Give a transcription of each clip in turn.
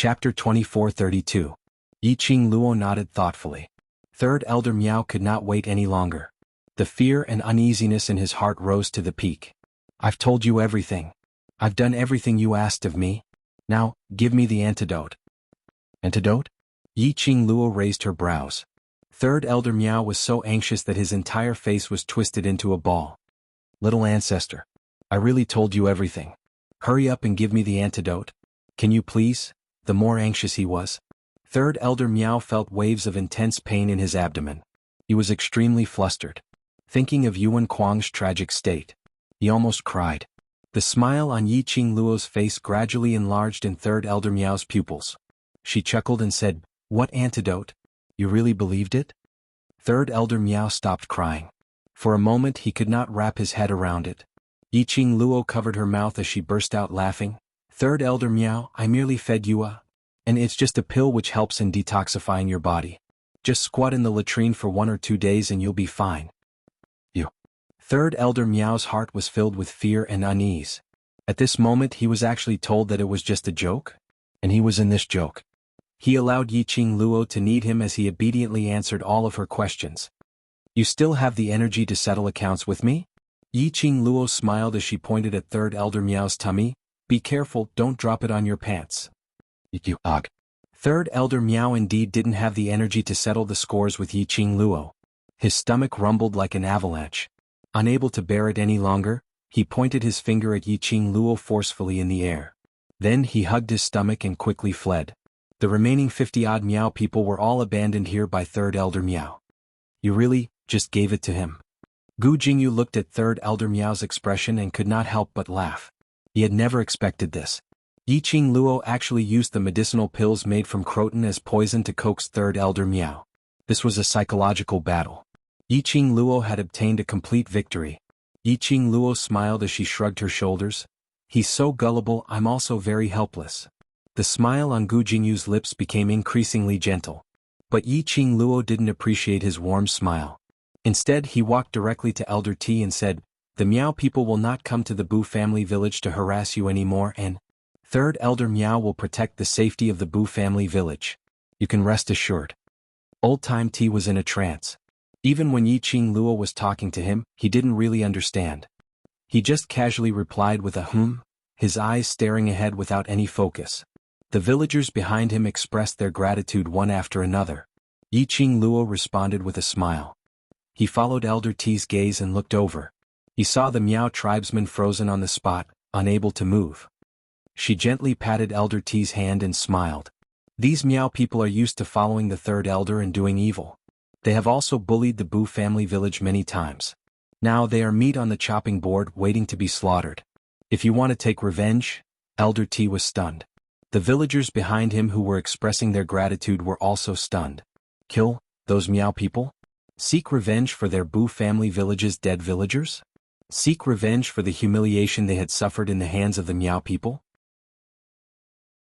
Chapter 2432. Yiqing Luo nodded thoughtfully. Third Elder Miao could not wait any longer. The fear and uneasiness in his heart rose to the peak. I've told you everything. I've done everything you asked of me. Now, give me the antidote. Antidote? Yiqing Luo raised her brows. Third Elder Miao was so anxious that his entire face was twisted into a ball. Little ancestor, I really told you everything. Hurry up and give me the antidote. Can you please? The more anxious he was. Third Elder Miao felt waves of intense pain in his abdomen. He was extremely flustered. Thinking of Yuan Kuang's tragic state, he almost cried. The smile on Yiqing Luo's face gradually enlarged in Third Elder Miao's pupils. She chuckled and said, What antidote? You really believed it? Third Elder Miao stopped crying. For a moment he could not wrap his head around it. Yiqing Luo covered her mouth as she burst out laughing. Third Elder Miao, I merely fed you and it's just a pill which helps in detoxifying your body. Just squat in the latrine for 1 or 2 days and you'll be fine. You. Third Elder Miao's heart was filled with fear and unease. At this moment he was actually told that it was just a joke, and he was in this joke. He allowed Yiqing Luo to knead him as he obediently answered all of her questions. You still have the energy to settle accounts with me? Yiqing Luo smiled as she pointed at Third Elder Miao's tummy. Be careful, don't drop it on your pants. Ugh. Third Elder Miao indeed didn't have the energy to settle the scores with Yiqing Luo. His stomach rumbled like an avalanche. Unable to bear it any longer, he pointed his finger at Yiqing Luo forcefully in the air. Then he hugged his stomach and quickly fled. The remaining 50-odd Miao people were all abandoned here by Third Elder Miao. You really just gave it to him? Gu Jingyu looked at Third Elder Miao's expression and could not help but laugh. He had never expected this. Yiqing Luo actually used the medicinal pills made from croton as poison to coax Third Elder Miao. This was a psychological battle. Yiqing Luo had obtained a complete victory. Yiqing Luo smiled as she shrugged her shoulders. He's so gullible, I'm also very helpless. The smile on Gu Jingyu's lips became increasingly gentle. But Yiqing Luo didn't appreciate his warm smile. Instead he walked directly to Elder T and said, The Miao people will not come to the Bu family village to harass you anymore, and Third Elder Miao will protect the safety of the Bu family village. You can rest assured. Old-time T was in a trance. Even when Yiqing Luo was talking to him, he didn't really understand. He just casually replied with a his eyes staring ahead without any focus. The villagers behind him expressed their gratitude one after another. Yiqing Luo responded with a smile. He followed Elder T's gaze and looked over. He saw the Miao tribesman frozen on the spot, unable to move. She gently patted Elder T's hand and smiled. These Miao people are used to following the Third Elder and doing evil. They have also bullied the Bu family village many times. Now they are meat on the chopping board waiting to be slaughtered. If you want to take revenge? Elder T was stunned. The villagers behind him who were expressing their gratitude were also stunned. Kill those Miao people? Seek revenge for their Bu family village's dead villagers? Seek revenge for the humiliation they had suffered in the hands of the Miao people?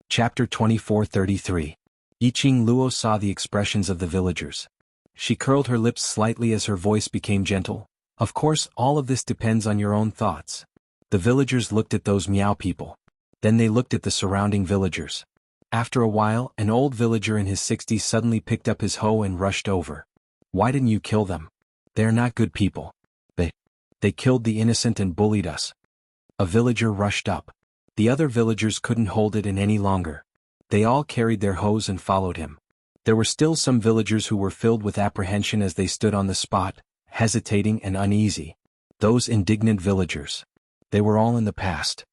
Chapter 2433. Yiqing Luo saw the expressions of the villagers. She curled her lips slightly as her voice became gentle. Of course, all of this depends on your own thoughts. The villagers looked at those Miao people. Then they looked at the surrounding villagers. After a while, an old villager in his 60s suddenly picked up his hoe and rushed over. Why didn't you kill them? They're not good people. They killed the innocent and bullied us. A villager rushed up. The other villagers couldn't hold it in any longer. They all carried their hoes and followed him. There were still some villagers who were filled with apprehension as they stood on the spot, hesitating and uneasy. Those indignant villagers. They were all in the past.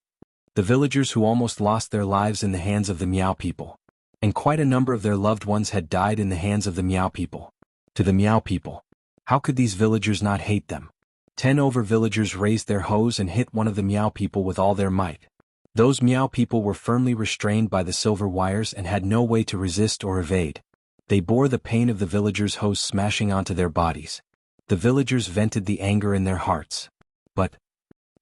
The villagers who almost lost their lives in the hands of the Miao people. And quite a number of their loved ones had died in the hands of the Miao people. To the Miao people. How could these villagers not hate them? 10 over villagers raised their hoes and hit one of the Miao people with all their might. Those Miao people were firmly restrained by the silver wires and had no way to resist or evade. They bore the pain of the villagers' hoes smashing onto their bodies. The villagers vented the anger in their hearts. But,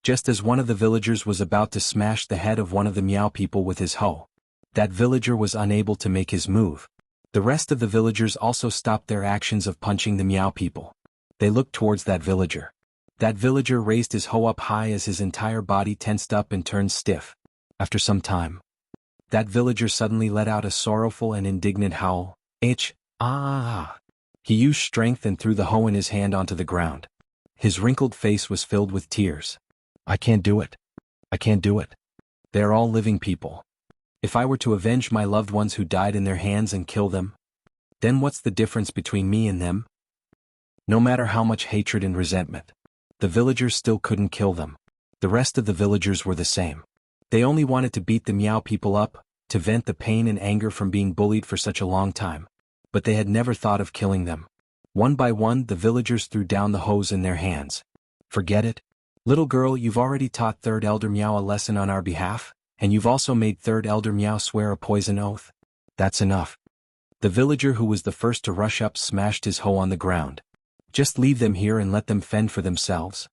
just as one of the villagers was about to smash the head of one of the Miao people with his hoe, that villager was unable to make his move. The rest of the villagers also stopped their actions of punching the Miao people. They looked towards that villager. That villager raised his hoe up high as his entire body tensed up and turned stiff. After some time, That villager suddenly let out a sorrowful and indignant howl. Ah! He used strength and threw the hoe in his hand onto the ground. His wrinkled face was filled with tears. I can't do it. I can't do it. They are all living people. If I were to avenge my loved ones who died in their hands and kill them, then what's the difference between me and them? No matter how much hatred and resentment, the villagers still couldn't kill them. The rest of the villagers were the same. They only wanted to beat the Miao people up, to vent the pain and anger from being bullied for such a long time. But they had never thought of killing them. One by one, the villagers threw down the hoes in their hands. Forget it. Little girl, you've already taught Third Elder Miao a lesson on our behalf, and you've also made Third Elder Miao swear a poison oath. That's enough. The villager who was the first to rush up smashed his hoe on the ground. Just leave them here and let them fend for themselves.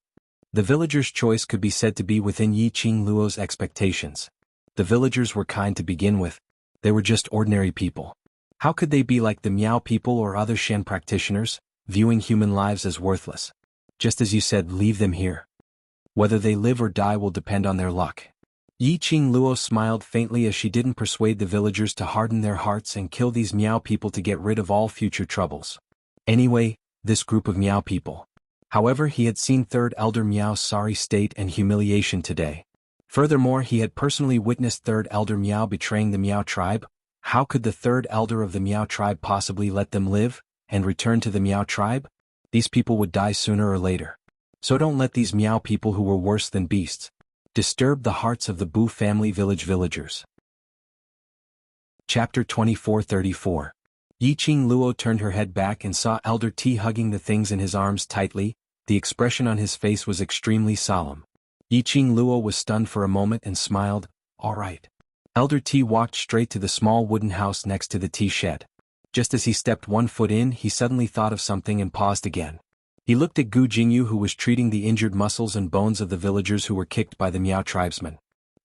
The villager's choice could be said to be within Yi Qing Luo's expectations. The villagers were kind to begin with. They were just ordinary people. How could they be like the Miao people or other Shen practitioners, viewing human lives as worthless? Just as you said, leave them here. Whether they live or die will depend on their luck. Yi Qing Luo smiled faintly as she didn't persuade the villagers to harden their hearts and kill these Miao people to get rid of all future troubles. Anyway, this group of Miao people. However, he had seen Third Elder Miao's sorry state and humiliation today. Furthermore, he had personally witnessed Third Elder Miao betraying the Miao tribe. How could the Third Elder of the Miao tribe possibly let them live, and return to the Miao tribe? These people would die sooner or later. So don't let these Miao people who were worse than beasts disturb the hearts of the Bu family villagers. Chapter 24:34. Yi Qing Luo turned her head back and saw Elder T hugging the things in his arms tightly. The expression on his face was extremely solemn. Yi Qing Luo was stunned for a moment and smiled. All right. Elder T walked straight to the small wooden house next to the tea shed. Just as he stepped one foot in, he suddenly thought of something and paused again. He looked at Gu Jingyu, who was treating the injured muscles and bones of the villagers who were kicked by the Miao tribesmen.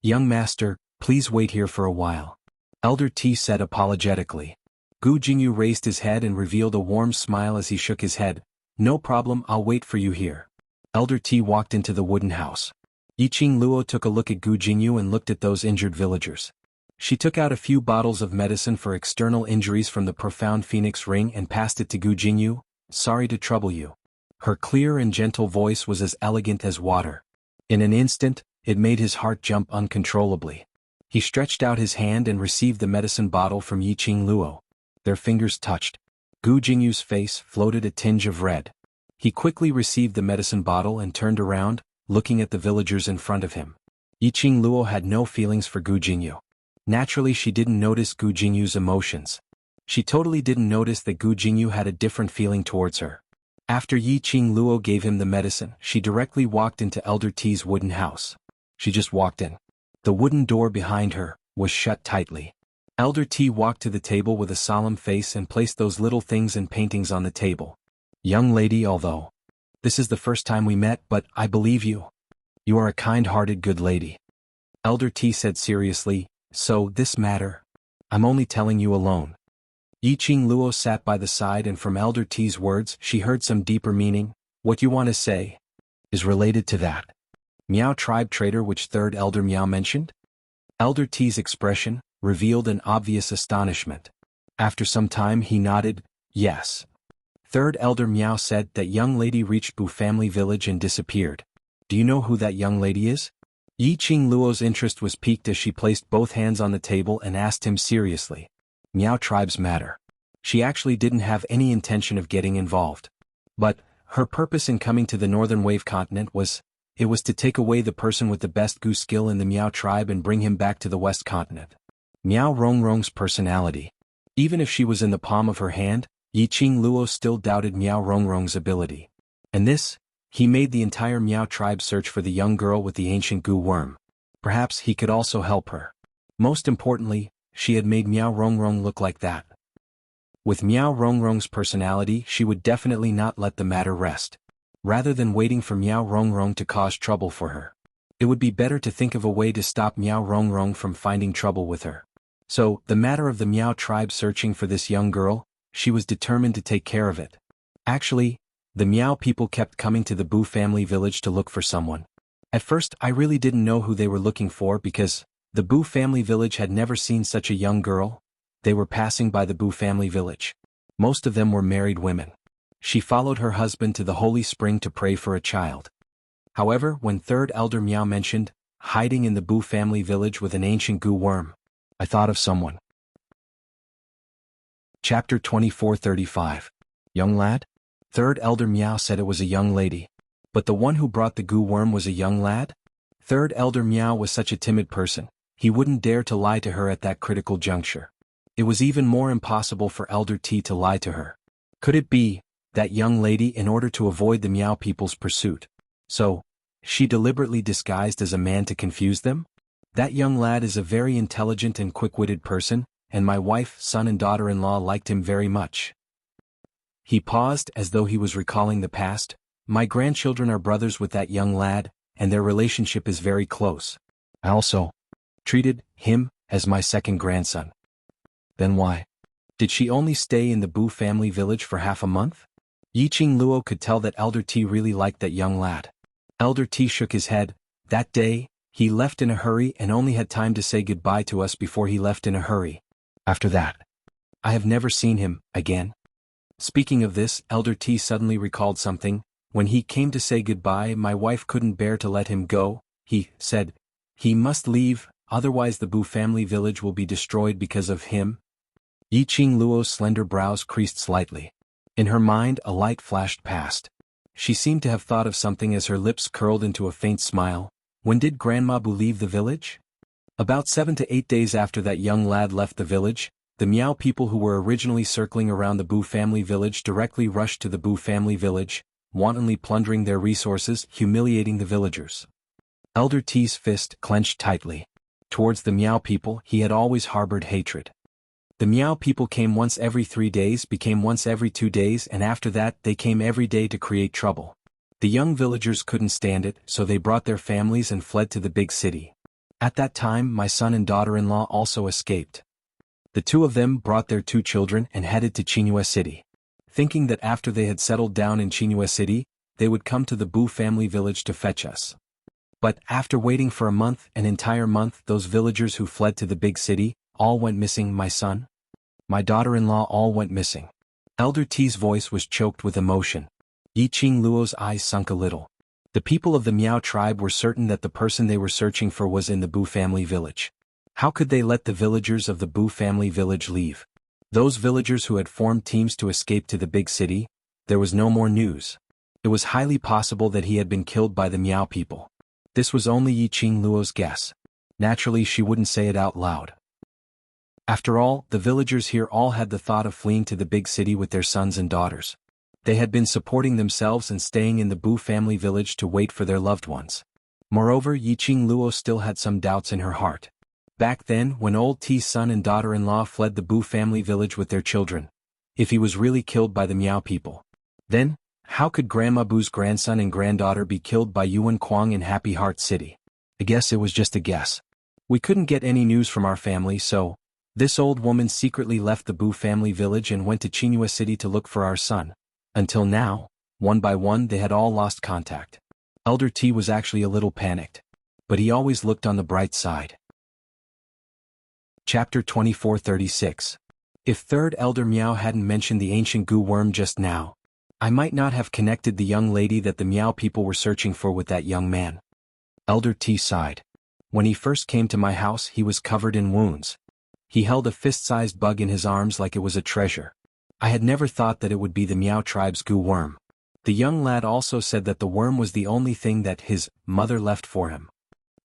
Young master, please wait here for a while. Elder T said apologetically. Gu Jingyu raised his head and revealed a warm smile as he shook his head. No problem, I'll wait for you here. Elder T walked into the wooden house. Yi Qing Luo took a look at Gu Jingyu and looked at those injured villagers. She took out a few bottles of medicine for external injuries from the profound phoenix ring and passed it to Gu Jingyu. Sorry to trouble you. Her clear and gentle voice was as elegant as water. In an instant, it made his heart jump uncontrollably. He stretched out his hand and received the medicine bottle from Yi Qing Luo. Their fingers touched. Gu Jingyu's face floated a tinge of red. He quickly received the medicine bottle and turned around, looking at the villagers in front of him. Yi Qing Luo had no feelings for Gu Jingyu. Naturally, she didn't notice Gu Jingyu's emotions. She totally didn't notice that Gu Jingyu had a different feeling towards her. After Yi Qing Luo gave him the medicine, she directly walked into Elder T's wooden house. She just walked in. The wooden door behind her was shut tightly. Elder T walked to the table with a solemn face and placed those little things and paintings on the table. Young lady, although this is the first time we met, but I believe you. You are a kind-hearted good lady. Elder T said seriously, so this matter, I'm only telling you alone. Yi Qing Luo sat by the side and from Elder T's words she heard some deeper meaning. What you want to say is related to that Miao tribe traitor which Third Elder Miao mentioned? Elder T's expression revealed an obvious astonishment. After some time he nodded, yes. Third Elder Miao said that young lady reached Bu family village and disappeared. Do you know who that young lady is? Yi Qing Luo's interest was piqued as she placed both hands on the table and asked him seriously. Miao tribe's matter. She actually didn't have any intention of getting involved. But her purpose in coming to the Northern Wave continent was to take away the person with the best Gu skill in the Miao tribe and bring him back to the West continent. Miao Rongrong's personality. Even if she was in the palm of her hand, Yi Qing Luo still doubted Miao Rongrong's ability. And this, he made the entire Miao tribe search for the young girl with the ancient Gu worm. Perhaps he could also help her. Most importantly, she had made Miao Rongrong look like that. With Miao Rongrong's personality, she would definitely not let the matter rest. Rather than waiting for Miao Rongrong to cause trouble for her, it would be better to think of a way to stop Miao Rongrong from finding trouble with her. So, the matter of the Miao tribe searching for this young girl, she was determined to take care of it. Actually, the Miao people kept coming to the Bu family village to look for someone. At first, I really didn't know who they were looking for because The Bu family village had never seen such a young girl. They were passing by the Bu family village. Most of them were married women. She followed her husband to the holy spring to pray for a child. However, when third elder Miao mentioned hiding in the Bu family village with an ancient goo worm, I thought of someone. Chapter 24:35. Young lad? Third elder Miao said it was a young lady. But the one who brought the goo worm was a young lad? Third elder Miao was such a timid person, he wouldn't dare to lie to her at that critical juncture. It was even more impossible for Elder T to lie to her. Could it be that young lady in order to avoid the Miao people's pursuit? So, she deliberately disguised as a man to confuse them? That young lad is a very intelligent and quick-witted person, and my wife, son and daughter-in-law liked him very much. He paused as though he was recalling the past. My grandchildren are brothers with that young lad, and their relationship is very close. I also treated him as my second grandson. Then why did she only stay in the Bu family village for half a month? Yiqing Luo could tell that Elder T really liked that young lad. Elder T shook his head. That day, he left in a hurry and only had time to say goodbye to us before he left in a hurry. After that, I have never seen him again. Speaking of this, Elder T suddenly recalled something. When he came to say goodbye, my wife couldn't bear to let him go. He said he must leave, otherwise the Bu family village will be destroyed because of him. Yiqing Luo's slender brows creased slightly. In her mind a light flashed past. She seemed to have thought of something as her lips curled into a faint smile. When did Grandma Bu leave the village? About 7 to 8 days after that young lad left the village, the Miao people who were originally circling around the Bu family village directly rushed to the Bu family village, wantonly plundering their resources, humiliating the villagers. Elder T's fist clenched tightly. Towards the Miao people he had always harbored hatred. The Miao people came once every 3 days, became once every 2 days, and after that they came every day to create trouble. The young villagers couldn't stand it, so they brought their families and fled to the big city. At that time my son and daughter-in-law also escaped. The two of them brought their 2 children and headed to Qinghua City, thinking that after they had settled down in Qinghua City, they would come to the Bu family village to fetch us. But after waiting for a month, an entire month, those villagers who fled to the big city, all went missing. My son, my daughter-in-law all went missing. Elder T's voice was choked with emotion. Yiqing Luo's eyes sunk a little. The people of the Miao tribe were certain that the person they were searching for was in the Bu family village. How could they let the villagers of the Bu family village leave? Those villagers who had formed teams to escape to the big city, there was no more news. It was highly possible that he had been killed by the Miao people. This was only Yiqing Luo's guess. Naturally she wouldn't say it out loud. After all, the villagers here all had the thought of fleeing to the big city with their sons and daughters. They had been supporting themselves and staying in the Bu family village to wait for their loved ones. Moreover, Yiqing Luo still had some doubts in her heart. Back then, when old T's son and daughter-in-law fled the Bu family village with their children, if he was really killed by the Miao people, then, how could Grandma Bu's grandson and granddaughter be killed by Yuan Kuang in Happy Heart City? I guess it was just a guess. We couldn't get any news from our family, so this old woman secretly left the Bu family village and went to Qinghua City to look for our son. Until now, one by one they had all lost contact. Elder T was actually a little panicked. But he always looked on the bright side. Chapter 24:36. If third elder Miao hadn't mentioned the ancient goo worm just now, I might not have connected the young lady that the Miao people were searching for with that young man. Elder T sighed. When he first came to my house he was covered in wounds. He held a fist-sized bug in his arms like it was a treasure. I had never thought that it would be the Miao tribe's goo worm. The young lad also said that the worm was the only thing that his mother left for him.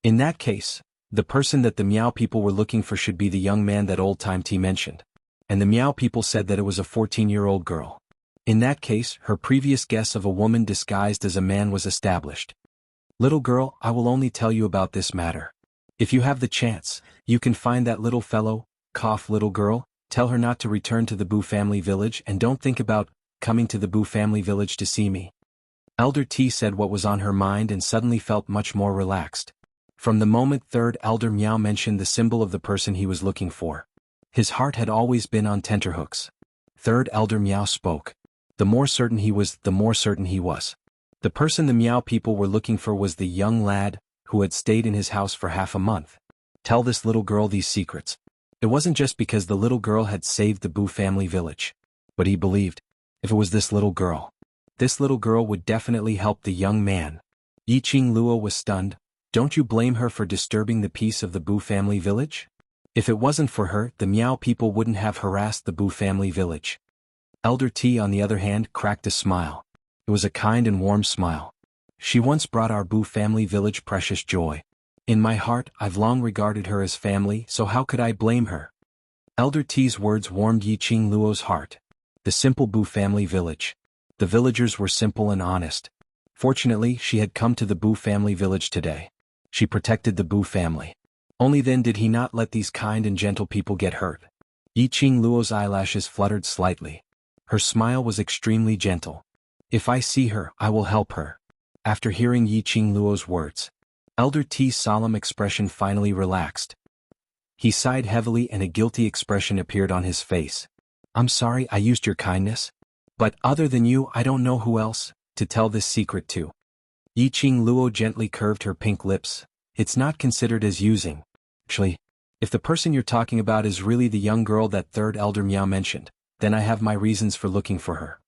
In that case, the person that the Miao people were looking for should be the young man that old time T mentioned. And the Miao people said that it was a 14-year-old girl. In that case, her previous guess of a woman disguised as a man was established. Little girl, I will only tell you about this matter. If you have the chance, you can find that little fellow, little girl, tell her not to return to the Bu family village and don't think about coming to the Bu family village to see me. Elder T said what was on her mind and suddenly felt much more relaxed. From the moment third elder Miao mentioned the symbol of the person he was looking for, his heart had always been on tenterhooks. Third elder Miao spoke. The more certain he was, the more certain he was. The person the Miao people were looking for was the young lad who had stayed in his house for half a month. Tell this little girl these secrets. It wasn't just because the little girl had saved the Bu family village. But he believed, if it was this little girl would definitely help the young man. Yiqing Luo was stunned. Don't you blame her for disturbing the peace of the Bu family village? If it wasn't for her, the Miao people wouldn't have harassed the Bu family village. Elder T, on the other hand, cracked a smile. It was a kind and warm smile. She once brought our Bu family village precious joy. In my heart, I've long regarded her as family, so how could I blame her? Elder T's words warmed Yiqing Luo's heart. The simple Bu family village. The villagers were simple and honest. Fortunately, she had come to the Bu family village today. She protected the Bu family. Only then did he not let these kind and gentle people get hurt. Yiqing Luo's eyelashes fluttered slightly. Her smile was extremely gentle. If I see her, I will help her. After hearing Yiqing Luo's words, Elder T's solemn expression finally relaxed. He sighed heavily and a guilty expression appeared on his face. I'm sorry I used your kindness. But other than you, I don't know who else to tell this secret to. Yiqing Luo gently curved her pink lips. It's not considered as using. Actually, if the person you're talking about is really the young girl that third Elder Miao mentioned, then I have my reasons for looking for her.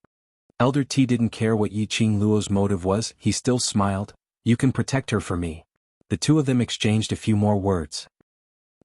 Elder T didn't care what Yiqing Luo's motive was, he still smiled. You can protect her for me. The two of them exchanged a few more words.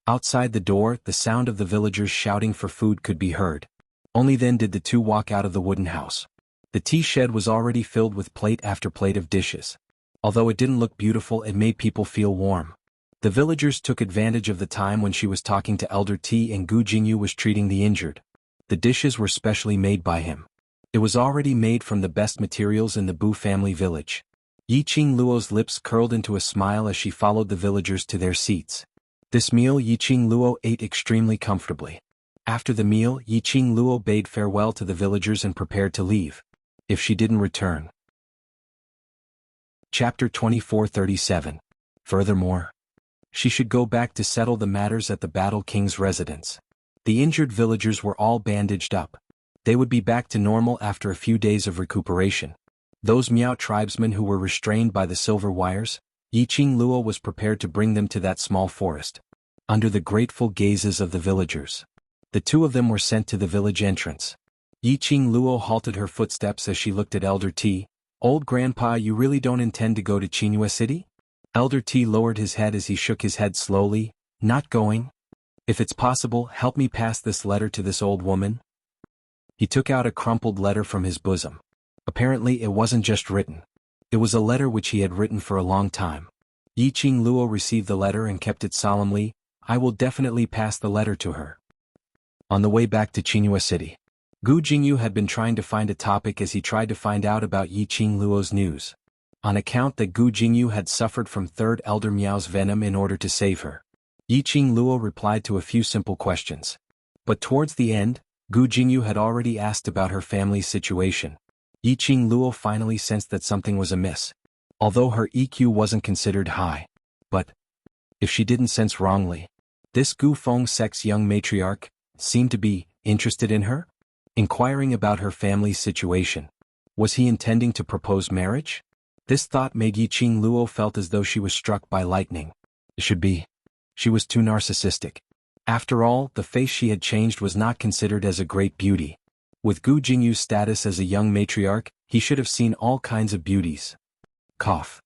Outside the door, the sound of the villagers shouting for food could be heard. Only then did the two walk out of the wooden house. The tea shed was already filled with plate after plate of dishes. Although it didn't look beautiful, it made people feel warm. The villagers took advantage of the time when she was talking to Elder T and Gu Jingyu was treating the injured. The dishes were specially made by him. It was already made from the best materials in the Bu family village. Yiqing Luo's lips curled into a smile as she followed the villagers to their seats. This meal Yiqing Luo ate extremely comfortably. After the meal, Yiqing Luo bade farewell to the villagers and prepared to leave. If she didn't return. Chapter 2437. Furthermore, she should go back to settle the matters at the Battle King's residence. The injured villagers were all bandaged up. They would be back to normal after a few days of recuperation. Those Miao tribesmen who were restrained by the silver wires, Yiqing Luo was prepared to bring them to that small forest. Under the grateful gazes of the villagers, the two of them were sent to the village entrance. Yiqing Luo halted her footsteps as she looked at Elder T. Old Grandpa, you really don't intend to go to Qinghua City? Elder T lowered his head as he shook his head slowly. Not going? If it's possible, help me pass this letter to this old woman. He took out a crumpled letter from his bosom. Apparently it wasn't just written. It was a letter which he had written for a long time. Yiqing Luo received the letter and kept it solemnly. I will definitely pass the letter to her. On the way back to Qinghua City, Gu Jingyu had been trying to find a topic as he tried to find out about Yiqing Luo's news. On account that Gu Jingyu had suffered from third Elder Miao's venom in order to save her, Yiqing Luo replied to a few simple questions. But towards the end, Gu Jingyu had already asked about her family's situation. Yiqing Luo finally sensed that something was amiss. Although her EQ wasn't considered high. But, if she didn't sense wrongly, this Gu Feng sect's young matriarch seemed to be interested in her? Inquiring about her family's situation. Was he intending to propose marriage? This thought made Yiqing Luo felt as though she was struck by lightning. It should be. She was too narcissistic. After all, the face she had changed was not considered as a great beauty. With Gu Jingyu's status as a young matriarch, he should have seen all kinds of beauties. Cough.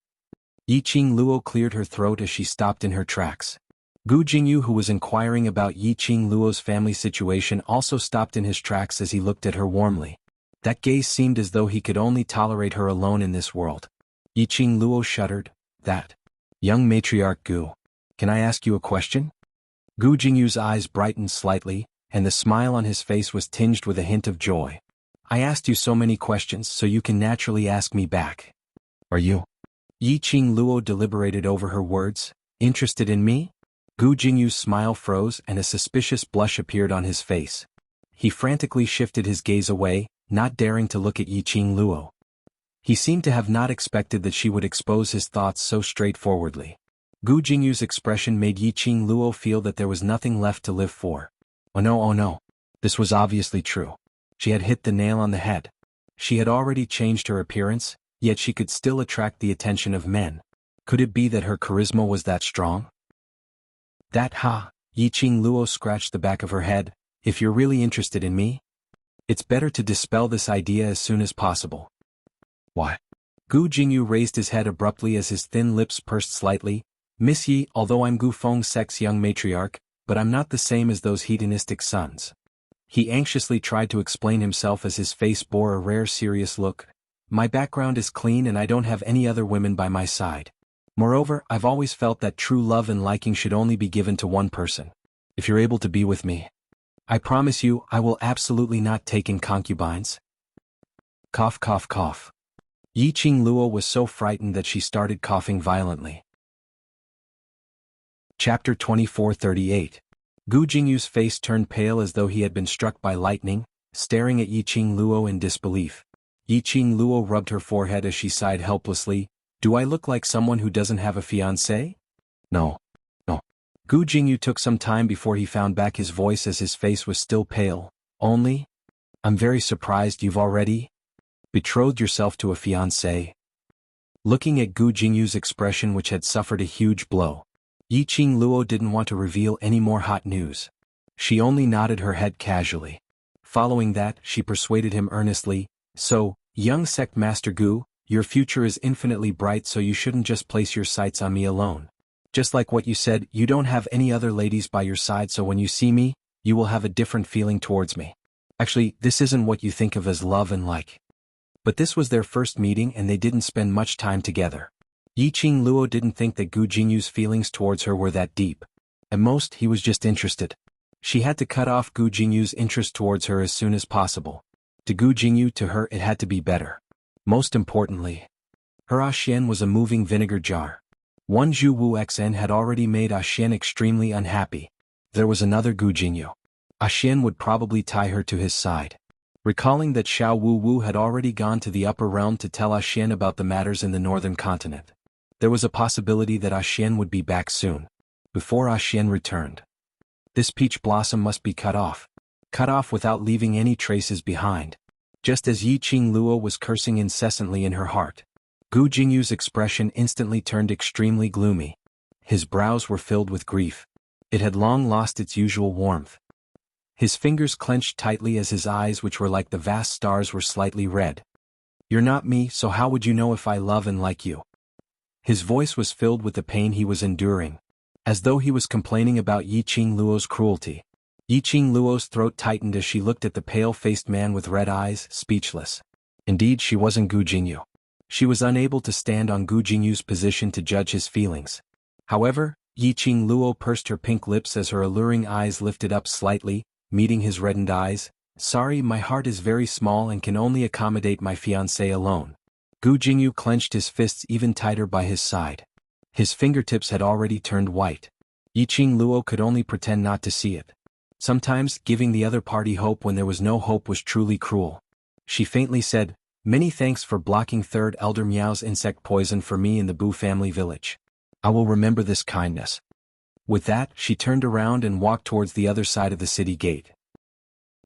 Yiqing Luo cleared her throat as she stopped in her tracks. Gu Jingyu, who was inquiring about Yiqing Luo's family situation, also stopped in his tracks as he looked at her warmly. That gaze seemed as though he could only tolerate her alone in this world. Yiqing Luo shuddered. That. Young matriarch Gu. Can I ask you a question? Gu Jingyu's eyes brightened slightly, and the smile on his face was tinged with a hint of joy. I asked you so many questions, so you can naturally ask me back. Are you? Yiqing Luo deliberated over her words. Interested in me? Gu Jingyu's smile froze and a suspicious blush appeared on his face. He frantically shifted his gaze away, not daring to look at Yiqing Luo. He seemed to have not expected that she would expose his thoughts so straightforwardly. Gu Jingyu's expression made Yiqing Luo feel that there was nothing left to live for. Oh no. This was obviously true. She had hit the nail on the head. She had already changed her appearance, yet she could still attract the attention of men. Could it be that her charisma was that strong? That ha, Yiqing Luo scratched the back of her head, if you're really interested in me? It's better to dispel this idea as soon as possible. Why? Gu Jingyu raised his head abruptly as his thin lips pursed slightly. Miss Yi, although I'm Gu Fengsek's young matriarch, but I'm not the same as those hedonistic sons. He anxiously tried to explain himself as his face bore a rare serious look. My background is clean and I don't have any other women by my side. Moreover, I've always felt that true love and liking should only be given to one person. If you're able to be with me, I promise you I will absolutely not take in concubines. Cough cough cough. Yiqing Luo was so frightened that she started coughing violently. Chapter 24:38. Gu Jingyu's face turned pale as though he had been struck by lightning, staring at Yiqing Luo in disbelief. Yiqing Luo rubbed her forehead as she sighed helplessly. Do I look like someone who doesn't have a fiancé? No. Gu Jingyu took some time before he found back his voice as his face was still pale. Only? I'm very surprised you've already betrothed yourself to a fiancé. Looking at Gu Jingyu's expression, which had suffered a huge blow, Yiqing Luo didn't want to reveal any more hot news. She only nodded her head casually. Following that, she persuaded him earnestly, so, young sect master Gu, your future is infinitely bright, so you shouldn't just place your sights on me alone. Just like what you said, you don't have any other ladies by your side, so when you see me, you will have a different feeling towards me. Actually, this isn't what you think of as love and like. But this was their first meeting and they didn't spend much time together. Yiqing Luo didn't think that Gu Jingyu's feelings towards her were that deep. At most, he was just interested. She had to cut off Gu Jingyu's interest towards her as soon as possible. To Gu Jingyu, to her it had to be better. Most importantly, her Xian was a moving vinegar jar. One Zhu Wu Xen had already made Xian extremely unhappy. There was another Gu Jingyu. Xian would probably tie her to his side. Recalling that Xiao Wu Wu had already gone to the upper realm to tell Xian about the matters in the northern continent, there was a possibility that Xian would be back soon. Before Xian returned, this peach blossom must be cut off. Cut off without leaving any traces behind. Just as Yiqing Luo was cursing incessantly in her heart, Gu Jingyu's expression instantly turned extremely gloomy. His brows were filled with grief. It had long lost its usual warmth. His fingers clenched tightly as his eyes, which were like the vast stars, were slightly red. You're not me, so how would you know if I love and like you? His voice was filled with the pain he was enduring, as though he was complaining about Yiqing Luo's cruelty. Yiqing Luo's throat tightened as she looked at the pale-faced man with red eyes, speechless. Indeed, she wasn't Gu Jingyu. She was unable to stand on Gu Jingyu's position to judge his feelings. However, Yiqing Luo pursed her pink lips as her alluring eyes lifted up slightly, meeting his reddened eyes. Sorry, my heart is very small and can only accommodate my fiancé alone. Gu Jingyu clenched his fists even tighter by his side. His fingertips had already turned white. Yiqing Luo could only pretend not to see it. Sometimes, giving the other party hope when there was no hope was truly cruel. She faintly said, Many thanks for blocking Third Elder Miao's insect poison for me in the Bu family village. I will remember this kindness. With that, she turned around and walked towards the other side of the city gate.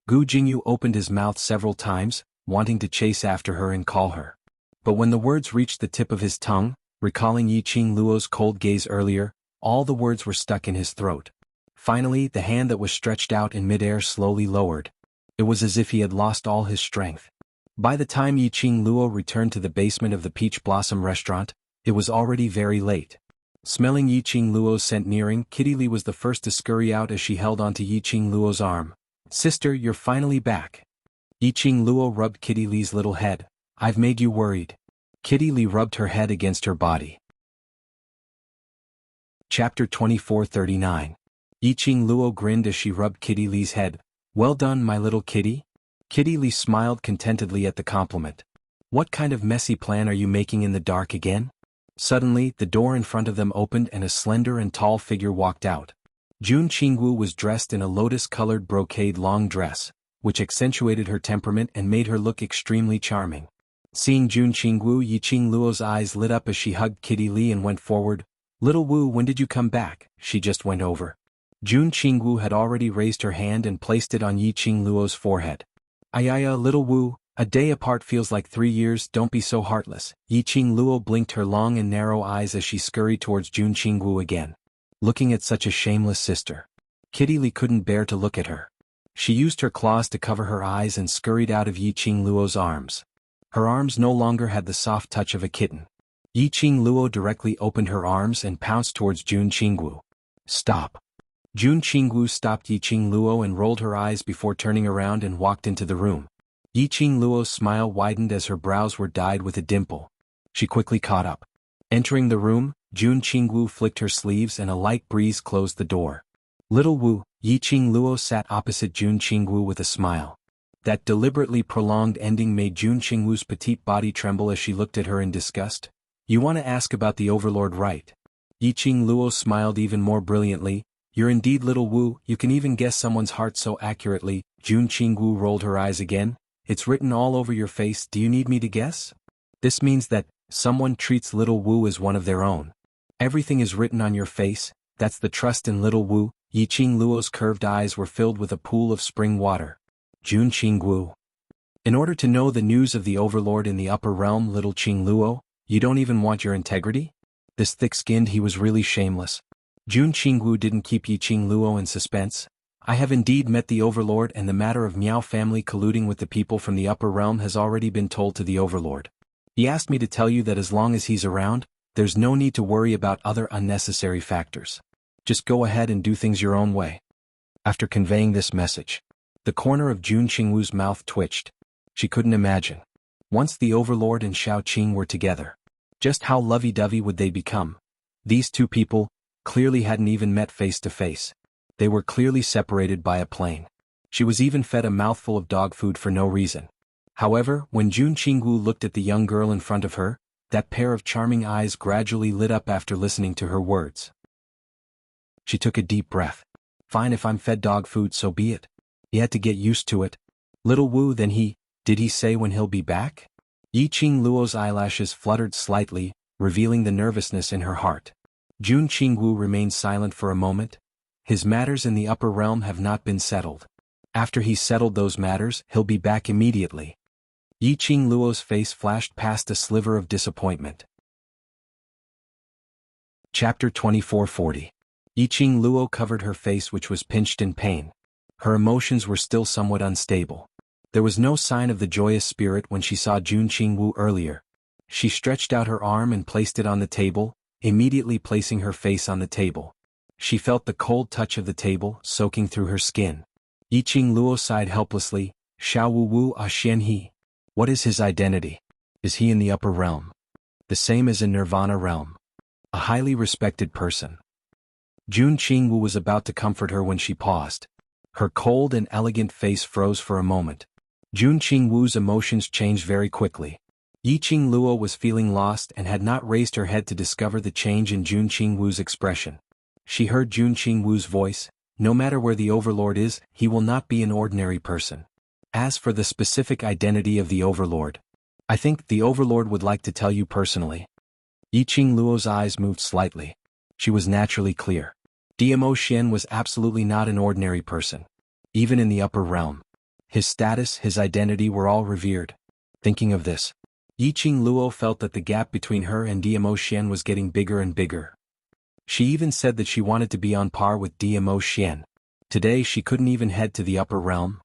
Gu Jingyu opened his mouth several times, wanting to chase after her and call her. But when the words reached the tip of his tongue, recalling Yiqing Luo's cold gaze earlier, all the words were stuck in his throat. Finally, the hand that was stretched out in midair slowly lowered. It was as if he had lost all his strength. By the time Yiqing Luo returned to the basement of the Peach Blossom restaurant, it was already very late. Smelling Yiqing Luo's scent nearing, Kitty Lee was the first to scurry out as she held onto Yiqing Luo's arm. Sister, you're finally back. Yiqing Luo rubbed Kitty Lee's little head. I've made you worried. Kitty Lee rubbed her head against her body. Chapter 24:39. Yiqing Luo grinned as she rubbed Kitty Lee's head. Well done, my little kitty. Kitty Lee smiled contentedly at the compliment. What kind of messy plan are you making in the dark again? Suddenly, the door in front of them opened and a slender and tall figure walked out. Jun Qingwu was dressed in a lotus-colored brocade long dress, which accentuated her temperament and made her look extremely charming. Seeing Jun Qingwu, Yiqing Luo's eyes lit up as she hugged Kitty Lee and went forward. Little Wu, when did you come back? She just went over. Jun Qingwu had already raised her hand and placed it on Yiqing Luo's forehead. Ayaya, little Wu, a day apart feels like 3 years, don't be so heartless. Yiqing Luo blinked her long and narrow eyes as she scurried towards Jun Qingwu again. looking at such a shameless sister. Kitty Li couldn't bear to look at her. She used her claws to cover her eyes and scurried out of Yiqing Luo's arms. Her arms no longer had the soft touch of a kitten. Yiqing Luo directly opened her arms and pounced towards Jun Qingwu. Stop. Jun Qingwu stopped Yiqing Luo and rolled her eyes before turning around and walked into the room. Yiqing Luo's smile widened as her brows were dyed with a dimple. She quickly caught up. Entering the room, Jun Qingwu flicked her sleeves and a light breeze closed the door. Little Wu, Yiqing Luo sat opposite Jun Qingwu with a smile. That deliberately prolonged ending made Jun Qingwu's petite body tremble as she looked at her in disgust. You want to ask about the Overlord, right? Yiqing Luo smiled even more brilliantly. You're indeed Little Wu, you can even guess someone's heart so accurately. Jun Qingwu rolled her eyes again. It's written all over your face, do you need me to guess? This means that someone treats Little Wu as one of their own. Everything is written on your face, that's the trust in Little Wu. Yiqing Luo's curved eyes were filled with a pool of spring water. Jun Qingwu. In order to know the news of the Overlord in the upper realm, Little Qing Luo, you don't even want your integrity? This thick-skinned he was really shameless. Jun Qingwu didn't keep Yiqing Luo in suspense. I have indeed met the Overlord, and the matter of Miao family colluding with the people from the upper realm has already been told to the Overlord. He asked me to tell you that as long as he's around, there's no need to worry about other unnecessary factors. Just go ahead and do things your own way. After conveying this message, the corner of Jun Qingwu's mouth twitched. She couldn't imagine. Once the Overlord and Shao Qing were together, just how lovey-dovey would they become? These two people clearly hadn't even met face to face. They were clearly separated by a plane. She was even fed a mouthful of dog food for no reason. However, when Jun Qingwu looked at the young girl in front of her, that pair of charming eyes gradually lit up after listening to her words. She took a deep breath. Fine, if I'm fed dog food, so be it. He had to get used to it. Little Wu, then did he say when he'll be back? Yiqing Luo's eyelashes fluttered slightly, revealing the nervousness in her heart. Jun Qingwu remained silent for a moment. His matters in the upper realm have not been settled. After he's settled those matters, he'll be back immediately. Yiqing Luo's face flashed past a sliver of disappointment. Chapter 2440. Yiqing Luo covered her face, which was pinched in pain. Her emotions were still somewhat unstable. There was no sign of the joyous spirit when she saw Jun Qingwu earlier. She stretched out her arm and placed it on the table, immediately placing her face on the table. She felt the cold touch of the table soaking through her skin. Yiqing Luo sighed helplessly. Xiao Wu Wu A Xian He. What is his identity? Is he in the upper realm? The same as in Nirvana realm. A highly respected person. Jun Qingwu was about to comfort her when she paused. Her cold and elegant face froze for a moment. Jun Qingwu's emotions changed very quickly. Yiqing Luo was feeling lost and had not raised her head to discover the change in Jun Qingwu's expression. She heard Jun Qingwu's voice. No matter where the Overlord is, he will not be an ordinary person. As for the specific identity of the Overlord, I think the Overlord would like to tell you personally. Yiqing Luo's eyes moved slightly. She was naturally clear. Diamo Xian was absolutely not an ordinary person. Even in the upper realm, his status, his identity were all revered. Thinking of this, Yiqing Luo felt that the gap between her and Diamo Xian was getting bigger and bigger. She even said that she wanted to be on par with Diamo Xian. Today she couldn't even head to the upper realm.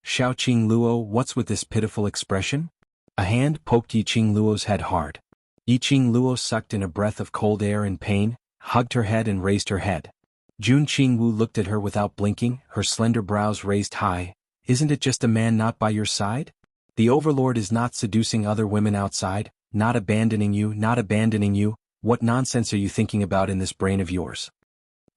Xiaoqing Luo, what's with this pitiful expression? A hand poked Yiqing Luo's head hard. Yiqing Luo sucked in a breath of cold air in pain, hugged her head and raised her head. Jun Qingwu looked at her without blinking, her slender brows raised high. Isn't it just a man not by your side? The Overlord is not seducing other women outside, not abandoning you, not abandoning you. What nonsense are you thinking about in this brain of yours?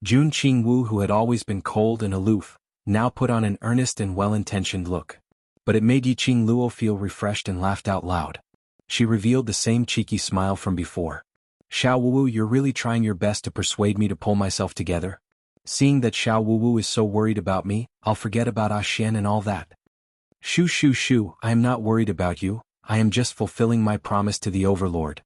Jun Qingwu, who had always been cold and aloof, now put on an earnest and well-intentioned look. But it made Yiqing Luo feel refreshed and laughed out loud. She revealed the same cheeky smile from before. Xiao Wu, you're really trying your best to persuade me to pull myself together? Seeing that Xiao Wu is so worried about me, I'll forget about Xian and all that. Shoo, I am not worried about you, I am just fulfilling my promise to the Overlord.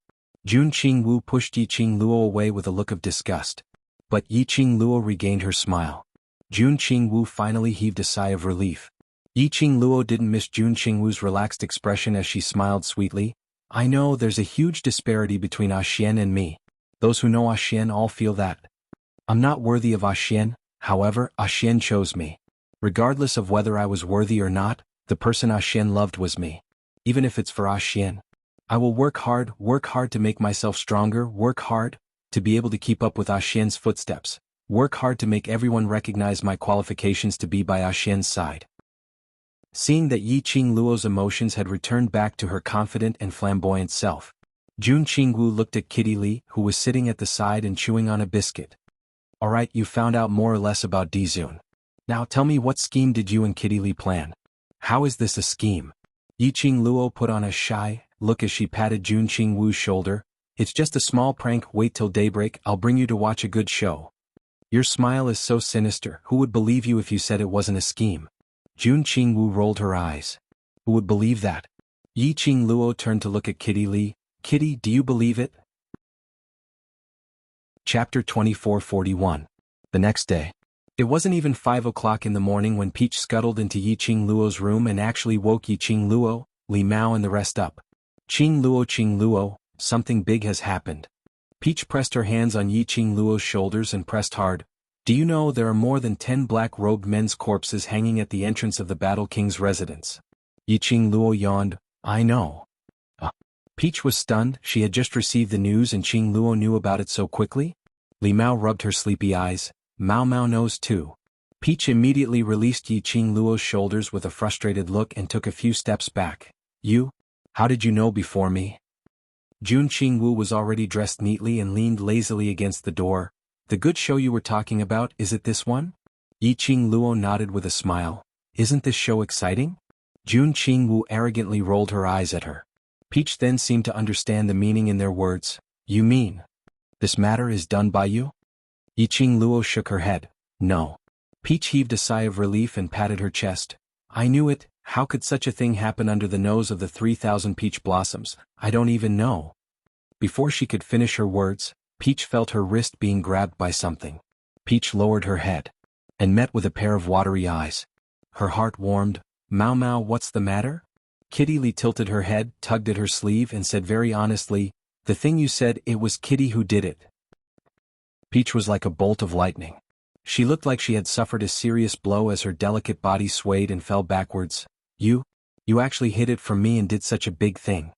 Jun Qingwu pushed Yiqing Luo away with a look of disgust. But Yiqing Luo regained her smile. Jun Qingwu finally heaved a sigh of relief. Yiqing Luo didn't miss Jun Qingwu's relaxed expression as she smiled sweetly. I know there's a huge disparity between Xian and me. Those who know Xian all feel that. I'm not worthy of Xian, however, Xian chose me. Regardless of whether I was worthy or not, the person Xian loved was me. Even if it's for Xian. I will work hard to make myself stronger, work hard to be able to keep up with Xian's footsteps, work hard to make everyone recognize my qualifications to be by Xian's side. Seeing that Yi Qingluo's emotions had returned back to her confident and flamboyant self, Jun Qingwu looked at Kitty Li, who was sitting at the side and chewing on a biscuit. Alright, you found out more or less about Dizun. Now tell me, what scheme did you and Kitty Li plan? How is this a scheme? Yi Qingluo put on a shy look as she patted Jun Qingwu's shoulder. It's just a small prank, wait till daybreak, I'll bring you to watch a good show. Your smile is so sinister, who would believe you if you said it wasn't a scheme? Jun Qingwu rolled her eyes. Who would believe that? Yi Qingluo turned to look at Kitty Li. Kitty, do you believe it? Chapter 2441. The next day. It wasn't even 5 o'clock in the morning when Peach scuttled into Yi Qingluo's room and actually woke Yi Qingluo, Li Mao and the rest up. Qingluo, something big has happened. Peach pressed her hands on Yi Qingluo's shoulders and pressed hard. Do you know there are more than 10 black-robed men's corpses hanging at the entrance of the Battle King's residence? Yi Qingluo yawned. I know. Peach was stunned. She had just received the news and Qingluo knew about it so quickly? Li Mao rubbed her sleepy eyes. Mao knows too. Peach immediately released Yi Qingluo's shoulders with a frustrated look and took a few steps back. You? How did you know before me? Jun Qingwu was already dressed neatly and leaned lazily against the door. The good show you were talking about, is it this one? Yi Qingluo nodded with a smile. Isn't this show exciting? Jun Qingwu arrogantly rolled her eyes at her. Peach then seemed to understand the meaning in their words. You mean this matter is done by you? Yi Qingluo shook her head. No. Peach heaved a sigh of relief and patted her chest. I knew it. How could such a thing happen under the nose of the 3,000 peach blossoms? I don't even know. Before she could finish her words, Peach felt her wrist being grabbed by something. Peach lowered her head and met with a pair of watery eyes. Her heart warmed. Mao, what's the matter? Kitty Li tilted her head, tugged at her sleeve and said very honestly, the thing you said, it was Kitty who did it. Peach was like a bolt of lightning. She looked like she had suffered a serious blow as her delicate body swayed and fell backwards. You actually hid it from me and did such a big thing.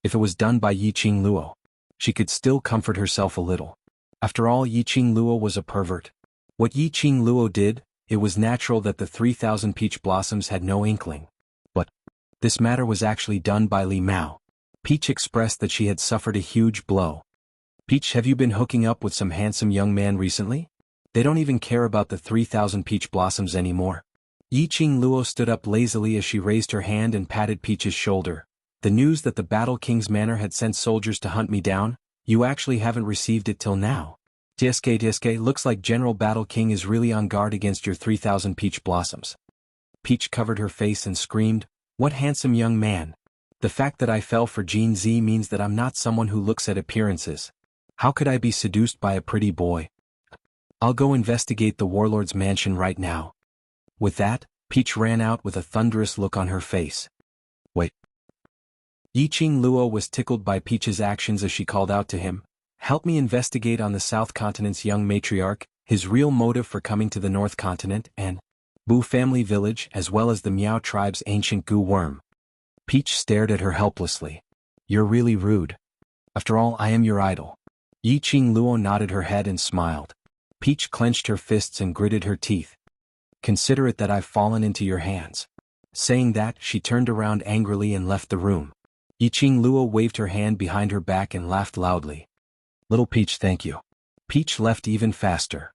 If it was done by Yi Qingluo, she could still comfort herself a little. After all, Yi Qingluo was a pervert. What Yi Qingluo did, it was natural that the 3,000 peach blossoms had no inkling. But this matter was actually done by Li Mao. Peach expressed that she had suffered a huge blow. Peach, have you been hooking up with some handsome young man recently? They don't even care about the 3,000 peach blossoms anymore. Yi Qingluo stood up lazily as she raised her hand and patted Peach's shoulder. The news that the Battle King's manor had sent soldiers to hunt me down, you actually haven't received it till now. Diske, looks like General Battle King is really on guard against your 3,000 peach blossoms. Peach covered her face and screamed, what handsome young man. The fact that I fell for Jean Z means that I'm not someone who looks at appearances. How could I be seduced by a pretty boy? I'll go investigate the warlord's mansion right now. With that, Peach ran out with a thunderous look on her face. Wait. Yi Qingluo was tickled by Peach's actions as she called out to him, help me investigate on the South Continent's young matriarch, his real motive for coming to the North Continent, and Bu family village as well as the Miao tribe's ancient goo worm. Peach stared at her helplessly. You're really rude. After all, I am your idol. Yi Qingluo nodded her head and smiled. Peach clenched her fists and gritted her teeth. Consider it that I've fallen into your hands. Saying that, she turned around angrily and left the room. Yi Qingluo waved her hand behind her back and laughed loudly. Little Peach, thank you. Peach left even faster.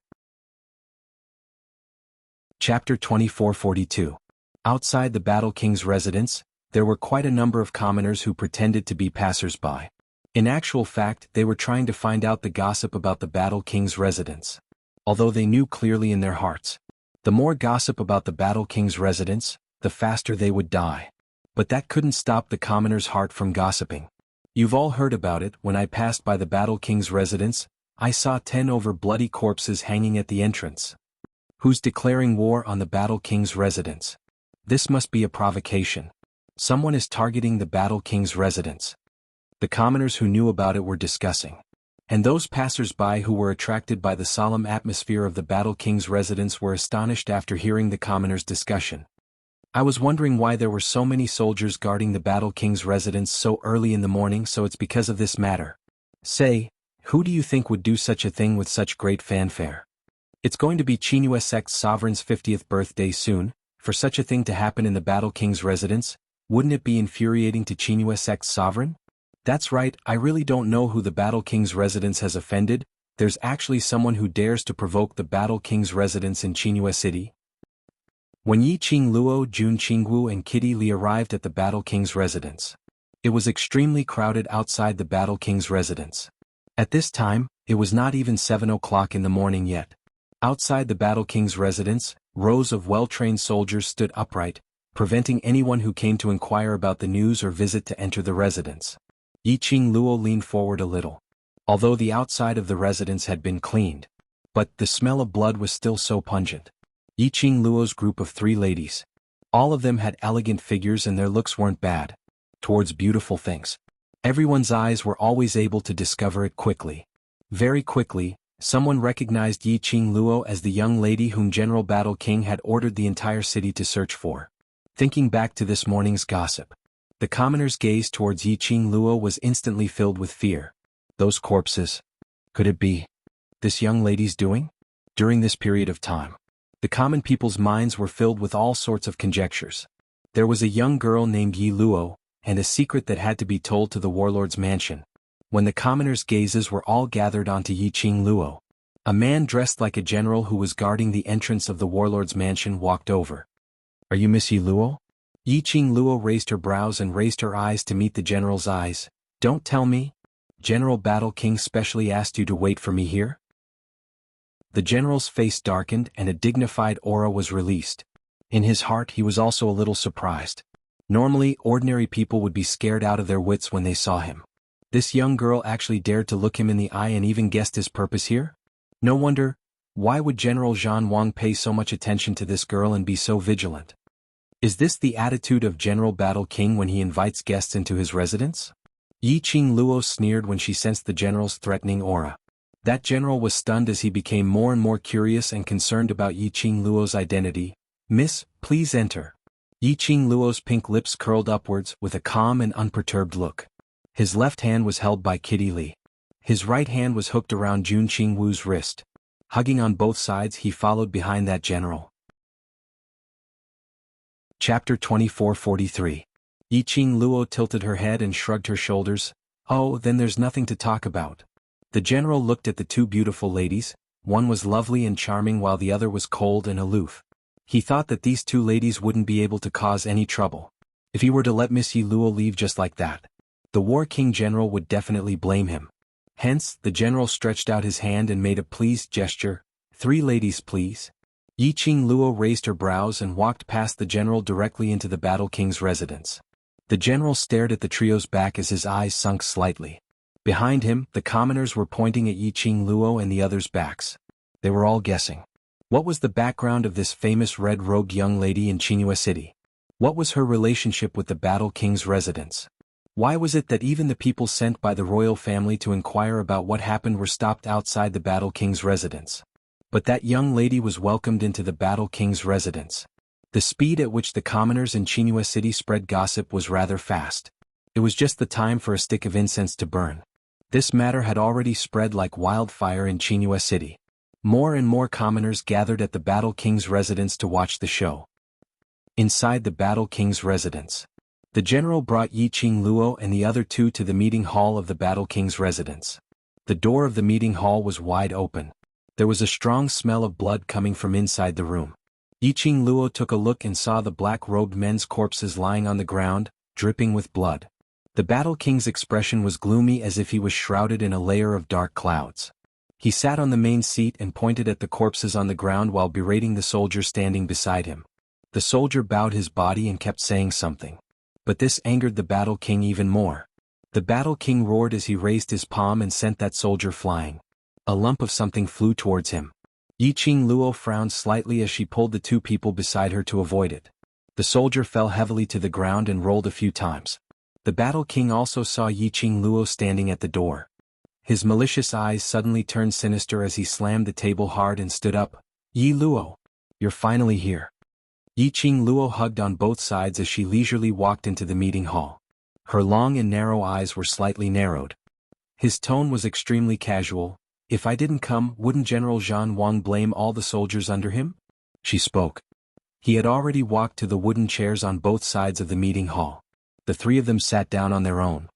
Chapter 2442. Outside the Battle King's residence, there were quite a number of commoners who pretended to be passers-by. In actual fact, they were trying to find out the gossip about the Battle King's residence. Although they knew clearly in their hearts, the more gossip about the Battle King's residence, the faster they would die. But that couldn't stop the commoner's heart from gossiping. You've all heard about it. When I passed by the Battle King's residence, I saw 10 over bloody corpses hanging at the entrance. Who's declaring war on the Battle King's residence? This must be a provocation. Someone is targeting the Battle King's residence. The commoners who knew about it were discussing. And those passers-by who were attracted by the solemn atmosphere of the Battle King's residence were astonished after hearing the commoners' discussion. I was wondering why there were so many soldiers guarding the Battle King's residence so early in the morning, so it's because of this matter. Say, who do you think would do such a thing with such great fanfare? It's going to be Chinua sect's sovereign's 50th birthday soon. For such a thing to happen in the Battle King's residence, wouldn't it be infuriating to Chinua sect's sovereign? That's right, I really don't know who the Battle King's residence has offended. There's actually someone who dares to provoke the Battle King's residence in Chinua City. When Yi Qing Luo, Jun Qingwu and Kitty Li arrived at the Battle King's residence, it was extremely crowded outside the Battle King's residence. At this time, it was not even 7 o'clock in the morning yet. Outside the Battle King's residence, rows of well-trained soldiers stood upright, preventing anyone who came to inquire about the news or visit to enter the residence. Yi Qing Luo leaned forward a little. Although the outside of the residence had been cleaned, but the smell of blood was still so pungent. Yi Qing Luo's group of 3 ladies. All of them had elegant figures and their looks weren't bad. Towards beautiful things. Everyone's eyes were always able to discover it quickly. Very quickly, someone recognized Yi Qing Luo as the young lady whom General Battle King had ordered the entire city to search for. Thinking back to this morning's gossip, the commoner's gaze towards Yi Qing Luo was instantly filled with fear. Those corpses. Could it be this young lady's doing? During this period of time, the common people's minds were filled with all sorts of conjectures. There was a young girl named Yi Luo, and a secret that had to be told to the warlord's mansion. When the commoners' gazes were all gathered onto Yi Qing Luo, a man dressed like a general who was guarding the entrance of the warlord's mansion walked over. Are you Miss Yi Luo? Yi Qing Luo raised her brows and raised her eyes to meet the general's eyes. Don't tell me? General Battle King specially asked you to wait for me here? The general's face darkened and a dignified aura was released. In his heart he was also a little surprised. Normally, ordinary people would be scared out of their wits when they saw him. This young girl actually dared to look him in the eye and even guessed his purpose here? No wonder. Why would General Zhan Wang pay so much attention to this girl and be so vigilant? Is this the attitude of General Battle King when he invites guests into his residence? Yi Qing Luo sneered when she sensed the general's threatening aura. That general was stunned as he became more and more curious and concerned about Yi Qing Luo's identity. Miss, please enter. Yi Qing Luo's pink lips curled upwards with a calm and unperturbed look. His left hand was held by Kitty Li. His right hand was hooked around Jun Qingwu's wrist. Hugging on both sides, he followed behind that general. Chapter 2443. Yi Qing Luo tilted her head and shrugged her shoulders. Oh, then there's nothing to talk about. The general looked at the 2 beautiful ladies. One was lovely and charming while the other was cold and aloof. He thought that these 2 ladies wouldn't be able to cause any trouble. If he were to let Miss Yi Luo leave just like that, the War King General would definitely blame him. Hence, the general stretched out his hand and made a pleased gesture. 3 ladies, please. Yi Qing Luo raised her brows and walked past the general directly into the Battle King's residence. The general stared at the trio's back as his eyes sunk slightly. Behind him, the commoners were pointing at Yi Qing Luo and the others' backs. They were all guessing. What was the background of this famous red-robed young lady in Chinua City? What was her relationship with the Battle King's residence? Why was it that even the people sent by the royal family to inquire about what happened were stopped outside the Battle King's residence? But that young lady was welcomed into the Battle King's residence. The speed at which the commoners in Chinua City spread gossip was rather fast. It was just the time for a stick of incense to burn. This matter had already spread like wildfire in Chinua City. More and more commoners gathered at the Battle King's residence to watch the show. Inside the Battle King's residence, the general brought Yi Qing Luo and the other 2 to the meeting hall of the Battle King's residence. The door of the meeting hall was wide open. There was a strong smell of blood coming from inside the room. Yi Qing Luo took a look and saw the black-robed men's corpses lying on the ground, dripping with blood. The Battle King's expression was gloomy as if he was shrouded in a layer of dark clouds. He sat on the main seat and pointed at the corpses on the ground while berating the soldier standing beside him. The soldier bowed his body and kept saying something. But this angered the Battle King even more. The Battle King roared as he raised his palm and sent that soldier flying. A lump of something flew towards him. Yi Qing Luo frowned slightly as she pulled the 2 people beside her to avoid it. The soldier fell heavily to the ground and rolled a few times. The Battle King also saw Yi Qing Luo standing at the door. His malicious eyes suddenly turned sinister as he slammed the table hard and stood up. Yi Luo. You're finally here. Yi Qing Luo hugged on both sides as she leisurely walked into the meeting hall. Her long and narrow eyes were slightly narrowed. His tone was extremely casual. If I didn't come, wouldn't General Zhan Wang blame all the soldiers under him? She spoke. He had already walked to the wooden chairs on both sides of the meeting hall. The three of them sat down on their own.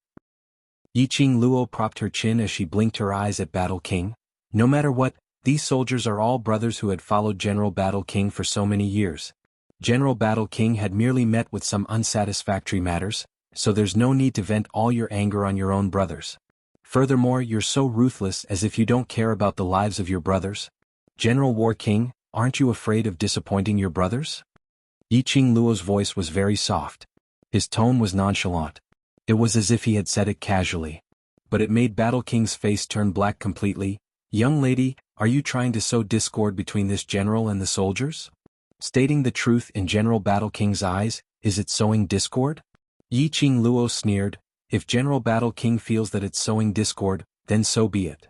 Yi Qing Luo propped her chin as she blinked her eyes at Battle King. No matter what, these soldiers are all brothers who had followed General Battle King for so many years. General Battle King had merely met with some unsatisfactory matters, so there's no need to vent all your anger on your own brothers. Furthermore, you're so ruthless as if you don't care about the lives of your brothers. General War King, aren't you afraid of disappointing your brothers? Yi Qing Luo's voice was very soft. His tone was nonchalant. It was as if he had said it casually. But it made Battle King's face turn black completely. Young lady, are you trying to sow discord between this general and the soldiers? Stating the truth in General Battle King's eyes, is it sowing discord? Yi Qing Luo sneered. If General Battle King feels that it's sowing discord, then so be it.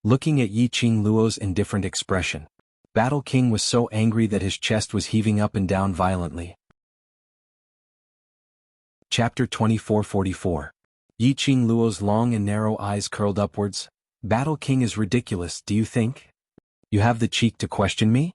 Looking at Yi Qing Luo's indifferent expression, Battle King was so angry that his chest was heaving up and down violently. Chapter 2444. Yi Qing Luo's long and narrow eyes curled upwards. Battle King is ridiculous, do you think? You have the cheek to question me?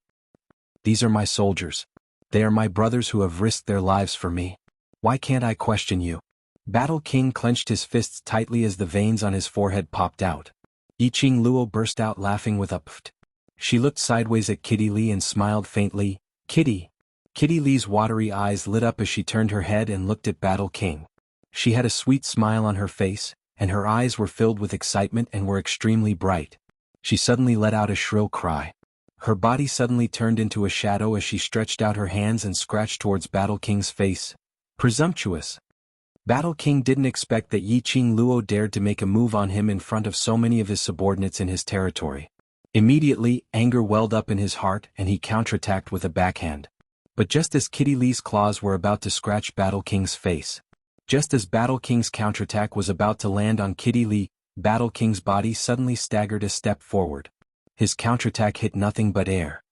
These are my soldiers. They are my brothers who have risked their lives for me. Why can't I question you? Battle King clenched his fists tightly as the veins on his forehead popped out. Yi Qing Luo burst out laughing with a pft. She looked sideways at Kitty Lee and smiled faintly. Kitty. Kitty Lee's watery eyes lit up as she turned her head and looked at Battle King. She had a sweet smile on her face, and her eyes were filled with excitement and were extremely bright. She suddenly let out a shrill cry. Her body suddenly turned into a shadow as she stretched out her hands and scratched towards Battle King's face. Presumptuous. Battle King didn't expect that Yi Qing Luo dared to make a move on him in front of so many of his subordinates in his territory. Immediately, anger welled up in his heart and he counterattacked with a backhand. But just as Kitty Lee's claws were about to scratch Battle King's face, just as Battle King's counterattack was about to land on Kitty Lee, Battle King's body suddenly staggered a step forward. His counterattack hit nothing but air.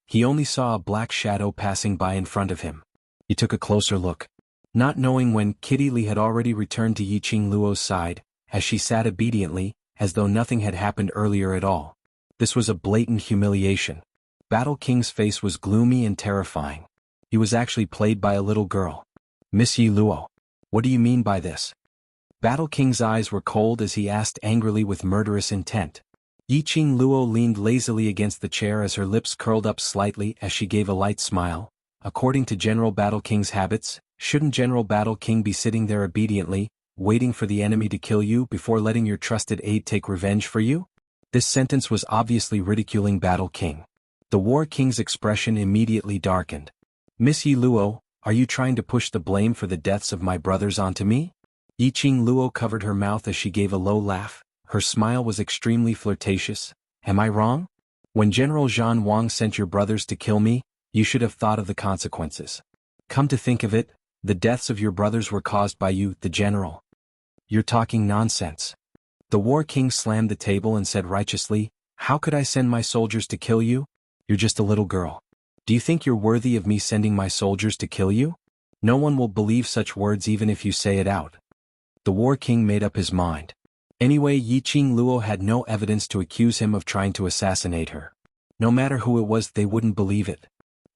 He only saw a black shadow passing by in front of him. He took a closer look. Not knowing when, Kitty Lee had already returned to Yi Qing Luo's side, as she sat obediently, as though nothing had happened earlier at all. This was a blatant humiliation. Battle King's face was gloomy and terrifying. He was actually played by a little girl. Miss Yi Luo. What do you mean by this? Battle King's eyes were cold as he asked angrily with murderous intent. Yi Qing Luo leaned lazily against the chair as her lips curled up slightly as she gave a light smile. According to General Battle King's habits, shouldn't General Battle King be sitting there obediently, waiting for the enemy to kill you before letting your trusted aide take revenge for you? This sentence was obviously ridiculing Battle King. The War King's expression immediately darkened. Miss Yi Luo, are you trying to push the blame for the deaths of my brothers onto me? Yi Qing Luo covered her mouth as she gave a low laugh. Her smile was extremely flirtatious. Am I wrong? When General Zhan Wang sent your brothers to kill me, you should have thought of the consequences. Come to think of it, the deaths of your brothers were caused by you, the general. You're talking nonsense. The War King slammed the table and said righteously, how could I send my soldiers to kill you? You're just a little girl. Do you think you're worthy of me sending my soldiers to kill you? No one will believe such words even if you say it out. The War King made up his mind. Anyway, Yi Qing Luo had no evidence to accuse him of trying to assassinate her. No matter who it was, they wouldn't believe it.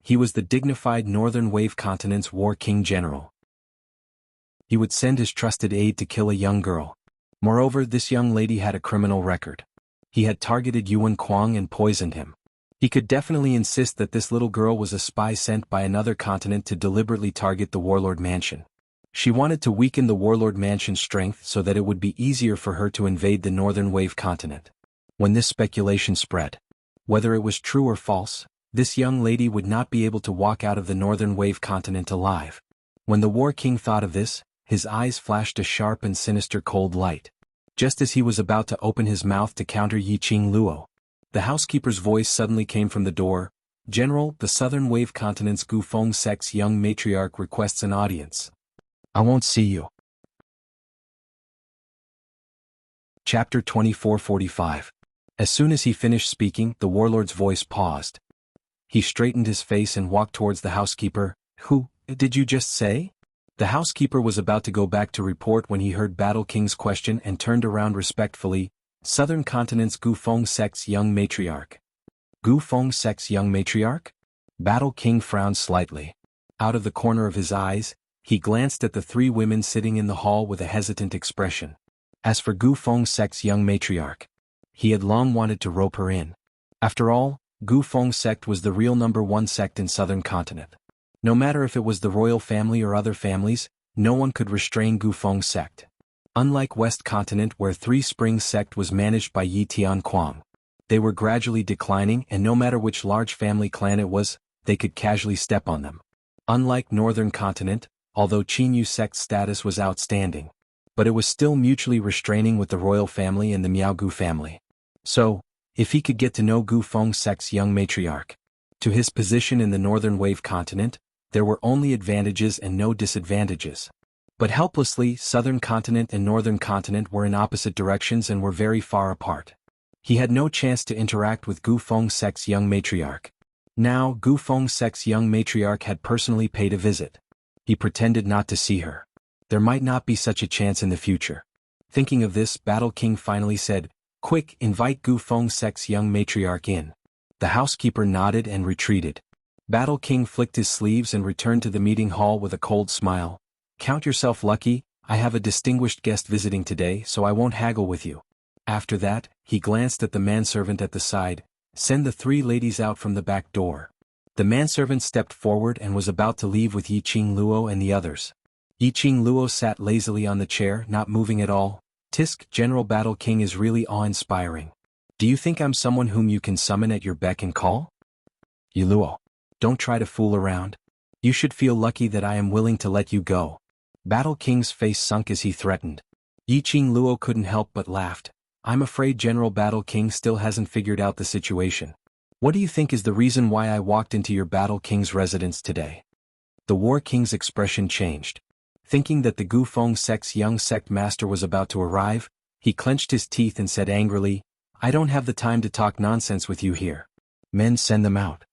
He was the dignified Northern Wave Continent's War King General. He would send his trusted aide to kill a young girl. Moreover, this young lady had a criminal record. He had targeted Yuan Kuang and poisoned him. He could definitely insist that this little girl was a spy sent by another continent to deliberately target the Warlord Mansion. She wanted to weaken the Warlord Mansion's strength so that it would be easier for her to invade the Northern Wave Continent. When this speculation spread, whether it was true or false, this young lady would not be able to walk out of the Northern Wave Continent alive. When the War King thought of this, his eyes flashed a sharp and sinister cold light. Just as he was about to open his mouth to counter Yi Qing Luo, the housekeeper's voice suddenly came from the door. General, the Southern Wave Continent's Gufeng sect's young matriarch requests an audience. I won't see you. Chapter 2445. As soon as he finished speaking, the warlord's voice paused. He straightened his face and walked towards the housekeeper. Who did you just say? The housekeeper was about to go back to report when he heard Battle King's question and turned around respectfully. Southern Continent's Gufeng sect's young matriarch. Gufeng sect's young matriarch? Battle King frowned slightly. Out of the corner of his eyes, he glanced at the three women sitting in the hall with a hesitant expression. As for Gufeng sect's young matriarch, he had long wanted to rope her in. After all, Gufeng sect was the real #1 sect in Southern Continent. No matter if it was the royal family or other families, no one could restrain Gufeng sect. Unlike West Continent where Three Springs sect was managed by Yi Tianquang, they were gradually declining and no matter which large family clan it was, they could casually step on them. Unlike Northern Continent, although Qinyu sect's status was outstanding, but it was still mutually restraining with the royal family and the Miaogu family. So, if he could get to know Gufeng sect's young matriarch, to his position in the Northern Wave Continent, there were only advantages and no disadvantages. But helplessly, Southern Continent and Northern Continent were in opposite directions and were very far apart. He had no chance to interact with Gufeng sect's young matriarch. Now, Gufeng sect's young matriarch had personally paid a visit. He pretended not to see her. There might not be such a chance in the future. Thinking of this, Battle King finally said, Quick, invite Gufeng sect's young matriarch in. The housekeeper nodded and retreated. Battle King flicked his sleeves and returned to the meeting hall with a cold smile. Count yourself lucky, I have a distinguished guest visiting today so I won't haggle with you. After that, he glanced at the manservant at the side. Send the three ladies out from the back door. The manservant stepped forward and was about to leave with Yiqing Luo and the others. Yiqing Luo sat lazily on the chair, not moving at all. Tisk, General Battle King is really awe-inspiring. Do you think I'm someone whom you can summon at your beck and call? Yi Luo, don't try to fool around. You should feel lucky that I am willing to let you go. Battle King's face sunk as he threatened. Yiqing Luo couldn't help but laughed. I'm afraid General Battle King still hasn't figured out the situation. What do you think is the reason why I walked into your Battle King's residence today? The War King's expression changed. Thinking that the Gufeng sect's young sect master was about to arrive, he clenched his teeth and said angrily, I don't have the time to talk nonsense with you here. Men, send them out.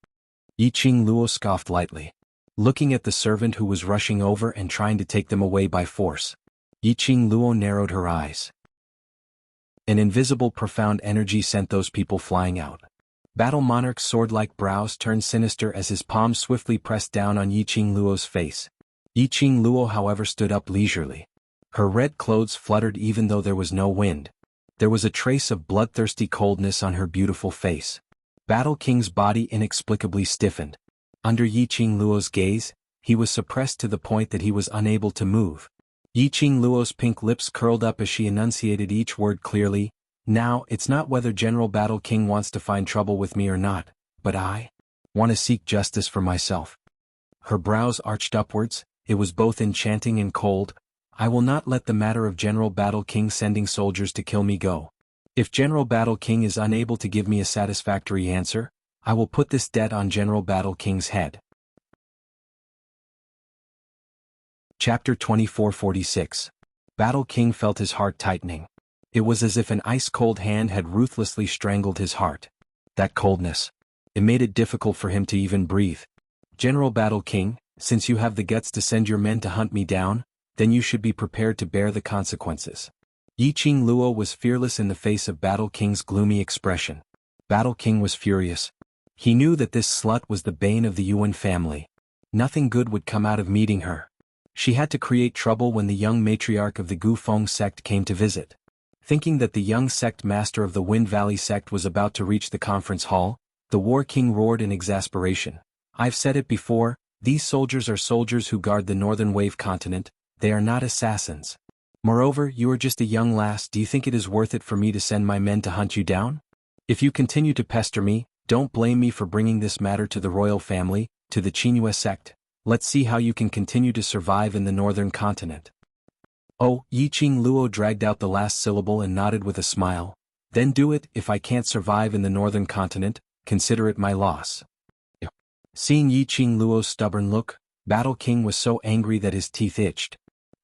Yiqing Luo scoffed lightly, looking at the servant who was rushing over and trying to take them away by force. Yiqing Luo narrowed her eyes. An invisible profound energy sent those people flying out. Battle Monarch's sword-like brows turned sinister as his palm swiftly pressed down on Yiqing Luo's face. Yiqing Luo however stood up leisurely. Her red clothes fluttered even though there was no wind. There was a trace of bloodthirsty coldness on her beautiful face. Battle King's body inexplicably stiffened. Under Yiqing Luo's gaze, he was suppressed to the point that he was unable to move. Yiqing Luo's pink lips curled up as she enunciated each word clearly. Now, it's not whether General Battle King wants to find trouble with me or not, but I want to seek justice for myself. Her brows arched upwards. It was both enchanting and cold. I will not let the matter of General Battle King sending soldiers to kill me go. If General Battle King is unable to give me a satisfactory answer, I will put this debt on General Battle King's head. Chapter 2446. Battle King felt his heart tightening. It was as if an ice-cold hand had ruthlessly strangled his heart. That coldness. It made it difficult for him to even breathe. General Battle King, since you have the guts to send your men to hunt me down, then you should be prepared to bear the consequences. Yiqing Luo was fearless in the face of Battle King's gloomy expression. Battle King was furious. He knew that this slut was the bane of the Yuan family. Nothing good would come out of meeting her. She had to create trouble when the young matriarch of the Gufeng sect came to visit. Thinking that the young sect master of the Wind Valley sect was about to reach the conference hall, the War King roared in exasperation. I've said it before, these soldiers are soldiers who guard the Northern Wave Continent, they are not assassins. Moreover, you are just a young lass. Do you think it is worth it for me to send my men to hunt you down? If you continue to pester me, don't blame me for bringing this matter to the royal family, to the Qinyu sect. Let's see how you can continue to survive in the Northern Continent. Oh, Yiqing Luo dragged out the last syllable and nodded with a smile. Then do it. If I can't survive in the Northern Continent, consider it my loss. Seeing Yiqing Luo's stubborn look, Battle King was so angry that his teeth itched.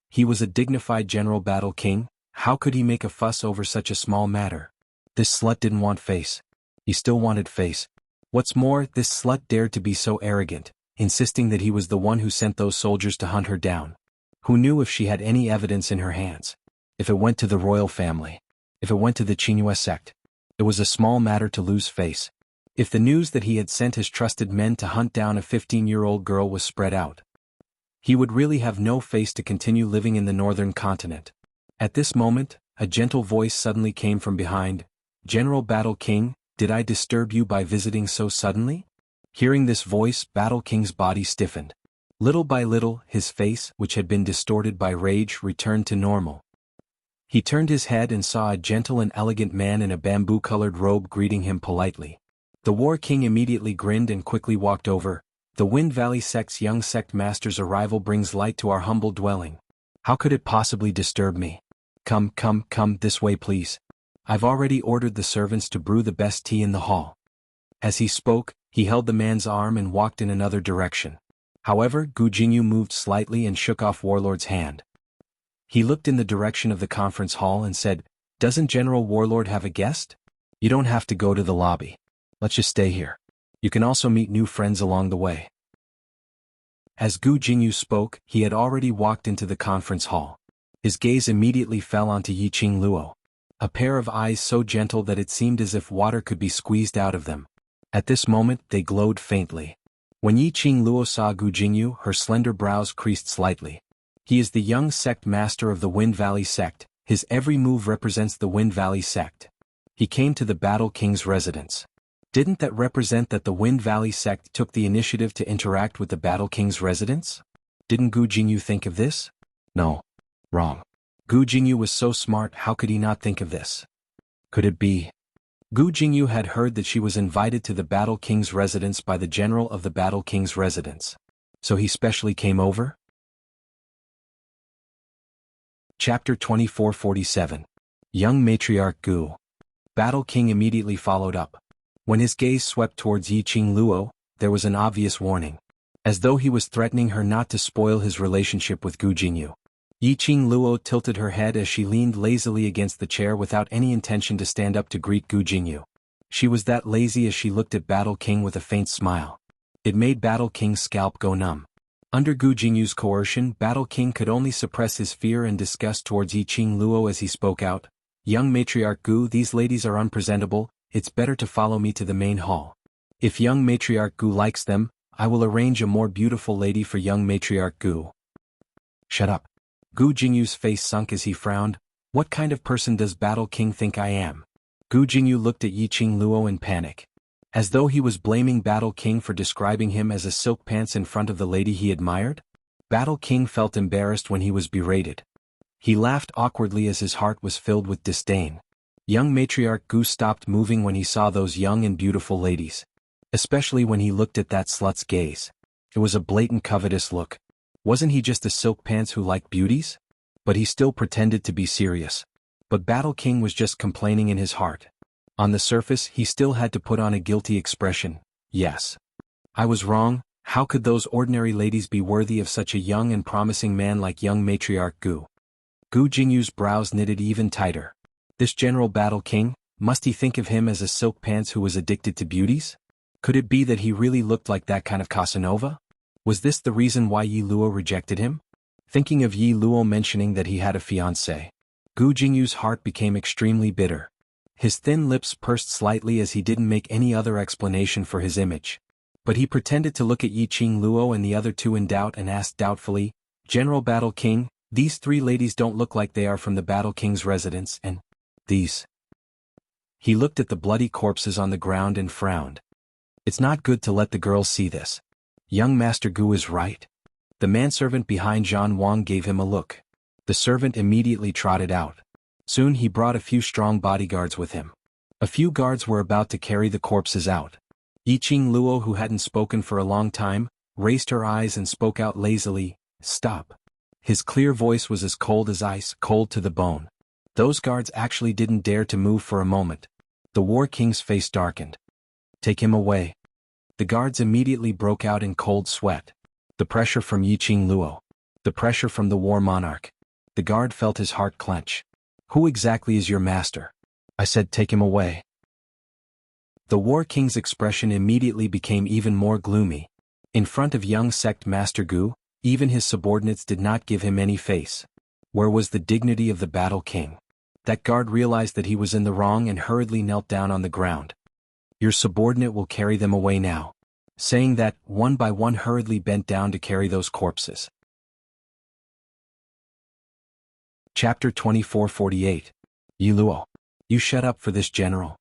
He was a dignified General Battle King, How could he make a fuss over such a small matter? This slut didn't want face. He still wanted face. What's more, this slut dared to be so arrogant, insisting that he was the one who sent those soldiers to hunt her down. Who knew if she had any evidence in her hands? If it went to the royal family? If it went to the Qinghua sect? It was a small matter to lose face. If the news that he had sent his trusted men to hunt down a 15-year-old girl was spread out, he would really have no face to continue living in the northern continent. At this moment, a gentle voice suddenly came from behind. "General Battle King, did I disturb you by visiting so suddenly?" Hearing this voice, Battle King's body stiffened. Little by little, his face, which had been distorted by rage, returned to normal. He turned his head and saw a gentle and elegant man in a bamboo-colored robe greeting him politely. The War King immediately grinned and quickly walked over. "The Wind Valley sect's young sect master's arrival brings light to our humble dwelling. How could it possibly disturb me? Come, this way please. I've already ordered the servants to brew the best tea in the hall." As he spoke, he held the man's arm and walked in another direction. However, Gu Jingyu moved slightly and shook off Warlord's hand. He looked in the direction of the conference hall and said, "Doesn't General Warlord have a guest? You don't have to go to the lobby. Let's just stay here. You can also meet new friends along the way." As Gu Jingyu spoke, he had already walked into the conference hall. His gaze immediately fell onto Yiqing Luo. A pair of eyes so gentle that it seemed as if water could be squeezed out of them. At this moment, they glowed faintly. When Yiqing Luo saw Gu Jingyu, her slender brows creased slightly. He is the young sect master of the Wind Valley sect. His every move represents the Wind Valley sect. He came to the Battle King's residence. Didn't that represent that the Wind Valley sect took the initiative to interact with the Battle King's residence? Didn't Gu Jingyu think of this? No. Wrong. Gu Jingyu was so smart, how could he not think of this? Could it be? Gu Jingyu had heard that she was invited to the Battle King's residence by the general of the Battle King's residence. So he specially came over? Chapter 2447. Young Matriarch Gu. Battle King immediately followed up. When his gaze swept towards Yiqing Luo, there was an obvious warning. As though he was threatening her not to spoil his relationship with Gu Jingyu. Yiqing Luo tilted her head as she leaned lazily against the chair without any intention to stand up to greet Gu Jingyu. She was that lazy as she looked at Battle King with a faint smile. It made Battle King's scalp go numb. Under Gu Jingyu's coercion, Battle King could only suppress his fear and disgust towards Yiqing Luo as he spoke out. "Young Matriarch Gu, these ladies are unpresentable. It's better to follow me to the main hall. If young Matriarch Gu likes them, I will arrange a more beautiful lady for young Matriarch Gu." "Shut up." Gu Jingyu's face sunk as he frowned. "What kind of person does Battle King think I am?" Gu Jingyu looked at Yiqing Luo in panic. As though he was blaming Battle King for describing him as a silk pants in front of the lady he admired? Battle King felt embarrassed when he was berated. He laughed awkwardly as his heart was filled with disdain. Young Matriarch Gu stopped moving when he saw those young and beautiful ladies. Especially when he looked at that slut's gaze. It was a blatant covetous look. Wasn't he just a silk pants who liked beauties? But he still pretended to be serious. But Battle King was just complaining in his heart. On the surface, he still had to put on a guilty expression. "Yes. I was wrong. How could those ordinary ladies be worthy of such a young and promising man like young Matriarch Gu?" Gu Jingyu's brows knitted even tighter. This General Battle King, must he think of him as a silk pants who was addicted to beauties? Could it be that he really looked like that kind of Casanova? Was this the reason why Yi Luo rejected him? Thinking of Yi Luo mentioning that he had a fiancée, Gu Jingyu's heart became extremely bitter. His thin lips pursed slightly as he didn't make any other explanation for his image. But he pretended to look at Yiqing Luo and the other two in doubt and asked doubtfully, "General Battle King, these three ladies don't look like they are from the Battle King's residence, and these..." He looked at the bloody corpses on the ground and frowned. "It's not good to let the girls see this. Young Master Gu is right." The manservant behind Zhan Wang gave him a look. The servant immediately trotted out. Soon he brought a few strong bodyguards with him. A few guards were about to carry the corpses out. Yiqing Luo, who hadn't spoken for a long time, raised her eyes and spoke out lazily, "Stop." His clear voice was as cold as ice, cold to the bone. Those guards actually didn't dare to move for a moment. The War King's face darkened. "Take him away." The guards immediately broke out in cold sweat. The pressure from Yiqing Luo. The pressure from the War Monarch. The guard felt his heart clench. Who exactly is your master? I said, take him away. The War King's expression immediately became even more gloomy. In front of young sect Master Gu, even his subordinates did not give him any face. Where was the dignity of the Battle King? That guard realized that he was in the wrong and hurriedly knelt down on the ground. Your subordinate will carry them away now. Saying that, one by one hurriedly bent down to carry those corpses. Chapter 24:48. Yi Luo. You shut up for this, General.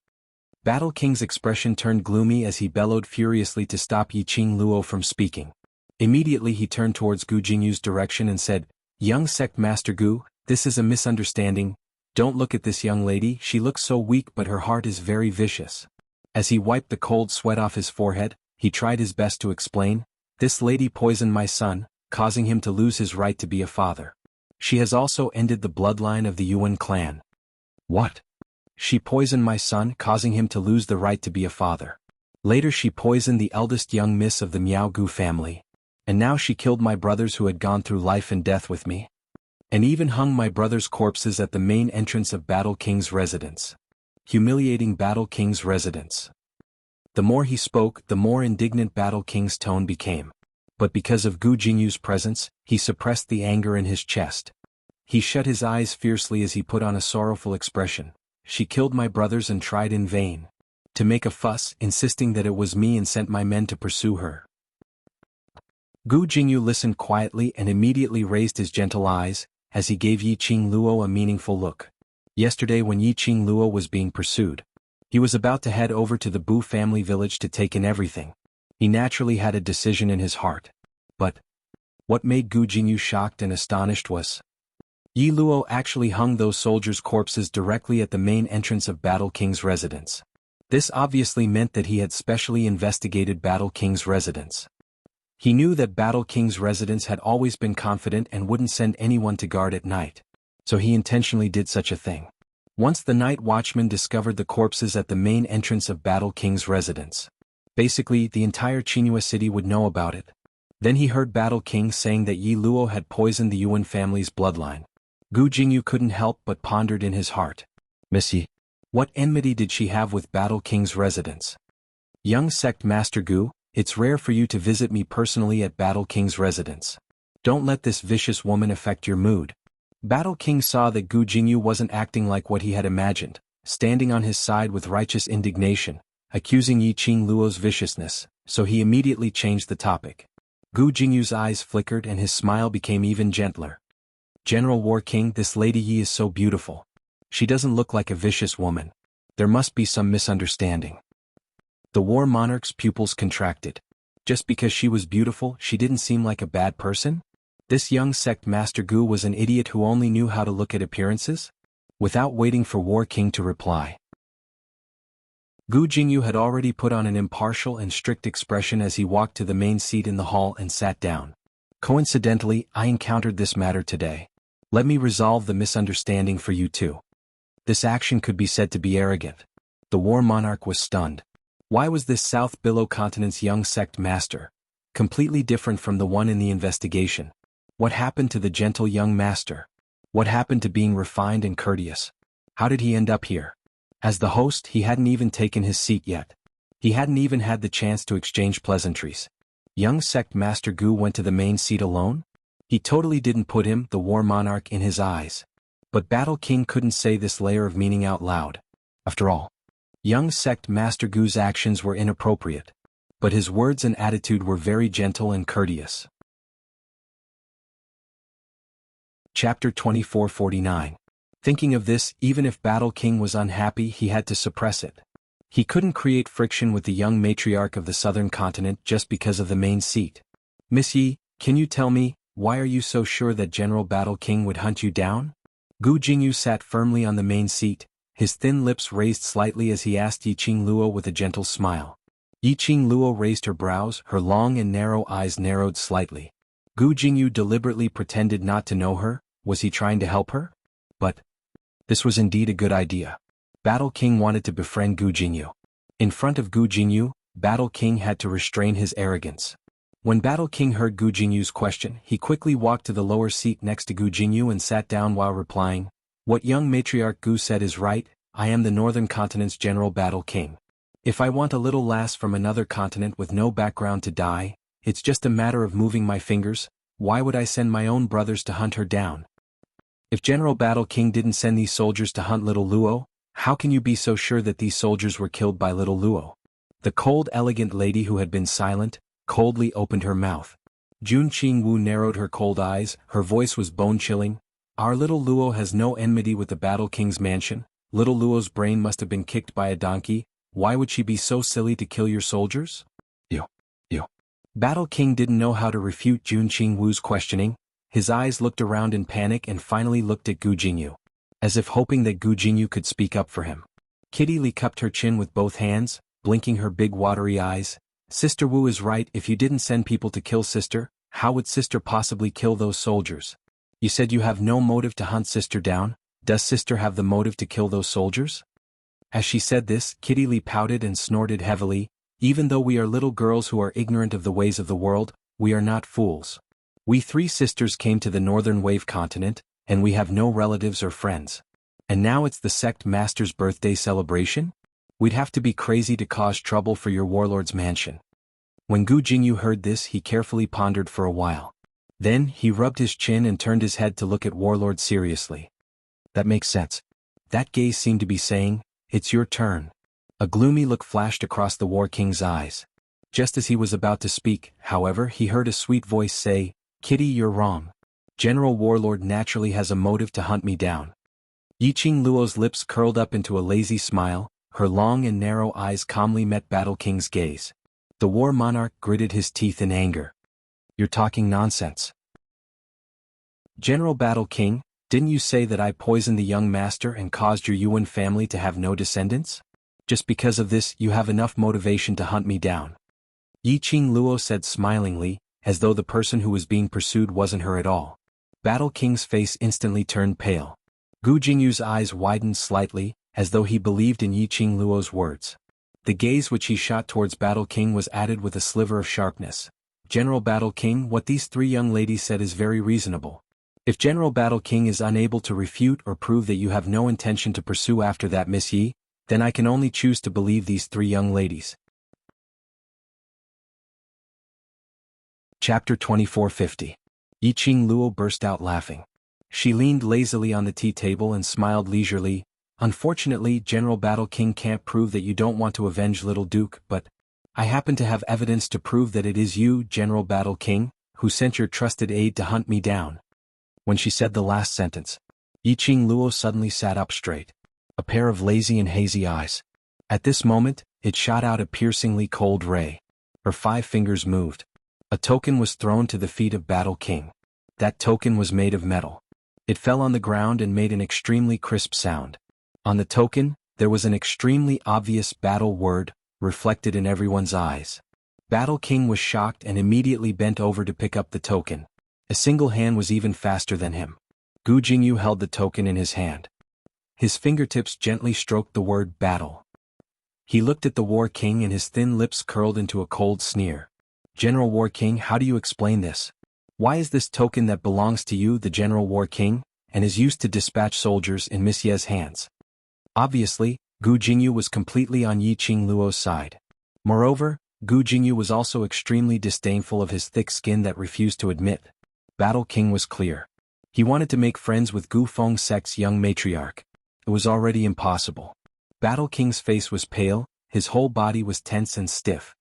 Battle King's expression turned gloomy as he bellowed furiously to stop Yi Luo from speaking. Immediately he turned towards Gu Jingyu's direction and said, Young sect Master Gu, this is a misunderstanding. Don't look at this young lady, she looks so weak but her heart is very vicious. As he wiped the cold sweat off his forehead, he tried his best to explain, this lady poisoned my son, causing him to lose his right to be a father. She has also ended the bloodline of the Yuan clan. What? She poisoned my son, causing him to lose the right to be a father. Later she poisoned the eldest young miss of the Miao Gu family. And now she killed my brothers who had gone through life and death with me. And even hung my brothers' corpses at the main entrance of Battle King's residence. Humiliating Battle King's residence. The more he spoke, the more indignant Battle King's tone became. But because of Gu Jingyu's presence, he suppressed the anger in his chest. He shut his eyes fiercely as he put on a sorrowful expression. She killed my brothers and tried in vain to make a fuss, insisting that it was me and sent my men to pursue her. Gu Jingyu listened quietly and immediately raised his gentle eyes, as he gave Yi Luo a meaningful look. Yesterday when Yi Luo was being pursued, he was about to head over to the Bu family village to take in everything. He naturally had a decision in his heart. But what made Gu Jingyu shocked and astonished was Yi Luo actually hung those soldiers' corpses directly at the main entrance of Battle King's residence. This obviously meant that he had specially investigated Battle King's residence. He knew that Battle King's residence had always been confident and wouldn't send anyone to guard at night. So he intentionally did such a thing. Once the night watchman discovered the corpses at the main entrance of Battle King's residence, basically the entire Qinghua city would know about it. Then he heard Battle King saying that Yi Luo had poisoned the Yuan family's bloodline. Gu Jingyu couldn't help but pondered in his heart. Missy, what enmity did she have with Battle King's residence? Young sect Master Gu, it's rare for you to visit me personally at Battle King's residence. Don't let this vicious woman affect your mood. Battle King saw that Gu Jingyu wasn't acting like what he had imagined, standing on his side with righteous indignation, accusing Yi Luo's viciousness, so he immediately changed the topic. Gu Jingyu's eyes flickered and his smile became even gentler. General War King, this Lady Yi is so beautiful. She doesn't look like a vicious woman. There must be some misunderstanding. The War Monarch's pupils contracted. Just because she was beautiful, she didn't seem like a bad person? This young sect Master Gu was an idiot who only knew how to look at appearances? Without waiting for War King to reply, Gu Jingyu had already put on an impartial and strict expression as he walked to the main seat in the hall and sat down. Coincidentally, I encountered this matter today. Let me resolve the misunderstanding for you too. This action could be said to be arrogant. The War Monarch was stunned. Why was this South Billow Continent's young sect master completely different from the one in the investigation? What happened to the gentle young master? What happened to being refined and courteous? How did he end up here? As the host, he hadn't even taken his seat yet. He hadn't even had the chance to exchange pleasantries. Young sect Master Gu went to the main seat alone? He totally didn't put him, the War Monarch, in his eyes. But Battle King couldn't say this layer of meaning out loud. After all, young sect Master Gu's actions were inappropriate. But his words and attitude were very gentle and courteous. Chapter 24:49. Thinking of this, even if Battle King was unhappy, he had to suppress it. He couldn't create friction with the young matriarch of the southern continent just because of the main seat. Miss Yi, can you tell me, why are you so sure that General Battle King would hunt you down? Gu Jingyu sat firmly on the main seat, his thin lips raised slightly as he asked Yi Luo with a gentle smile. Yi Luo raised her brows, her long and narrow eyes narrowed slightly. Gu Jingyu deliberately pretended not to know her. Was he trying to help her? But this was indeed a good idea. Battle King wanted to befriend Gu Jingyu. In front of Gu Jingyu, Battle King had to restrain his arrogance. When Battle King heard Gu Jingyu's question, he quickly walked to the lower seat next to Gu Jingyu and sat down while replying, What young matriarch Gu said is right, I am the Northern Continent's General Battle King. If I want a little lass from another continent with no background to die, it's just a matter of moving my fingers. Why would I send my own brothers to hunt her down? If General Battle King didn't send these soldiers to hunt little Luo, how can you be so sure that these soldiers were killed by little Luo? The cold, elegant lady who had been silent, coldly opened her mouth. Jun Qingwu narrowed her cold eyes, her voice was bone-chilling. Our little Luo has no enmity with the Battle King's mansion. Little Luo's brain must have been kicked by a donkey. Why would she be so silly to kill your soldiers? You. Battle King didn't know how to refute Jun Qingwu's questioning. His eyes looked around in panic and finally looked at Gu Jingyu, as if hoping that Gu Jingyu could speak up for him. Kitty Li cupped her chin with both hands, blinking her big watery eyes. Sister Wu is right. If you didn't send people to kill Sister, how would Sister possibly kill those soldiers? You said you have no motive to hunt Sister down. Does Sister have the motive to kill those soldiers? As she said this, Kitty Li pouted and snorted heavily. Even though we are little girls who are ignorant of the ways of the world, we are not fools. We three sisters came to the Northern Wave Continent, and we have no relatives or friends. And now it's the sect master's birthday celebration? We'd have to be crazy to cause trouble for your warlord's mansion. When Gu Jingyu heard this, he carefully pondered for a while. Then, he rubbed his chin and turned his head to look at Warlord seriously. That makes sense. That gaze seemed to be saying, it's your turn. A gloomy look flashed across the War King's eyes. Just as he was about to speak, however, he heard a sweet voice say, Kitty, you're wrong. General Warlord naturally has a motive to hunt me down. Yiqing Luo's lips curled up into a lazy smile, her long and narrow eyes calmly met Battle King's gaze. The War Monarch gritted his teeth in anger. You're talking nonsense. General Battle King, didn't you say that I poisoned the young master and caused your Yuan family to have no descendants? Just because of this, you have enough motivation to hunt me down. Yiqing Luo said smilingly, as though the person who was being pursued wasn't her at all. Battle King's face instantly turned pale. Gu Jingyu's eyes widened slightly, as though he believed in Yiqing Luo's words. The gaze which he shot towards Battle King was added with a sliver of sharpness. General Battle King, what these three young ladies said is very reasonable. If General Battle King is unable to refute or prove that you have no intention to pursue after that Miss Yi, then I can only choose to believe these three young ladies. Chapter 2450. Yiqing Luo burst out laughing. She leaned lazily on the tea table and smiled leisurely. Unfortunately, General Battle King can't prove that you don't want to avenge Little Duke, but I happen to have evidence to prove that it is you, General Battle King, who sent your trusted aide to hunt me down. When she said the last sentence, Yiqing Luo suddenly sat up straight. A pair of lazy and hazy eyes. At this moment, it shot out a piercingly cold ray. Her 5 fingers moved. A token was thrown to the feet of Battle King. That token was made of metal. It fell on the ground and made an extremely crisp sound. On the token, there was an extremely obvious battle word, reflected in everyone's eyes. Battle King was shocked and immediately bent over to pick up the token. A single hand was even faster than him. Gu Jingyu held the token in his hand. His fingertips gently stroked the word battle. He looked at the War King and his thin lips curled into a cold sneer. General War King, how do you explain this? Why is this token that belongs to you, the General War King, and is used to dispatch soldiers in Miss Ye's hands? Obviously, Gu Jingyu was completely on Yiqing Luo's side. Moreover, Gu Jingyu was also extremely disdainful of his thick skin that refused to admit. Battle King was clear. He wanted to make friends with Gu Feng sect's young matriarch. It was already impossible. Battle King's face was pale, his whole body was tense and stiff.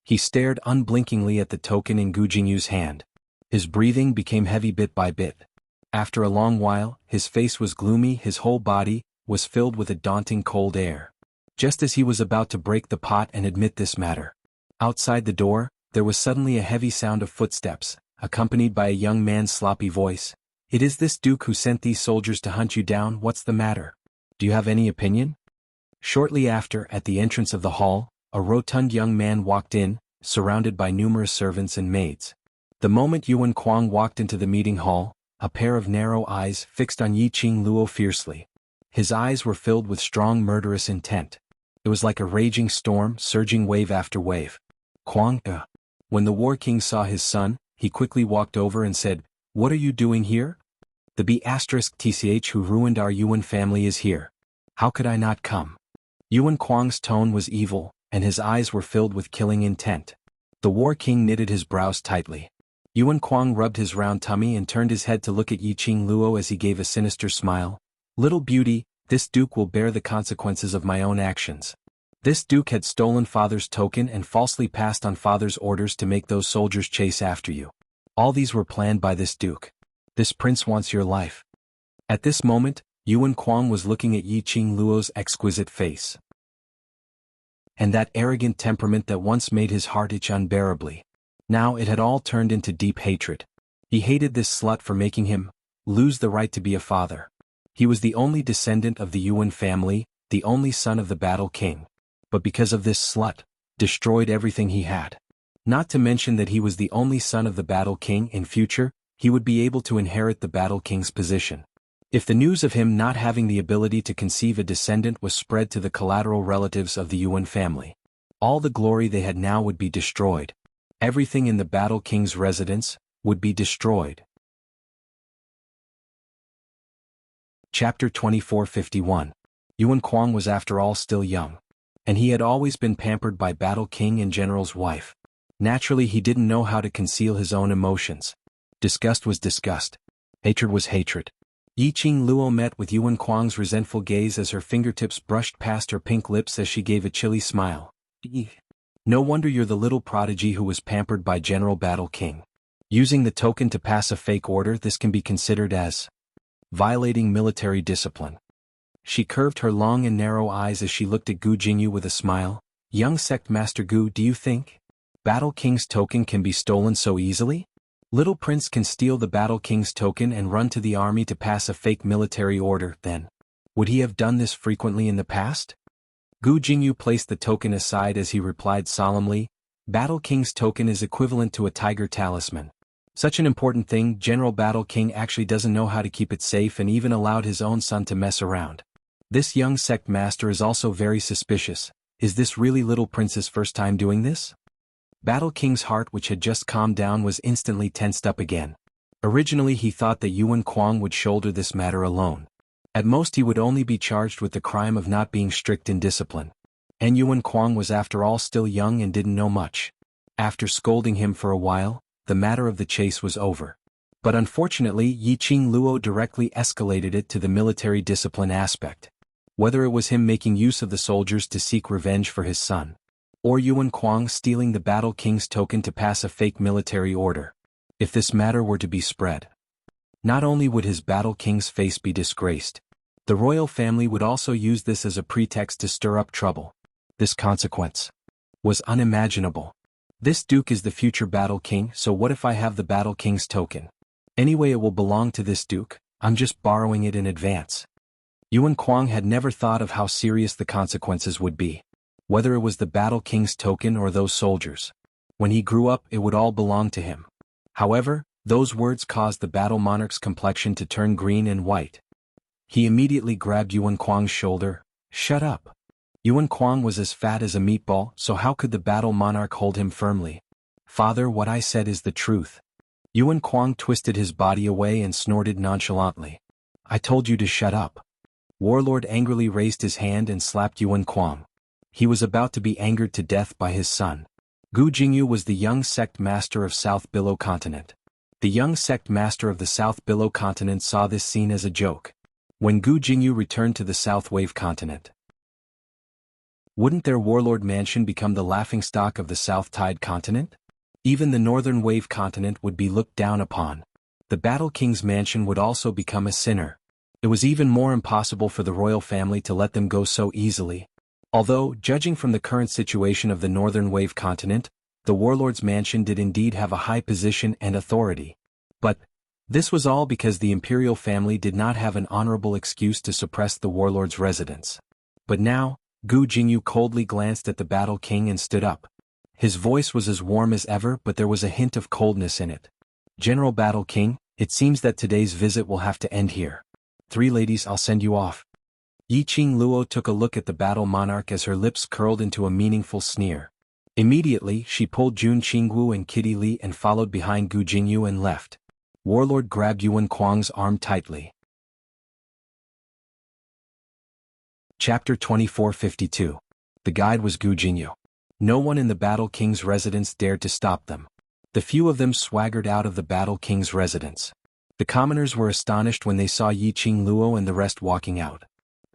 He stared unblinkingly at the token in Gu Jingyu's hand. His breathing became heavy bit by bit. After a long while, his face was gloomy, his whole body was filled with a daunting cold air. Just as he was about to break the pot and admit this matter, outside the door, there was suddenly a heavy sound of footsteps, accompanied by a young man's sloppy voice. It is this Duke who sent these soldiers to hunt you down. What's the matter? Do you have any opinion? Shortly after, at the entrance of the hall, a rotund young man walked in, surrounded by numerous servants and maids. The moment Yuan Kuang walked into the meeting hall, a pair of narrow eyes fixed on Yiqing Luo fiercely. His eyes were filled with strong murderous intent. It was like a raging storm, surging wave after wave. Kuang. When the War King saw his son, he quickly walked over and said, "What are you doing here?" The B*TCH who ruined our Yuan family is here. How could I not come? Yuan Kuang's tone was evil, and his eyes were filled with killing intent. The War King knitted his brows tightly. Yuan Kuang rubbed his round tummy and turned his head to look at Yiqing Luo as he gave a sinister smile. Little beauty, this duke will bear the consequences of my own actions. This duke had stolen father's token and falsely passed on father's orders to make those soldiers chase after you. All these were planned by this duke. This prince wants your life. At this moment, Yuan Kuang was looking at Yiqing Luo's exquisite face. And that arrogant temperament that once made his heart itch unbearably. Now it had all turned into deep hatred. He hated this slut for making him lose the right to be a father. He was the only descendant of the Yuan family, the only son of the Battle King. But because of this slut, destroyed everything he had. Not to mention that he was the only son of the Battle King. In future, he would be able to inherit the Battle King's position. If the news of him not having the ability to conceive a descendant was spread to the collateral relatives of the Yuan family, all the glory they had now would be destroyed. Everything in the Battle King's residence would be destroyed. Chapter 2451. Yuan Kuang was after all still young. And he had always been pampered by Battle King and General's wife. Naturally he didn't know how to conceal his own emotions. Disgust was disgust. Hatred was hatred. Yiqing Luo met with Yuan Kuang's resentful gaze as her fingertips brushed past her pink lips as she gave a chilly smile. No wonder you're the little prodigy who was pampered by General Battle King. Using the token to pass a fake order, this can be considered as violating military discipline. She curved her long and narrow eyes as she looked at Gu Jingyu with a smile. Young sect master Gu, do you think Battle King's token can be stolen so easily? Little Prince can steal the Battle King's token and run to the army to pass a fake military order, then. Would he have done this frequently in the past? Gu Jingyu placed the token aside as he replied solemnly, Battle King's token is equivalent to a tiger talisman. Such an important thing, General Battle King actually doesn't know how to keep it safe and even allowed his own son to mess around. This young sect master is also very suspicious. Is this really Little Prince's first time doing this? Battle King's heart, which had just calmed down, was instantly tensed up again. Originally he thought that Yuan Kuang would shoulder this matter alone. At most he would only be charged with the crime of not being strict in discipline. And Yuan Kuang was after all still young and didn't know much. After scolding him for a while, the matter of the chase was over. But unfortunately Yiqing Luo directly escalated it to the military discipline aspect. Whether it was him making use of the soldiers to seek revenge for his son, or Yuan Kuang stealing the Battle King's token to pass a fake military order. If this matter were to be spread, not only would his Battle King's face be disgraced, the royal family would also use this as a pretext to stir up trouble. This consequence was unimaginable. This duke is the future Battle King, so what if I have the Battle King's token? Anyway, it will belong to this duke, I'm just borrowing it in advance. Yuan Kuang had never thought of how serious the consequences would be. Whether it was the Battle King's token or those soldiers. When he grew up, it would all belong to him. However, those words caused the Battle Monarch's complexion to turn green and white. He immediately grabbed Yuan Kuang's shoulder. Shut up. Yuan Kuang was as fat as a meatball, so how could the Battle Monarch hold him firmly? Father, what I said is the truth. Yuan Kuang twisted his body away and snorted nonchalantly. I told you to shut up. Warlord angrily raised his hand and slapped Yuan Kuang. He was about to be angered to death by his son. Gu Jingyu was the young sect master of South Billow Continent. The young sect master of the South Billow Continent saw this scene as a joke. When Gu Jingyu returned to the South Wave Continent, wouldn't their warlord mansion become the laughingstock of the South Tide Continent? Even the Northern Wave Continent would be looked down upon. The Battle King's mansion would also become a sinner. It was even more impossible for the royal family to let them go so easily. Although, judging from the current situation of the Northern Wave Continent, the warlord's mansion did indeed have a high position and authority. But this was all because the imperial family did not have an honorable excuse to suppress the warlord's residence. But now, Gu Jingyu coldly glanced at the Battle King and stood up. His voice was as warm as ever, but there was a hint of coldness in it. General Battle King, it seems that today's visit will have to end here. 3 ladies, I'll send you off. Yiqing Luo took a look at the Battle Monarch as her lips curled into a meaningful sneer. Immediately, she pulled Jun Qingwu and Kitty Li and followed behind Gu Jingyu and left. Warlord grabbed Yuan Kuang's arm tightly. Chapter 2452. The guide was Gu Jingyu. No one in the Battle King's residence dared to stop them. The few of them swaggered out of the Battle King's residence. The commoners were astonished when they saw Yiqing Luo and the rest walking out.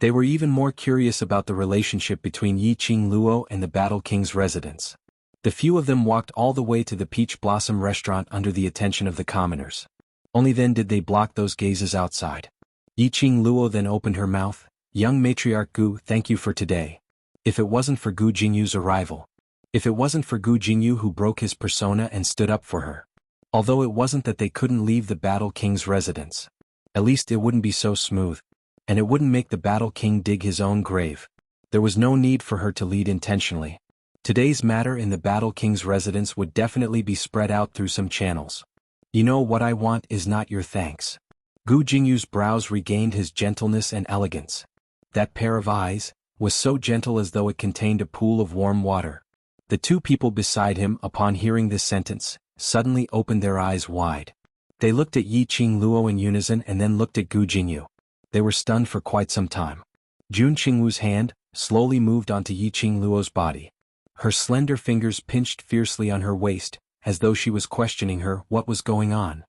They were even more curious about the relationship between Yiqing Luo and the Battle King's residence. The few of them walked all the way to the Peach Blossom restaurant under the attention of the commoners. Only then did they block those gazes outside. Yiqing Luo then opened her mouth. Young matriarch Gu, thank you for today. If it wasn't for Gu Jingyu's arrival. If it wasn't for Gu Jingyu who broke his persona and stood up for her. Although it wasn't that they couldn't leave the Battle King's residence. At least it wouldn't be so smooth. And it wouldn't make the Battle King dig his own grave. There was no need for her to lead intentionally. Today's matter in the Battle King's residence would definitely be spread out through some channels. You know what I want is not your thanks. Gu Jingyu's brows regained his gentleness and elegance. That pair of eyes was so gentle as though it contained a pool of warm water. The two people beside him, upon hearing this sentence, suddenly opened their eyes wide. They looked at Yiqing Luo in unison and then looked at Gu Jingyu. They were stunned for quite some time. Jun Qingwu's hand slowly moved onto Yiqing Luo's body. Her slender fingers pinched fiercely on her waist, as though she was questioning her what was going on.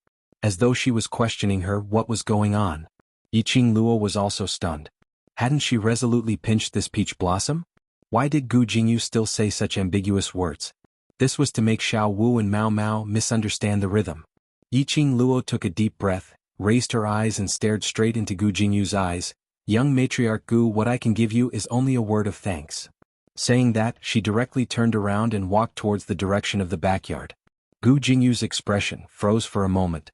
Yiqing Luo was also stunned. Hadn't she resolutely pinched this peach blossom? Why did Gu Jingyu still say such ambiguous words? This was to make Xiao Wu and Mao Mao misunderstand the rhythm. Yiqing Luo took a deep breath, raised her eyes and stared straight into Gu Jingyu's eyes. Young matriarch Gu, what I can give you is only a word of thanks. Saying that, she directly turned around and walked towards the direction of the backyard. Gu Jingyu's expression froze for a moment.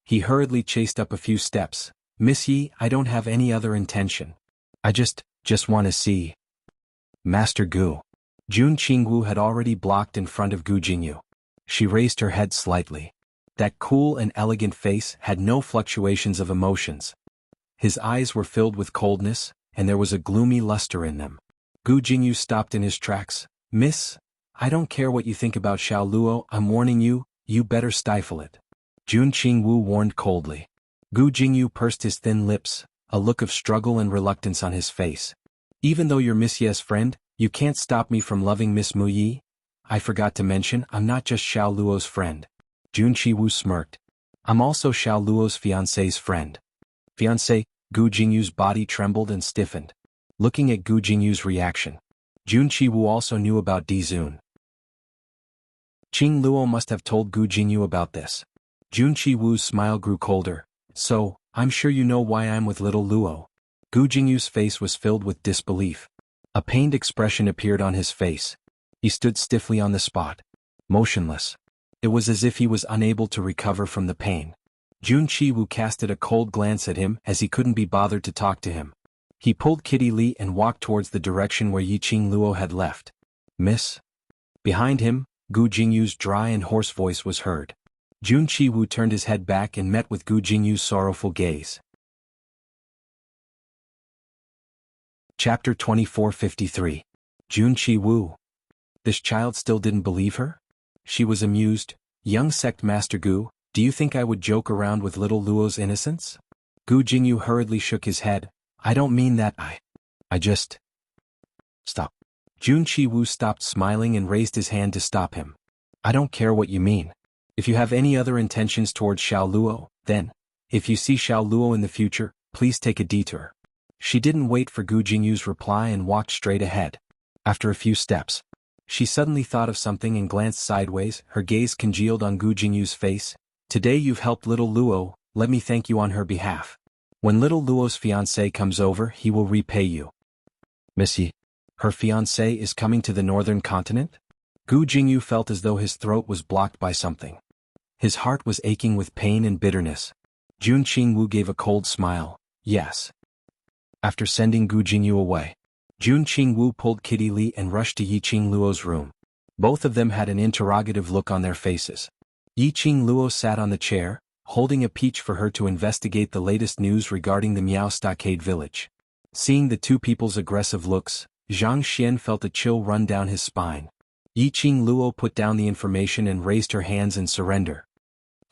He hurriedly chased up a few steps. Miss Yi, I don't have any other intention. I just want to see. Master Gu. Jun Qingwu had already blocked in front of Gu Jingyu. She raised her head slightly. That cool and elegant face had no fluctuations of emotions. His eyes were filled with coldness, and there was a gloomy luster in them. Gu Jingyu stopped in his tracks. Miss, I don't care what you think about Xiao Luo, I'm warning you, you better stifle it. Jun Qingwu warned coldly. Gu Jingyu pursed his thin lips, a look of struggle and reluctance on his face. Even though you're Miss Ye's friend, you can't stop me from loving Miss Mu Yi. I forgot to mention, I'm not just Xiao Luo's friend. Jun Qingwu smirked. I'm also Xiao Luo's fiancé's friend. Fiancé? Gu Jingyu's body trembled and stiffened. Looking at Gu Jingyu's reaction. Jun Qingwu also knew about Di Zun. Qing Luo must have told Gu Jingyu about this. Jun Qingwu's smile grew colder. So, I'm sure you know why I'm with little Luo. Gu Jingyu's face was filled with disbelief. A pained expression appeared on his face. He stood stiffly on the spot. Motionless. It was as if he was unable to recover from the pain. Jun Qingwu casted a cold glance at him as he couldn't be bothered to talk to him. He pulled Kitty Li and walked towards the direction where Yiqing Luo had left. Miss? Behind him, Gu Jingyu's dry and hoarse voice was heard. Jun Qingwu turned his head back and met with Gu Jingyu's sorrowful gaze. Chapter 2453. Jun Qingwu. This child still didn't believe her? She was amused. Young sect master Gu, do you think I would joke around with little Luo's innocence? Gu Jingyu hurriedly shook his head. I don't mean that, I just... Stop. Jun Qingwu stopped smiling and raised his hand to stop him. I don't care what you mean. If you have any other intentions towards Xiao Luo, then, if you see Xiao Luo in the future, please take a detour. She didn't wait for Gu Jingyu's reply and walked straight ahead. After a few steps, she suddenly thought of something and glanced sideways, her gaze congealed on Gu Jingyu's face. Today you've helped little Luo, let me thank you on her behalf. When little Luo's fiancé comes over, he will repay you. Missy, her fiancé is coming to the northern continent? Gu Jingyu felt as though his throat was blocked by something. His heart was aching with pain and bitterness. Jun Qingwu gave a cold smile. Yes. After sending Gu Jingyu away, Jun Qingwu pulled Kitty Li and rushed to Yiqing Luo's room. Both of them had an interrogative look on their faces. Yiqing Luo sat on the chair, holding a peach for her to investigate the latest news regarding the Miao Stockade village. Seeing the two people's aggressive looks, Zhang Xian felt a chill run down his spine. Yiqing Luo put down the information and raised her hands in surrender.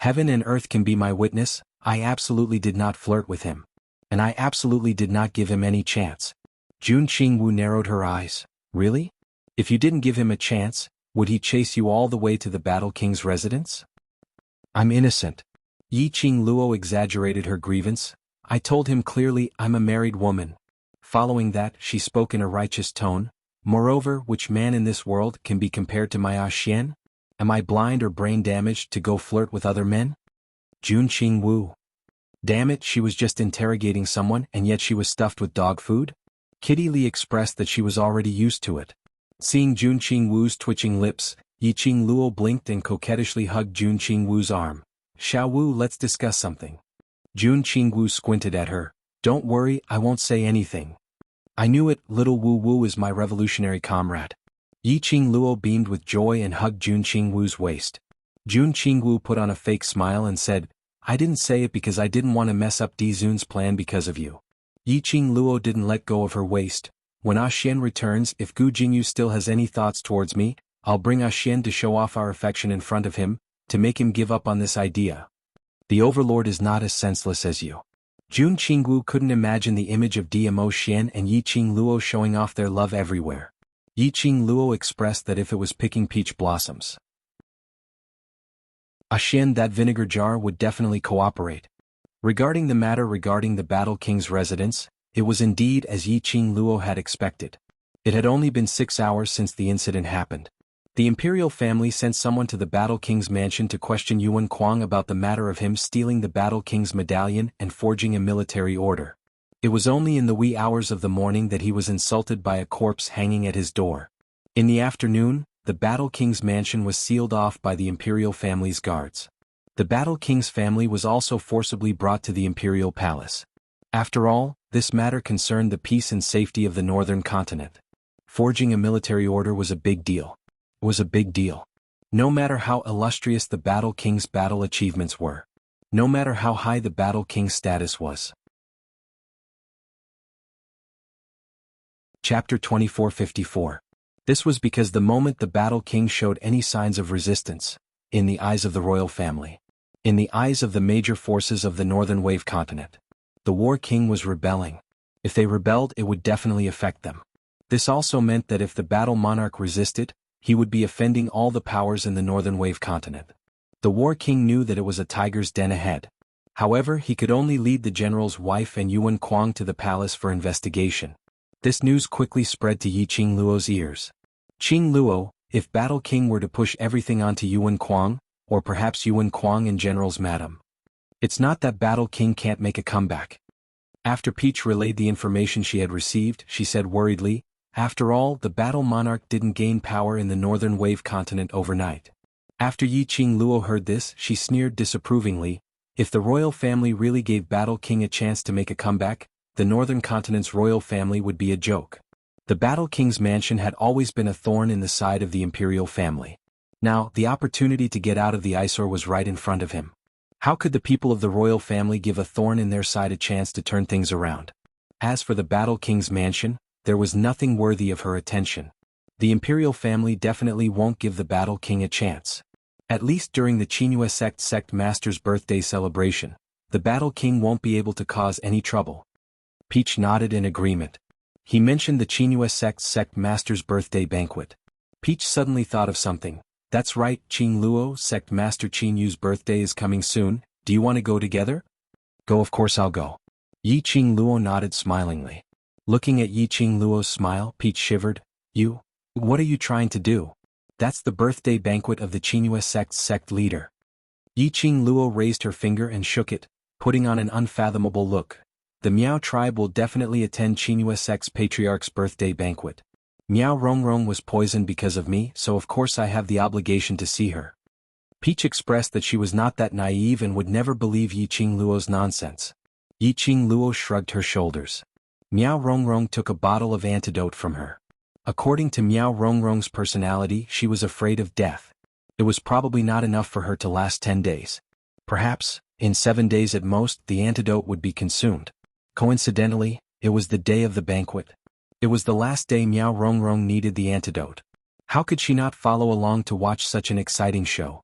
Heaven and earth can be my witness, I absolutely did not flirt with him. And I absolutely did not give him any chance. Jun Qingwu narrowed her eyes. Really? If you didn't give him a chance, would he chase you all the way to the Battle King's residence? I'm innocent. Yi Qingluo exaggerated her grievance. I told him clearly I'm a married woman. Following that, she spoke in a righteous tone. Moreover, which man in this world can be compared to my Xian? Am I blind or brain damaged to go flirt with other men? Jun Qingwu. Damn it, she was just interrogating someone and yet she was stuffed with dog food? Kitty Lee expressed that she was already used to it. Seeing Jun Qingwu's twitching lips, Yi Qingluo blinked and coquettishly hugged Jun Qingwu's arm. Xiao Wu, let's discuss something. Jun Qingwu squinted at her. Don't worry, I won't say anything. I knew it, little Wu Wu is my revolutionary comrade. Yi Qingluo beamed with joy and hugged Jun Qingwu's waist. Jun Qingwu put on a fake smile and said, I didn't say it because I didn't want to mess up Di Zun's plan because of you. Yi Qingluo didn't let go of her waist. When Xian returns, if Gu Jingyu still has any thoughts towards me, I'll bring Xian to show off our affection in front of him, to make him give up on this idea. The overlord is not as senseless as you. Jun Qingwu couldn't imagine the image of DMO Xian and Yi Qingluo showing off their love everywhere. Yi Qingluo expressed that if it was picking peach blossoms, Xian, that vinegar jar would definitely cooperate. Regarding the matter regarding the Battle King's residence, it was indeed as Yi Qingluo had expected. It had only been 6 hours since the incident happened. The imperial family sent someone to the Battle King's mansion to question Yuan Kuang about the matter of him stealing the Battle King's medallion and forging a military order. It was only in the wee hours of the morning that he was insulted by a corpse hanging at his door. In the afternoon, the Battle King's mansion was sealed off by the imperial family's guards. The Battle King's family was also forcibly brought to the imperial palace. After all, this matter concerned the peace and safety of the northern continent. Forging a military order was a big deal. It was a big deal. No matter how illustrious the Battle King's battle achievements were. No matter how high the Battle King's status was. Chapter 2454. This was because the moment the Battle King showed any signs of resistance, in the eyes of the royal family, in the eyes of the major forces of the Northern Wave continent, the War King was rebelling. If they rebelled, it would definitely affect them. This also meant that if the Battle Monarch resisted, he would be offending all the powers in the Northern Wave continent. The War King knew that it was a tiger's den ahead. However, he could only lead the general's wife and Yuan Kuang to the palace for investigation. This news quickly spread to Yi Qingluo's ears. Qingluo, if Battle King were to push everything onto Yuan Kuang, or perhaps Yuan Kuang and General's madam. It's not that Battle King can't make a comeback. After Peach relayed the information she had received, she said worriedly, after all, the Battle Monarch didn't gain power in the Northern Wave continent overnight. After Yi Qingluo heard this, she sneered disapprovingly. If the royal family really gave Battle King a chance to make a comeback, the Northern Continent's royal family would be a joke. The Battle King's mansion had always been a thorn in the side of the imperial family. Now, the opportunity to get out of the eyesore was right in front of him. How could the people of the royal family give a thorn in their side a chance to turn things around? As for the Battle King's mansion, there was nothing worthy of her attention. The imperial family definitely won't give the Battle King a chance. At least during the Qinghua sect master's birthday celebration, the Battle King won't be able to cause any trouble. Peach nodded in agreement. He mentioned the Qinghua sect master's birthday banquet. Peach suddenly thought of something. That's right, Qingluo, sect master Qingyu's birthday is coming soon. Do you want to go together? Go, of course I'll go. Yi Qingluo nodded smilingly. Looking at Yi Qingluo's smile, Peach shivered. You? What are you trying to do? That's the birthday banquet of the Qinghua sect leader. Yi Qingluo raised her finger and shook it, putting on an unfathomable look. The Miao tribe will definitely attend Qinghua sect's patriarch's birthday banquet. Miao Rongrong was poisoned because of me, so of course I have the obligation to see her. Peach expressed that she was not that naive and would never believe Yi Qingluo's nonsense. Yi Qingluo shrugged her shoulders. Miao Rongrong took a bottle of antidote from her. According to Miao Rongrong's personality, she was afraid of death. It was probably not enough for her to last 10 days. Perhaps, in 7 days at most, the antidote would be consumed. Coincidentally, it was the day of the banquet. It was the last day Miao Rongrong needed the antidote. How could she not follow along to watch such an exciting show?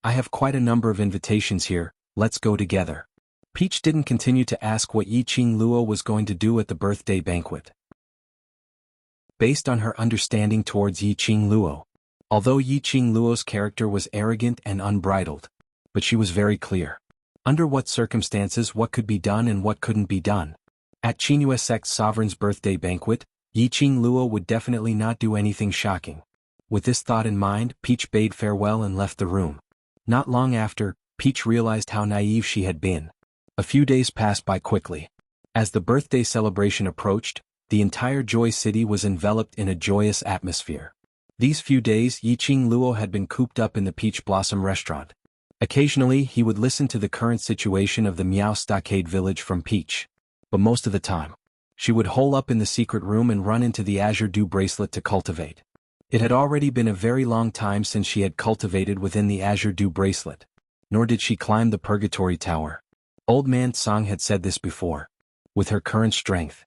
I have quite a number of invitations here, let's go together. Peach didn't continue to ask what Yiqing Luo was going to do at the birthday banquet. Based on her understanding towards Yiqing Luo. Although Yiqing Luo's character was arrogant and unbridled, but she was very clear. Under what circumstances what could be done and what couldn't be done. At Qingyue Sect's sovereign's birthday banquet, Yiqing Luo would definitely not do anything shocking. With this thought in mind, Peach bade farewell and left the room. Not long after, Peach realized how naive she had been. A few days passed by quickly. As the birthday celebration approached, the entire Joy City was enveloped in a joyous atmosphere. These few days Yiqing Luo had been cooped up in the Peach Blossom restaurant. Occasionally he would listen to the current situation of the Miao Stockade village from Peach. But most of the time, she would hole up in the secret room and run into the Azure Dew bracelet to cultivate. It had already been a very long time since she had cultivated within the Azure Dew bracelet. Nor did she climb the Purgatory Tower. Old Man Song had said this before. With her current strength.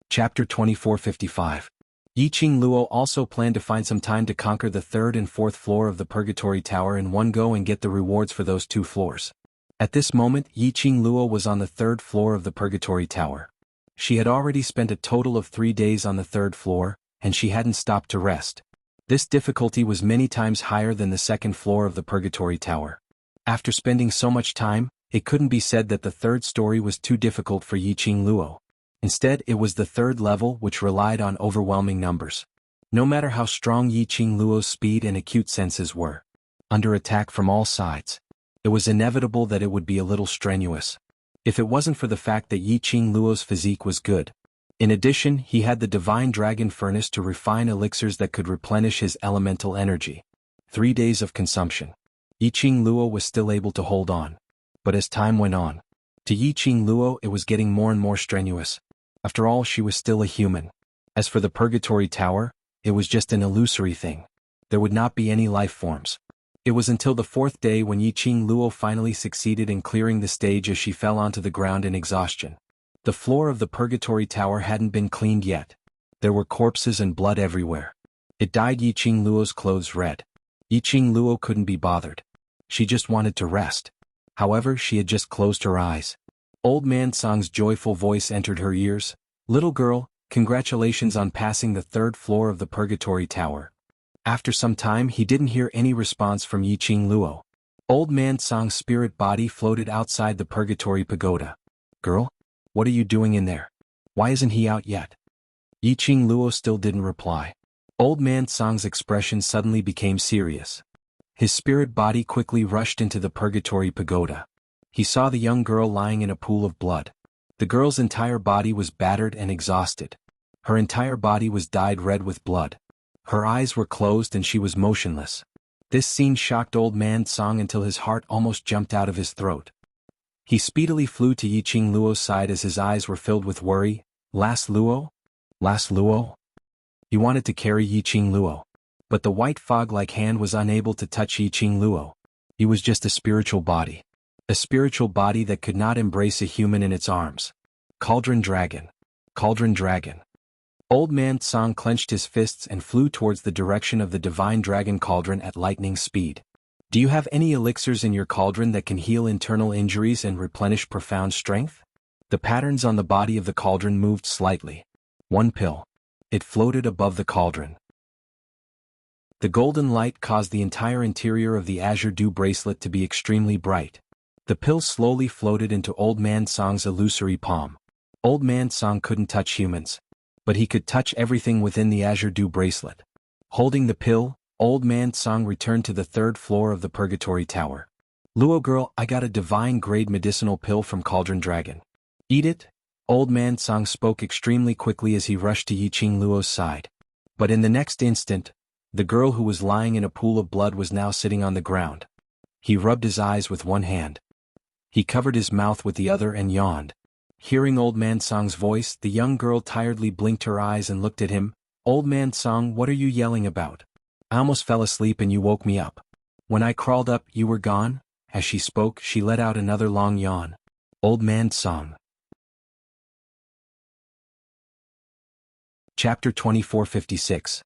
Chapter 2455. Yiqing Luo also planned to find some time to conquer the third and fourth floor of the Purgatory Tower in one go and get the rewards for those two floors. At this moment, Yiqing Luo was on the third floor of the Purgatory Tower. She had already spent a total of 3 days on the third floor, and she hadn't stopped to rest. This difficulty was many times higher than the second floor of the Purgatory Tower. After spending so much time, it couldn't be said that the third story was too difficult for Yiqing Luo. Instead, it was the third level which relied on overwhelming numbers. No matter how strong Yiqing Luo's speed and acute senses were, under attack from all sides, it was inevitable that it would be a little strenuous. If it wasn't for the fact that Yiqing Luo's physique was good. In addition, he had the Divine Dragon Furnace to refine elixirs that could replenish his elemental energy. 3 days of consumption. Yiqing Luo was still able to hold on. But as time went on, to Yiqing Luo it was getting more and more strenuous. After all, she was still a human. As for the Purgatory Tower, it was just an illusory thing. There would not be any life forms. It was until the 4th day when Yiqing Luo finally succeeded in clearing the stage as she fell onto the ground in exhaustion. The floor of the Purgatory Tower hadn't been cleaned yet. There were corpses and blood everywhere. It dyed Yiqing Luo's clothes red. Yiqing Luo couldn't be bothered. She just wanted to rest. However, she had just closed her eyes. Old Man Song's joyful voice entered her ears. "Little girl, congratulations on passing the 3rd floor of the Purgatory Tower." After some time he didn't hear any response from Yiqing Luo. Old Man Song's spirit body floated outside the Purgatory Pagoda. "Girl? What are you doing in there? Why isn't he out yet?" Yiqing Luo still didn't reply. Old Man Song's expression suddenly became serious. His spirit body quickly rushed into the Purgatory Pagoda. He saw the young girl lying in a pool of blood. The girl's entire body was battered and exhausted. Her entire body was dyed red with blood. Her eyes were closed and she was motionless. This scene shocked Old Man Song until his heart almost jumped out of his throat. He speedily flew to Yiqing Luo's side as his eyes were filled with worry. "Last Luo? Last Luo?" He wanted to carry Yiqing Luo. But the white fog-like hand was unable to touch Yiqing Luo. He was just a spiritual body. A spiritual body that could not embrace a human in its arms. Cauldron Dragon. Cauldron Dragon. Old Man Song clenched his fists and flew towards the direction of the Divine Dragon Cauldron at lightning speed. "Do you have any elixirs in your cauldron that can heal internal injuries and replenish profound strength?" The patterns on the body of the cauldron moved slightly. 1 pill. It floated above the cauldron. The golden light caused the entire interior of the Azure Dew bracelet to be extremely bright. The pill slowly floated into Old Man Song's illusory palm. Old Man Song couldn't touch humans, but he could touch everything within the Azure Dew bracelet. Holding the pill, Old Man Song returned to the 3rd floor of the Purgatory Tower. "Luo girl, I got a divine-grade medicinal pill from Cauldron Dragon. Eat it?" Old Man Song spoke extremely quickly as he rushed to Yiqing Luo's side. But in the next instant, the girl who was lying in a pool of blood was now sitting on the ground. He rubbed his eyes with one hand. He covered his mouth with the other and yawned. Hearing Old Man Song's voice, the young girl tiredly blinked her eyes and looked at him. "Old Man Song, what are you yelling about? I almost fell asleep and you woke me up. When I crawled up, you were gone?" As she spoke, she let out another long yawn. Old Man Song. Chapter 2456.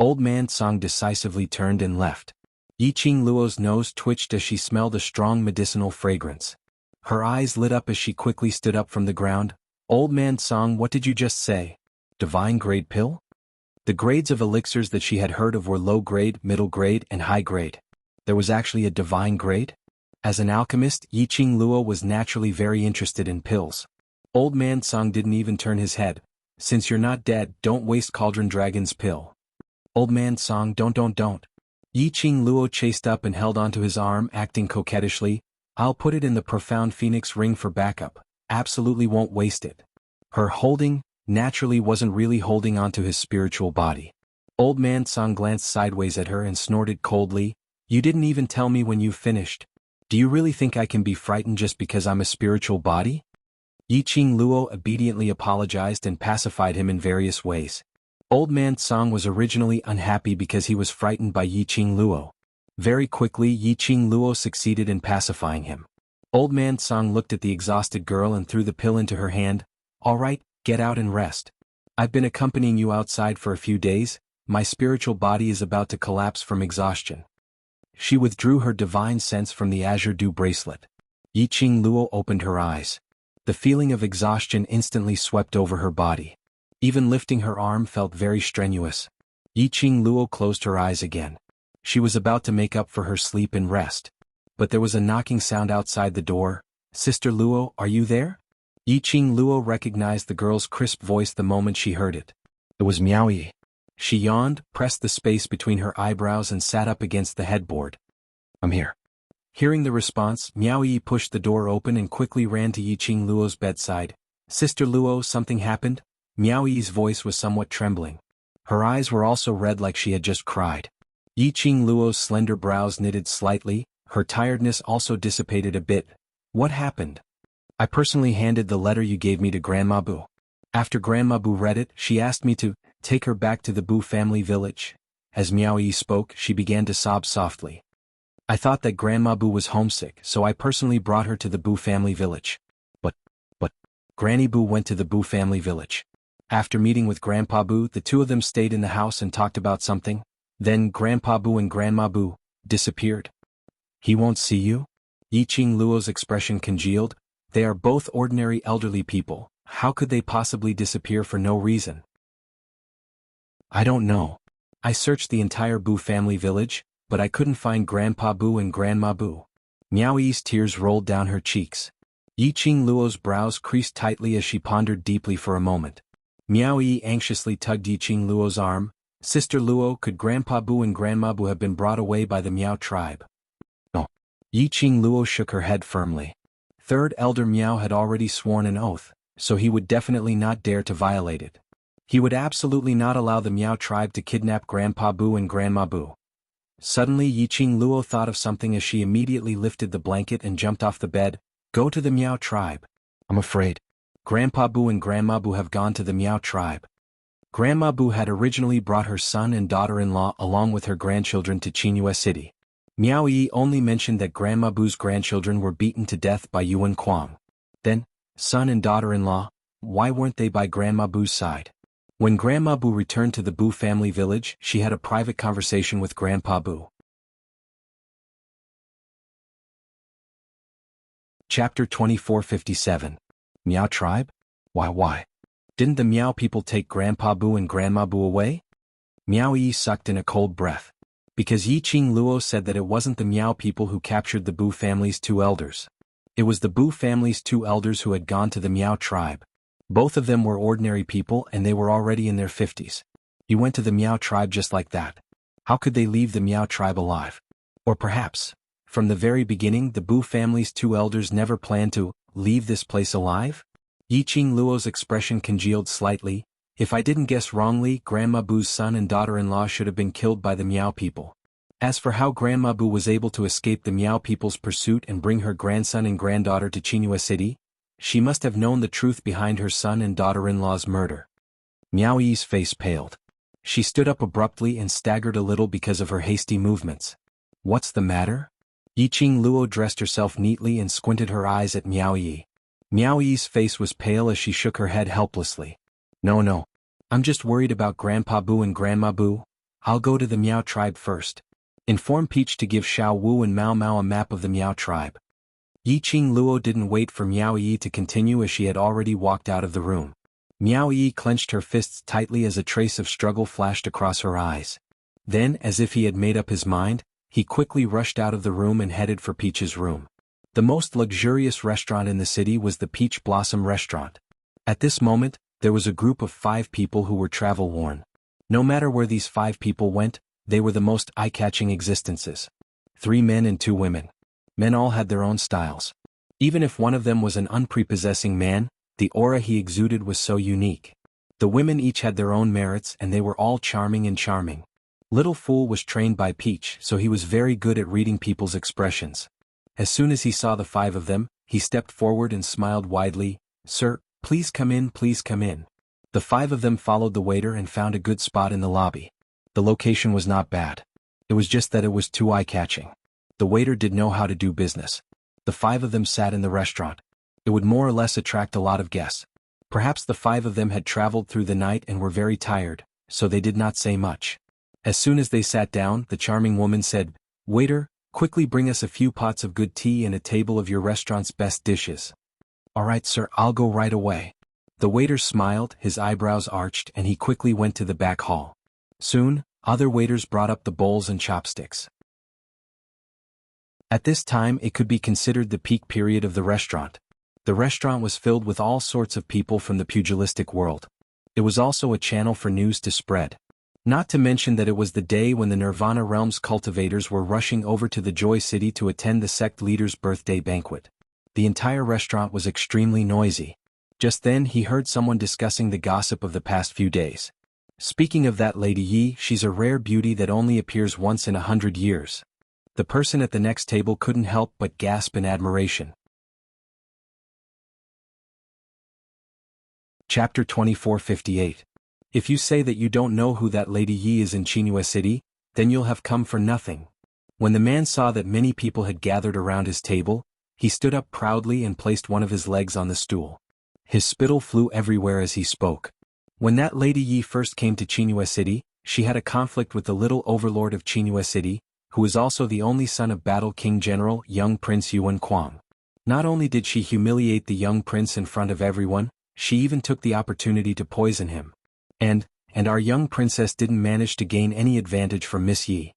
Old Man Song decisively turned and left. Yiqing Luo's nose twitched as she smelled a strong medicinal fragrance. Her eyes lit up as she quickly stood up from the ground. Old Man Song, what did you just say? Divine grade pill? The grades of elixirs that she had heard of were low grade, middle grade, and high grade. There was actually a divine grade? As an alchemist, Yiqing Luo was naturally very interested in pills. Old Man Song didn't even turn his head. Since you're not dead, don't waste Cauldron Dragon's pill. Old Man Song, don't. Yiqing Luo chased up and held onto his arm, acting coquettishly. I'll put it in the profound phoenix ring for backup. Absolutely won't waste it. Her holding, naturally wasn't really holding onto his spiritual body. Old Man Song glanced sideways at her and snorted coldly. You didn't even tell me when you finished. Do you really think I can be frightened just because I'm a spiritual body? Yiqing Luo obediently apologized and pacified him in various ways. Old Man Song was originally unhappy because he was frightened by Yiqing Luo. Very quickly, Yiqing Luo succeeded in pacifying him. Old Man Song looked at the exhausted girl and threw the pill into her hand. All right, get out and rest. I've been accompanying you outside for a few days. My spiritual body is about to collapse from exhaustion. She withdrew her divine sense from the azure dew bracelet. Yiqing Luo opened her eyes. The feeling of exhaustion instantly swept over her body. Even lifting her arm felt very strenuous. Yiqing Luo closed her eyes again. She was about to make up for her sleep and rest. But there was a knocking sound outside the door. Sister Luo, are you there? Yiqing Luo recognized the girl's crisp voice the moment she heard it. It was Miao Yi. She yawned, pressed the space between her eyebrows and sat up against the headboard. I'm here. Hearing the response, Miao Yi pushed the door open and quickly ran to Yiqing Luo's bedside. Sister Luo, something happened? Miao Yi's voice was somewhat trembling. Her eyes were also red like she had just cried. Yiqing Luo's slender brows knitted slightly, her tiredness also dissipated a bit. What happened? I personally handed the letter you gave me to Grandma Bu. After Grandma Bu read it, she asked me to take her back to the Bu family village. As Miao Yi spoke, she began to sob softly. I thought that Grandma Bu was homesick, so I personally brought her to the Bu family village. But, Granny Bu went to the Bu family village. After meeting with Grandpa Bu, the two of them stayed in the house and talked about something. Then Grandpa Bu and Grandma Bu disappeared. He won't see you? Yiqing Luo's expression congealed. They are both ordinary elderly people. How could they possibly disappear for no reason? I don't know. I searched the entire Bu family village, but I couldn't find Grandpa Bu and Grandma Bu. Miao Yi's tears rolled down her cheeks. Yiqing Luo's brows creased tightly as she pondered deeply for a moment. Miao Yi anxiously tugged Yiqing Luo's arm. Sister Luo, could Grandpa Bu and Grandma Bu have been brought away by the Miao tribe? No. Yiqing Luo shook her head firmly. Third Elder Miao had already sworn an oath, so he would definitely not dare to violate it. He would absolutely not allow the Miao tribe to kidnap Grandpa Bu and Grandma Bu. Suddenly Yiqing Luo thought of something as she immediately lifted the blanket and jumped off the bed. Go to the Miao tribe. I'm afraid. Grandpa Bu and Grandma Bu have gone to the Miao tribe. Grandma Bu had originally brought her son and daughter-in-law along with her grandchildren to Qinghua City. Miao Yi only mentioned that Grandma Bu's grandchildren were beaten to death by Yuan Kuang. Then, son and daughter-in-law, why weren't they by Grandma Bu's side? When Grandma Bu returned to the Bu family village, she had a private conversation with Grandpa Bu. Chapter 2457. Miao Tribe? Why? Didn't the Miao people take Grandpa Bu and Grandma Bu away? Miao Yi sucked in a cold breath. Because Yiqing Luo said that it wasn't the Miao people who captured the Bu family's two elders. It was the Bu family's two elders who had gone to the Miao tribe. Both of them were ordinary people and they were already in their 50s. He went to the Miao tribe just like that. How could they leave the Miao tribe alive? Or perhaps, from the very beginning the Bu family's two elders never planned to leave this place alive? Yiqing Luo's expression congealed slightly. If I didn't guess wrongly, Grandma Bu's son and daughter-in-law should have been killed by the Miao people. As for how Grandma Bu was able to escape the Miao people's pursuit and bring her grandson and granddaughter to Qinghua City, she must have known the truth behind her son and daughter-in-law's murder. Miao Yi's face paled. She stood up abruptly and staggered a little because of her hasty movements. What's the matter? Yiqing Luo dressed herself neatly and squinted her eyes at Miao Yi. Miao Yi's face was pale as she shook her head helplessly. No. I'm just worried about Grandpa Bu and Grandma Bu. I'll go to the Miao tribe first. Inform Peach to give Xiao Wu and Mao Mao a map of the Miao tribe. Yiqing Luo didn't wait for Miao Yi to continue as she had already walked out of the room. Miao Yi clenched her fists tightly as a trace of struggle flashed across her eyes. Then, as if he had made up his mind, he quickly rushed out of the room and headed for Peach's room. The most luxurious restaurant in the city was the Peach Blossom Restaurant. At this moment, there was a group of 5 people who were travel-worn. No matter where these 5 people went, they were the most eye-catching existences. 3 men and 2 women. Men all had their own styles. Even if one of them was an unprepossessing man, the aura he exuded was so unique. The women each had their own merits and they were all charming and charming. Little Fool was trained by Peach, so he was very good at reading people's expressions. As soon as he saw the 5 of them, he stepped forward and smiled widely. "Sir, please come in, please come in." The 5 of them followed the waiter and found a good spot in the lobby. The location was not bad. It was just that it was too eye-catching. The waiter did know how to do business. The 5 of them sat in the restaurant. It would more or less attract a lot of guests. Perhaps the 5 of them had traveled through the night and were very tired, so they did not say much. As soon as they sat down, the charming woman said, "Waiter, quickly bring us a few pots of good tea and a table of your restaurant's best dishes." "All right, sir, I'll go right away." The waiter smiled, his eyebrows arched, and he quickly went to the back hall. Soon, other waiters brought up the bowls and chopsticks. At this time it could be considered the peak period of the restaurant. The restaurant was filled with all sorts of people from the pugilistic world. It was also a channel for news to spread. Not to mention that it was the day when the Nirvana Realms cultivators were rushing over to the Joy City to attend the sect leader's birthday banquet. The entire restaurant was extremely noisy. Just then he heard someone discussing the gossip of the past few days. "Speaking of that Lady Yi, she's a rare beauty that only appears once in 100 years. The person at the next table couldn't help but gasp in admiration. Chapter 2458. If you say that you don't know who that Lady Yi is in Qinghua City, then you'll have come for nothing. When the man saw that many people had gathered around his table, he stood up proudly and placed one of his legs on the stool. His spittle flew everywhere as he spoke. When that Lady Yi first came to Qinghua City, she had a conflict with the little overlord of Qinghua City, who is also the only son of Battle King General young Prince Yuan Kuang. Not only did she humiliate the young prince in front of everyone, she even took the opportunity to poison him. And our young princess didn't manage to gain any advantage from Miss Yi.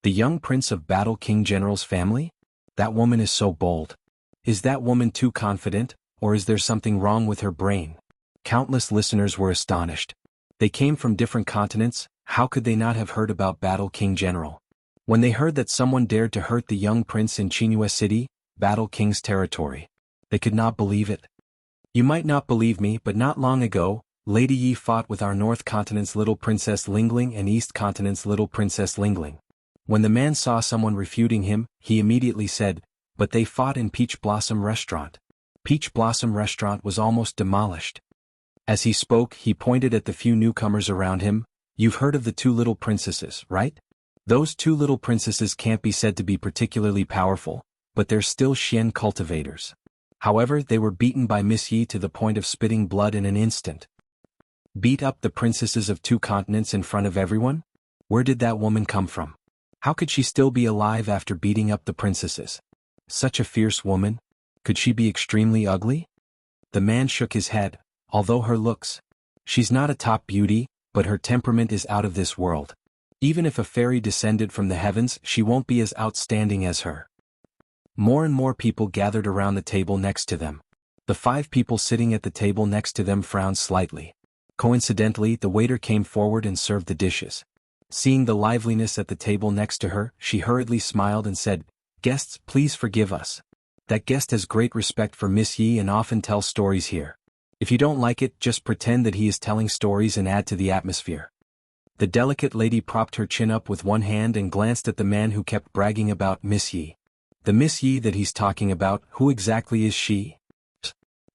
The young prince of Battle King General's family? That woman is so bold. Is that woman too confident, or is there something wrong with her brain? Countless listeners were astonished. They came from different continents, how could they not have heard about Battle King General? When they heard that someone dared to hurt the young prince in Qinghua City, Battle King's territory, they could not believe it. You might not believe me, but not long ago, Lady Yi fought with our North Continent's little Princess Lingling and East Continent's little Princess Lingling. When the man saw someone refuting him, he immediately said, "But they fought in Peach Blossom Restaurant." Peach Blossom Restaurant was almost demolished. As he spoke, he pointed at the few newcomers around him. "You've heard of the 2 little princesses, right? Those 2 little princesses can't be said to be particularly powerful, but they're still Xian cultivators. However, they were beaten by Miss Yi to the point of spitting blood in an instant." Beat up the princesses of 2 continents in front of everyone? Where did that woman come from? How could she still be alive after beating up the princesses? Such a fierce woman? Could she be extremely ugly? The man shook his head. Although her looks, she's not a top beauty, but her temperament is out of this world. Even if a fairy descended from the heavens, she won't be as outstanding as her. More and more people gathered around the table next to them. The 5 people sitting at the table next to them frowned slightly. Coincidentally, the waiter came forward and served the dishes. Seeing the liveliness at the table next to her, she hurriedly smiled and said, "Guests, please forgive us. That guest has great respect for Miss Yi and often tells stories here. If you don't like it, just pretend that he is telling stories and add to the atmosphere." The delicate lady propped her chin up with one hand and glanced at the man who kept bragging about Miss Yi. The Miss Yi that he's talking about, who exactly is she?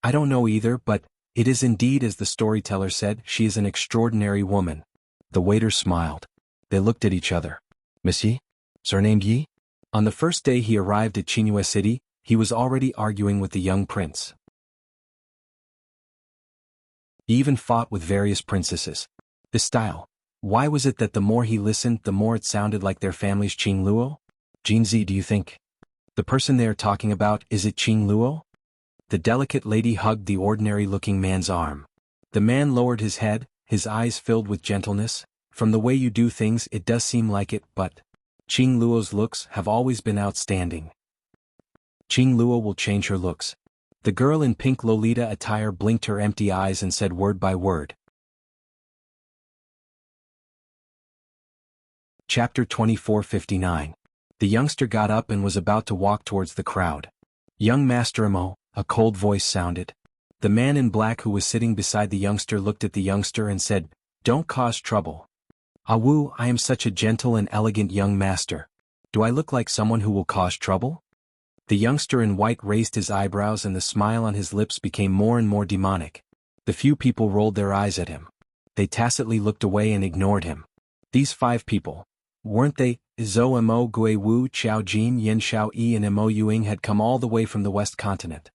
I don't know either, but it is indeed as the storyteller said, she is an extraordinary woman. The waiter smiled. They looked at each other. Miss Yi? Surnamed Yi? On the first day he arrived at Qinghua City, he was already arguing with the young prince. He even fought with various princesses. This style, Why was it that the more he listened, the more it sounded like their family's Qing Luo? Jinzi, do you think the person they are talking about, is it Qing Luo? The delicate lady hugged the ordinary-looking man's arm. The man lowered his head, his eyes filled with gentleness. From the way you do things, it does seem like it, but Qing Luo's looks have always been outstanding. Qing Luo will change her looks. The girl in pink Lolita attire blinked her empty eyes and said word by word. Chapter 24:59. The youngster got up and was about to walk towards the crowd. Young Master Imo, a cold voice sounded. The man in black who was sitting beside the youngster looked at the youngster and said, "Don't cause trouble." "Awu, I am such a gentle and elegant young master. Do I look like someone who will cause trouble?" The youngster in white raised his eyebrows and the smile on his lips became more and more demonic. The few people rolled their eyes at him. They tacitly looked away and ignored him. These 5 people, weren't they? Zhou Mo, Gui Wu, Qiao Jin, Yin Xiao Yi and Mo Yuing had come all the way from the West Continent.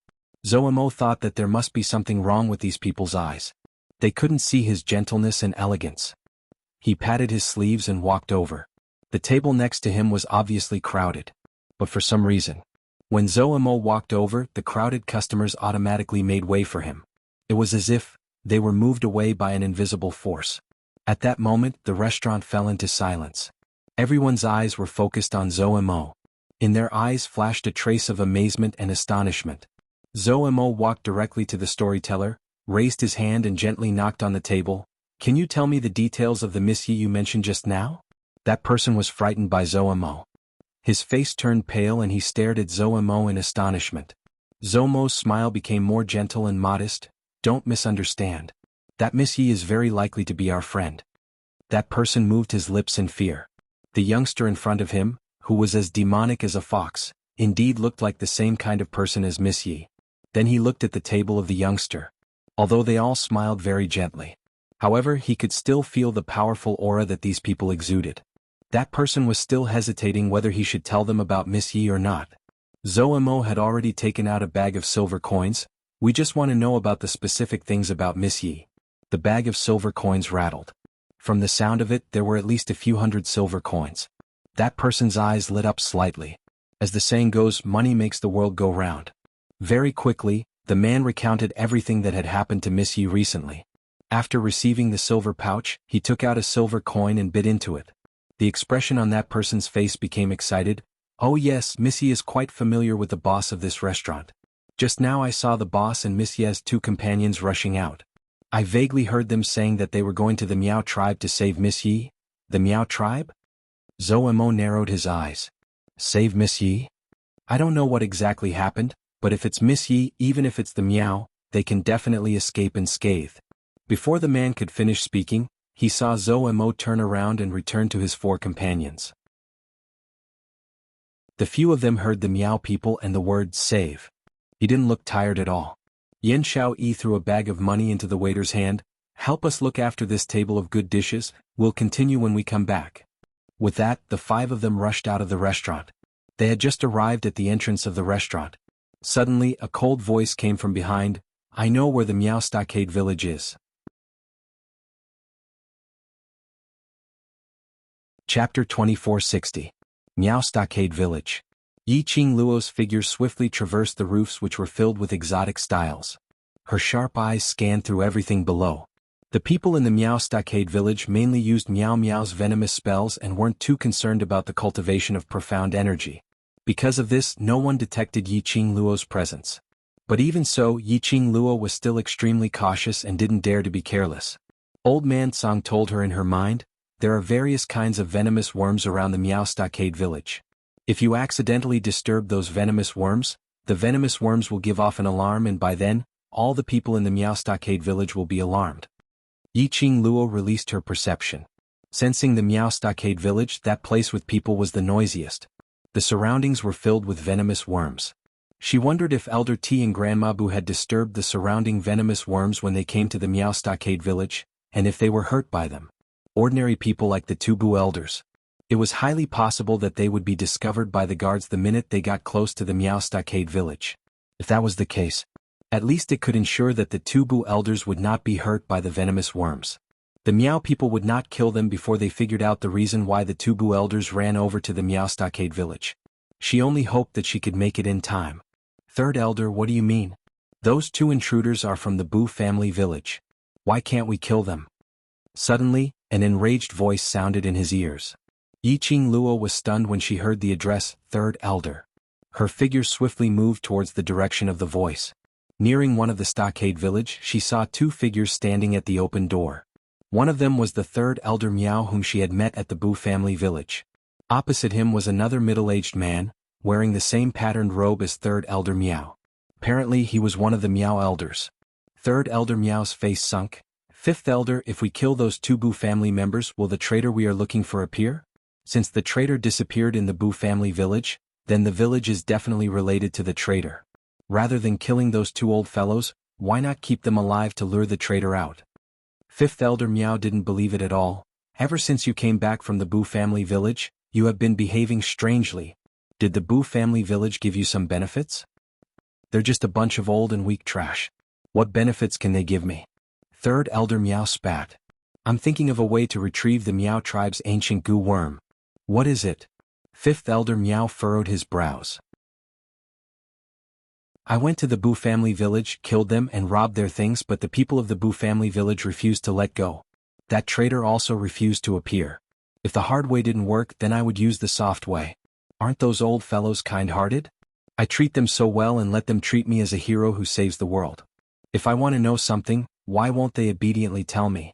Zhou Mo thought that there must be something wrong with these people's eyes. They couldn't see his gentleness and elegance. He patted his sleeves and walked over. The table next to him was obviously crowded. But for some reason, when Zhou Mo walked over, the crowded customers automatically made way for him. It was as if they were moved away by an invisible force. At that moment, the restaurant fell into silence. Everyone's eyes were focused on Zhou Mo. In their eyes flashed a trace of amazement and astonishment. Zhou Mo walked directly to the storyteller, raised his hand and gently knocked on the table. "Can you tell me the details of the Miss Yi you mentioned just now?" That person was frightened by Zhou Mo. His face turned pale and he stared at Zhou Mo in astonishment. Zhou Mo's smile became more gentle and modest. "Don't misunderstand. That Miss Yi is very likely to be our friend." That person moved his lips in fear. The youngster in front of him, who was as demonic as a fox, indeed looked like the same kind of person as Miss Yi. Then he looked at the table of the youngster. Although they all smiled very gently. However, he could still feel the powerful aura that these people exuded. That person was still hesitating whether he should tell them about Miss Yi or not. Zhou Mo had already taken out a bag of silver coins. "We just want to know about the specific things about Miss Yi." The bag of silver coins rattled. From the sound of it, there were at least a few hundred silver coins. That person's eyes lit up slightly. As the saying goes, money makes the world go round. Very quickly, the man recounted everything that had happened to Miss Yi recently. After receiving the silver pouch, he took out a silver coin and bit into it. The expression on that person's face became excited. "Oh yes, Miss Yi is quite familiar with the boss of this restaurant. Just now I saw the boss and Miss Yi's 2 companions rushing out. I vaguely heard them saying that they were going to the Miao tribe to save Miss Yi." "The Miao tribe?" Zhou Mo narrowed his eyes. "Save Miss Yi? I don't know what exactly happened, but if it's Miss Yi, even if it's the Miao, they can definitely escape unscathed." Before the man could finish speaking, he saw Zhou Mo turn around and return to his 4 companions. The few of them heard the Miao people and the word save. He didn't look tired at all. Yin Xiao Yi threw a bag of money into the waiter's hand. "Help us look after this table of good dishes, we'll continue when we come back." With that, the 5 of them rushed out of the restaurant. They had just arrived at the entrance of the restaurant. Suddenly, a cold voice came from behind. "I know where the Miao Stockade village is." Chapter 24:60. Miao Stockade Village. Yi Qing Luo's figure swiftly traversed the roofs which were filled with exotic styles. Her sharp eyes scanned through everything below. The people in the Miao Stockade Village mainly used Miao Miao's venomous spells and weren't too concerned about the cultivation of profound energy. Because of this, no one detected Yi Qing Luo's presence. But even so, Yi Qing Luo was still extremely cautious and didn't dare to be careless. Old Man Song told her in her mind, "There are various kinds of venomous worms around the Miao Stockade Village. If you accidentally disturb those venomous worms, the venomous worms will give off an alarm and by then, all the people in the Miao Stockade Village will be alarmed." Yi Qing Luo released her perception. Sensing the Miao Stockade Village, that place with people was the noisiest. The surroundings were filled with venomous worms. She wondered if Elder T and Grandma Bu had disturbed the surrounding venomous worms when they came to the Miao Stockade Village, and if they were hurt by them. Ordinary people like the 2 Bu elders. It was highly possible that they would be discovered by the guards the minute they got close to the Miao Stockade Village. If that was the case, at least it could ensure that the 2 Bu elders would not be hurt by the venomous worms. The Miao people would not kill them before they figured out the reason why the two Bu elders ran over to the Miao stockade village. She only hoped that she could make it in time. Third elder, what do you mean? Those two intruders are from the Bu family village. Why can't we kill them? Suddenly, an enraged voice sounded in his ears. Yiqing Luo was stunned when she heard the address, Third Elder. Her figure swiftly moved towards the direction of the voice. Nearing one of the stockade village, she saw two figures standing at the open door. One of them was the Third Elder Miao whom she had met at the Bu family village. Opposite him was another middle-aged man, wearing the same patterned robe as Third Elder Miao. Apparently he was one of the Miao elders. Third Elder Miao's face sunk. Fifth Elder, if we kill those two Bu family members, will the traitor we are looking for appear? Since the traitor disappeared in the Bu family village, then the village is definitely related to the traitor. Rather than killing those two old fellows, why not keep them alive to lure the traitor out? Fifth Elder Miao didn't believe it at all. Ever since you came back from the Bu family village, you have been behaving strangely. Did the Bu family village give you some benefits? They're just a bunch of old and weak trash. What benefits can they give me? Third Elder Miao spat. I'm thinking of a way to retrieve the Miao tribe's ancient goo worm. What is it? Fifth Elder Miao furrowed his brows. I went to the Bu family village, killed them and robbed their things, but the people of the Bu family village refused to let go. That traitor also refused to appear. If the hard way didn't work, then I would use the soft way. Aren't those old fellows kind-hearted? I treat them so well and let them treat me as a hero who saves the world. If I want to know something, why won't they obediently tell me?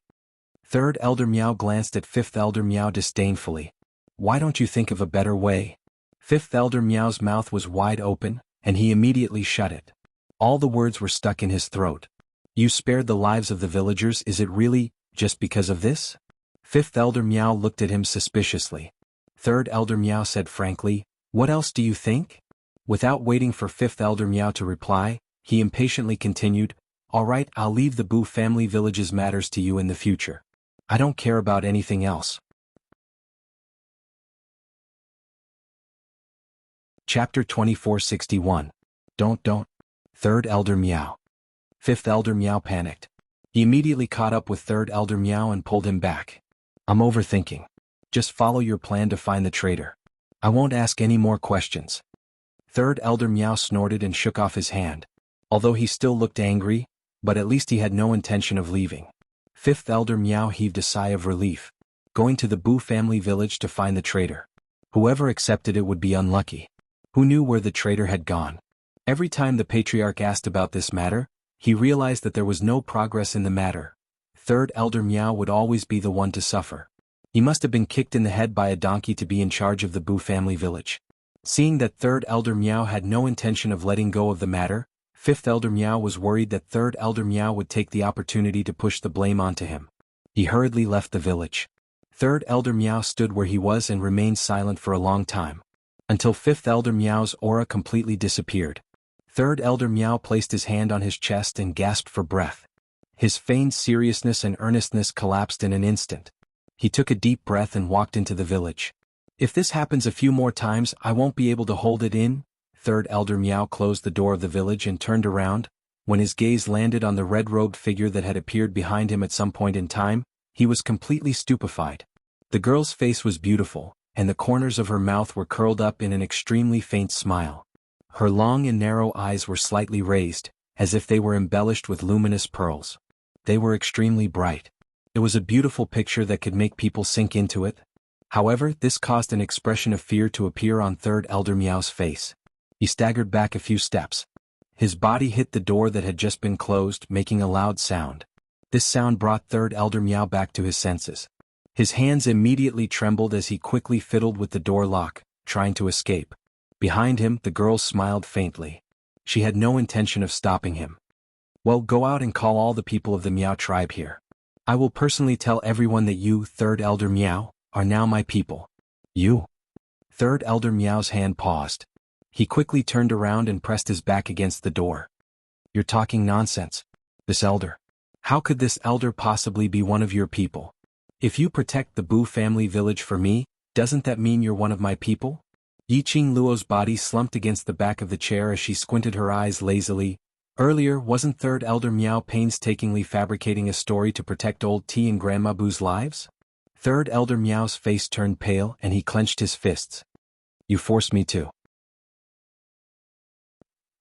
Third Elder Miao glanced at Fifth Elder Miao disdainfully. Why don't you think of a better way? Fifth Elder Miao's mouth was wide open, and he immediately shut it. All the words were stuck in his throat. You spared the lives of the villagers, is it really just because of this? Fifth Elder Miao looked at him suspiciously. Third Elder Miao said frankly, what else do you think? Without waiting for Fifth Elder Miao to reply, he impatiently continued, all right, I'll leave the Bu family village's matters to you in the future. I don't care about anything else. Chapter 2461. Don't. Third Elder Miao. Fifth Elder Miao panicked. He immediately caught up with Third Elder Miao and pulled him back. I'm overthinking. Just follow your plan to find the traitor. I won't ask any more questions. Third Elder Miao snorted and shook off his hand. Although he still looked angry, but at least he had no intention of leaving. Fifth Elder Miao heaved a sigh of relief. Going to the Bu family village to find the traitor. Whoever accepted it would be unlucky. Who knew where the traitor had gone? Every time the patriarch asked about this matter, he realized that there was no progress in the matter. Third Elder Miao would always be the one to suffer. He must have been kicked in the head by a donkey to be in charge of the Bu family village. Seeing that Third Elder Miao had no intention of letting go of the matter, Fifth Elder Miao was worried that Third Elder Miao would take the opportunity to push the blame onto him. He hurriedly left the village. Third Elder Miao stood where he was and remained silent for a long time. Until Fifth Elder Miao's aura completely disappeared. Third Elder Miao placed his hand on his chest and gasped for breath. His feigned seriousness and earnestness collapsed in an instant. He took a deep breath and walked into the village. If this happens a few more times, I won't be able to hold it in. Third Elder Miao closed the door of the village and turned around. When his gaze landed on the red-robed figure that had appeared behind him at some point in time, he was completely stupefied. The girl's face was beautiful, and the corners of her mouth were curled up in an extremely faint smile. Her long and narrow eyes were slightly raised, as if they were embellished with luminous pearls. They were extremely bright. It was a beautiful picture that could make people sink into it. However, this caused an expression of fear to appear on Third Elder Miao's face. He staggered back a few steps. His body hit the door that had just been closed, making a loud sound. This sound brought Third Elder Miao back to his senses. His hands immediately trembled as he quickly fiddled with the door lock, trying to escape. Behind him, the girl smiled faintly. She had no intention of stopping him. Well, go out and call all the people of the Miao tribe here. I will personally tell everyone that you, Third Elder Miao, are now my people. You? Third Elder Miao's hand paused. He quickly turned around and pressed his back against the door. You're talking nonsense. This elder. How could this elder possibly be one of your people? If you protect the Bu family village for me, doesn't that mean you're one of my people? Yiqing Luo's body slumped against the back of the chair as she squinted her eyes lazily. Earlier, wasn't Third Elder Meow painstakingly fabricating a story to protect old T and Grandma Boo's lives? Third Elder Meow's face turned pale and he clenched his fists. You forced me to.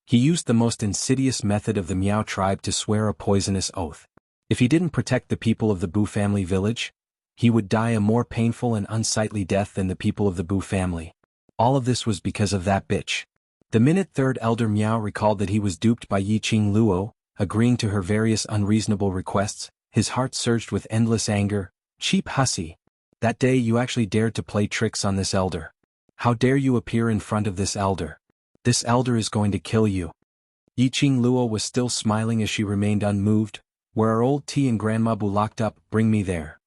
He used the most insidious method of the Meow tribe to swear a poisonous oath. If he didn't protect the people of the Boo family village, he would die a more painful and unsightly death than the people of the Boo family. All of this was because of that bitch. The minute Third Elder Meow recalled that he was duped by Yiqing Luo, agreeing to her various unreasonable requests, his heart surged with endless anger. Cheap hussy. That day you actually dared to play tricks on this elder. How dare you appear in front of this elder? This elder is going to kill you. Yiqing Luo was still smiling as she remained unmoved. Where are old T and Grandma Boo locked up? Bring me there.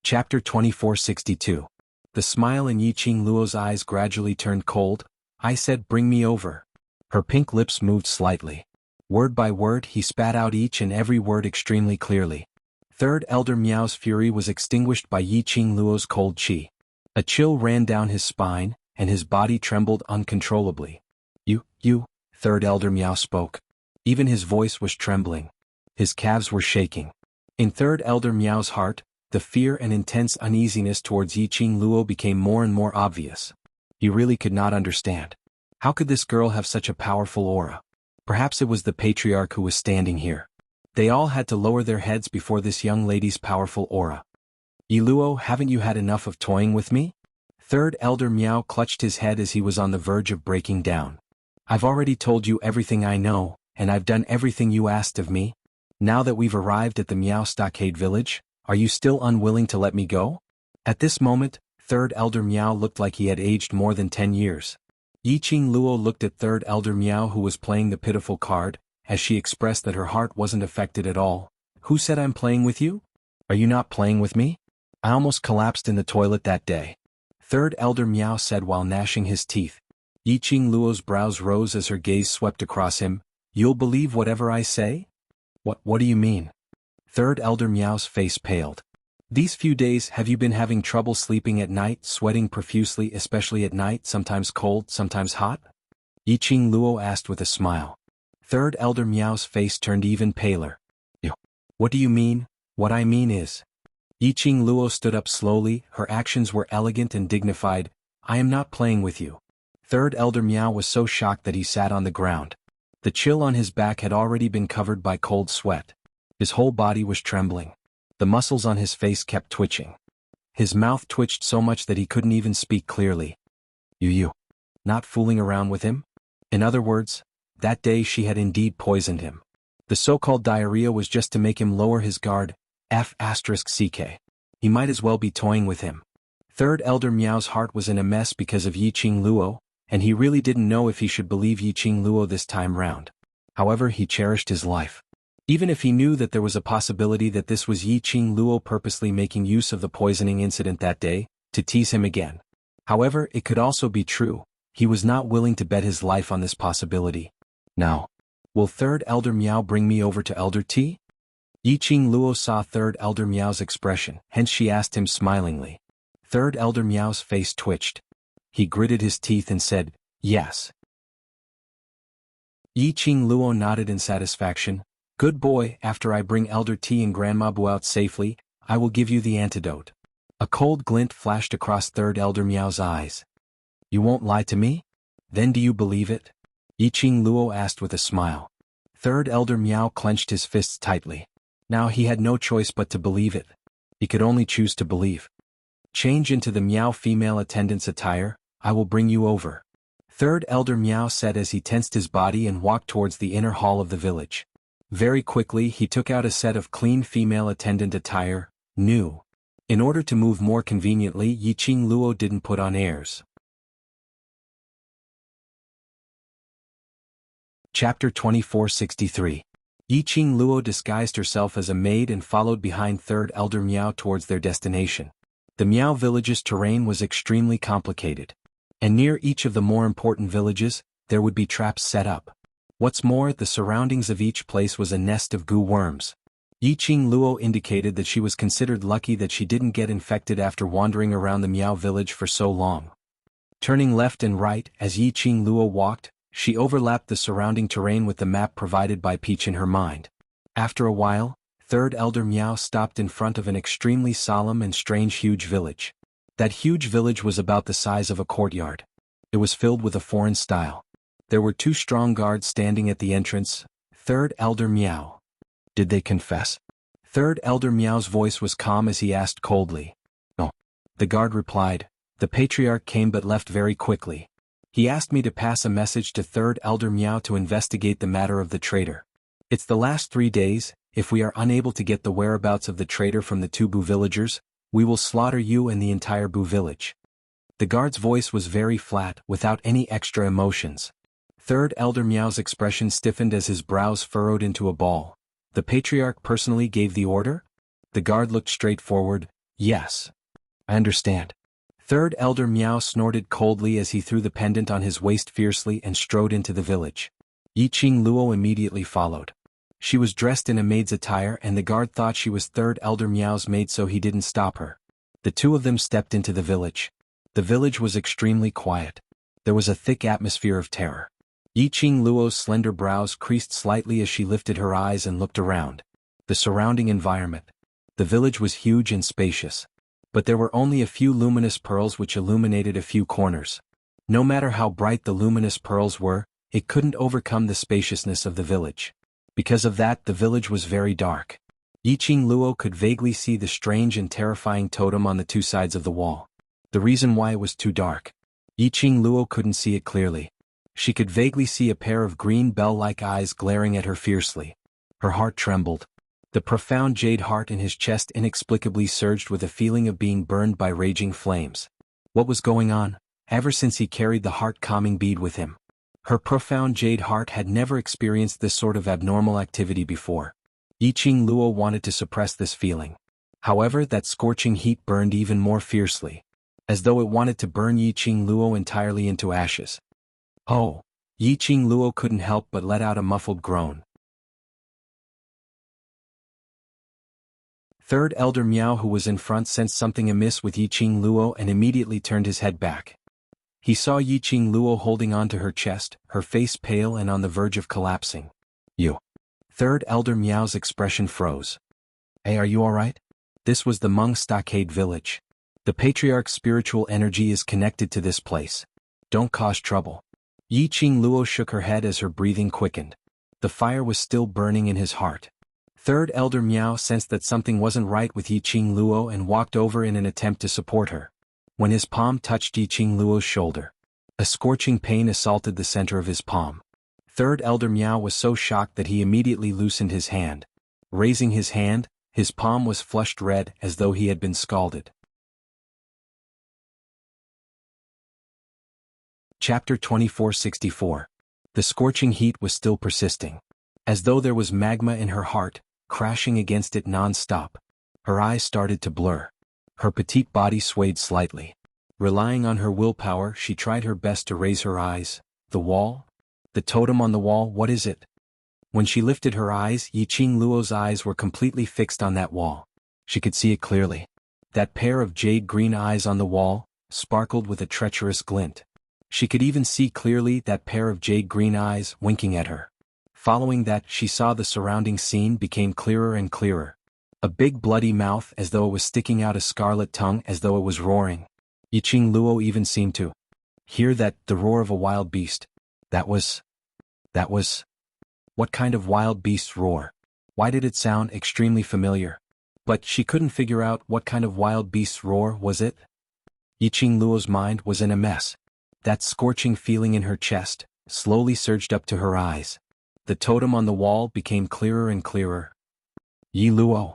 Chapter 2462. The smile in Yiqing Luo's eyes gradually turned cold. I said bring me over. Her pink lips moved slightly. Word by word he spat out each and every word extremely clearly. Third Elder Meow's fury was extinguished by Yiqing Luo's cold chi. A chill ran down his spine, and his body trembled uncontrollably. You, Third Elder Meow spoke. Even his voice was trembling. His calves were shaking. In Third Elder Meow's heart, the fear and intense uneasiness towards Yiqing Luo became more and more obvious. He really could not understand. How could this girl have such a powerful aura? Perhaps it was the patriarch who was standing here. They all had to lower their heads before this young lady's powerful aura. Luo, haven't you had enough of toying with me? Third Elder Meow clutched his head as he was on the verge of breaking down. I've already told you everything I know, and I've done everything you asked of me. Now that we've arrived at the Meow Stockade village, are you still unwilling to let me go? At this moment, Third Elder Meow looked like he had aged more than 10 years. Yiqing Luo looked at Third Elder Meow who was playing the pitiful card, as she expressed that her heart wasn't affected at all. Who said I'm playing with you? Are you not playing with me? I almost collapsed in the toilet that day. Third Elder Meow said while gnashing his teeth. Yiqing Luo's brows rose as her gaze swept across him. You'll believe whatever I say? What do you mean? Third Elder Meow's face paled. These few days have you been having trouble sleeping at night, sweating profusely especially at night, sometimes cold, sometimes hot? Yiqing Luo asked with a smile. Third Elder Meow's face turned even paler. What do you mean? What I mean is. Yiqing Luo stood up slowly, her actions were elegant and dignified. I am not playing with you. Third Elder Meow was so shocked that he sat on the ground. The chill on his back had already been covered by cold sweat. His whole body was trembling. The muscles on his face kept twitching. His mouth twitched so much that he couldn't even speak clearly. You. Not fooling around with him? In other words, that day she had indeed poisoned him. The so-called diarrhea was just to make him lower his guard. F***ck. He might as well be toying with him. Third Elder Meow's heart was in a mess because of Yiqing Luo, and he really didn't know if he should believe Yiqing Luo this time round. However, he cherished his life. Even if he knew that there was a possibility that this was Yiqing Luo purposely making use of the poisoning incident that day, to tease him again. However, it could also be true. He was not willing to bet his life on this possibility. Now, will Third Elder Meow bring me over to Elder T? Yiqing Luo saw Third Elder Meow's expression, hence she asked him smilingly. Third Elder Meow's face twitched. He gritted his teeth and said, yes. Yiqing Luo nodded in satisfaction. Good boy, after I bring Elder T and Grandma Boo out safely, I will give you the antidote. A cold glint flashed across Third Elder Meow's eyes. You won't lie to me? Then do you believe it? Yiqing Luo asked with a smile. Third Elder Meow clenched his fists tightly. Now he had no choice but to believe it. He could only choose to believe. Change into the Meow female attendant's attire, I will bring you over. Third Elder Meow said as he tensed his body and walked towards the inner hall of the village. Very quickly he took out a set of clean female attendant attire, new. In order to move more conveniently, Yiqing Luo didn't put on airs. Chapter 2463. Yiqing Luo disguised herself as a maid and followed behind Third Elder Meow towards their destination. The Meow village's terrain was extremely complicated. And near each of the more important villages, there would be traps set up. What's more, the surroundings of each place was a nest of goo worms. Yiqing Luo indicated that she was considered lucky that she didn't get infected after wandering around the Meow village for so long. Turning left and right as Yi Qing Luo walked, she overlapped the surrounding terrain with the map provided by Peach in her mind. After a while, Third Elder Miao stopped in front of an extremely solemn and strange huge village. That huge village was about the size of a courtyard. It was filled with a foreign style. There were 2 strong guards standing at the entrance. Third Elder Miao. Did they confess? Third Elder Miao's voice was calm as he asked coldly. No. The guard replied, the patriarch came but left very quickly. He asked me to pass a message to Third Elder Miao to investigate the matter of the traitor. It's the last 3 days. If we are unable to get the whereabouts of the traitor from the 2 Bu villagers, we will slaughter you and the entire Bu village. The guard's voice was very flat, without any extra emotions. Third Elder Miao's expression stiffened as his brows furrowed into a ball. The patriarch personally gave the order? The guard looked straight forward. Yes. I understand. Third Elder Miao snorted coldly as he threw the pendant on his waist fiercely and strode into the village. Yi Qing Luo immediately followed. She was dressed in a maid's attire and the guard thought she was Third Elder Miao's maid, so he didn't stop her. The 2 of them stepped into the village. The village was extremely quiet. There was a thick atmosphere of terror. Yi Qing Luo's slender brows creased slightly as she lifted her eyes and looked around. The surrounding environment. The village was huge and spacious. But there were only a few luminous pearls which illuminated a few corners. No matter how bright the luminous pearls were, it couldn't overcome the spaciousness of the village. Because of that, the village was very dark. Yi Qing Luo could vaguely see the strange and terrifying totem on the 2 sides of the wall. The reason why it was too dark. Yi Qing Luo couldn't see it clearly. She could vaguely see a pair of green bell-like eyes glaring at her fiercely. Her heart trembled. The profound jade heart in his chest inexplicably surged with a feeling of being burned by raging flames. What was going on? Ever since he carried the heart-calming bead with him. Her profound jade heart had never experienced this sort of abnormal activity before. Yi Qing Luo wanted to suppress this feeling. However, that scorching heat burned even more fiercely. As though it wanted to burn Yi Qing Luo entirely into ashes. Oh! Yi Qing Luo couldn't help but let out a muffled groan. Third Elder Miao, who was in front, sensed something amiss with Yi Qing Luo and immediately turned his head back. He saw Yi Qing Luo holding onto her chest, her face pale and on the verge of collapsing. You. Third Elder Miao's expression froze. Hey, are you alright? This was the Hmong Stockade village. The patriarch's spiritual energy is connected to this place. Don't cause trouble. Yi Qing Luo shook her head as her breathing quickened. The fire was still burning in his heart. Third Elder Miao sensed that something wasn't right with Yi Qing Luo and walked over in an attempt to support her. When his palm touched Yi Qing Luo's shoulder, a scorching pain assaulted the center of his palm. Third Elder Miao was so shocked that he immediately loosened his hand. Raising his hand, his palm was flushed red as though he had been scalded. Chapter 2464. The scorching heat was still persisting. As though there was magma in her heart, crashing against it non-stop. Her eyes started to blur. Her petite body swayed slightly. Relying on her willpower, she tried her best to raise her eyes. The wall? The totem on the wall, what is it? When she lifted her eyes, Yi Qing Luo's eyes were completely fixed on that wall. She could see it clearly. That pair of jade-green eyes on the wall sparkled with a treacherous glint. She could even see clearly that pair of jade-green eyes winking at her. Following that, she saw the surrounding scene became clearer and clearer. A big bloody mouth as though it was sticking out, a scarlet tongue as though it was roaring. Yi Qing Luo even seemed to hear the roar of a wild beast. That was... What kind of wild beast's roar? Why did it sound extremely familiar? But she couldn't figure out what kind of wild beast's roar was it. Yi Qing Luo's mind was in a mess. That scorching feeling in her chest slowly surged up to her eyes. The totem on the wall became clearer and clearer. Yi Luo.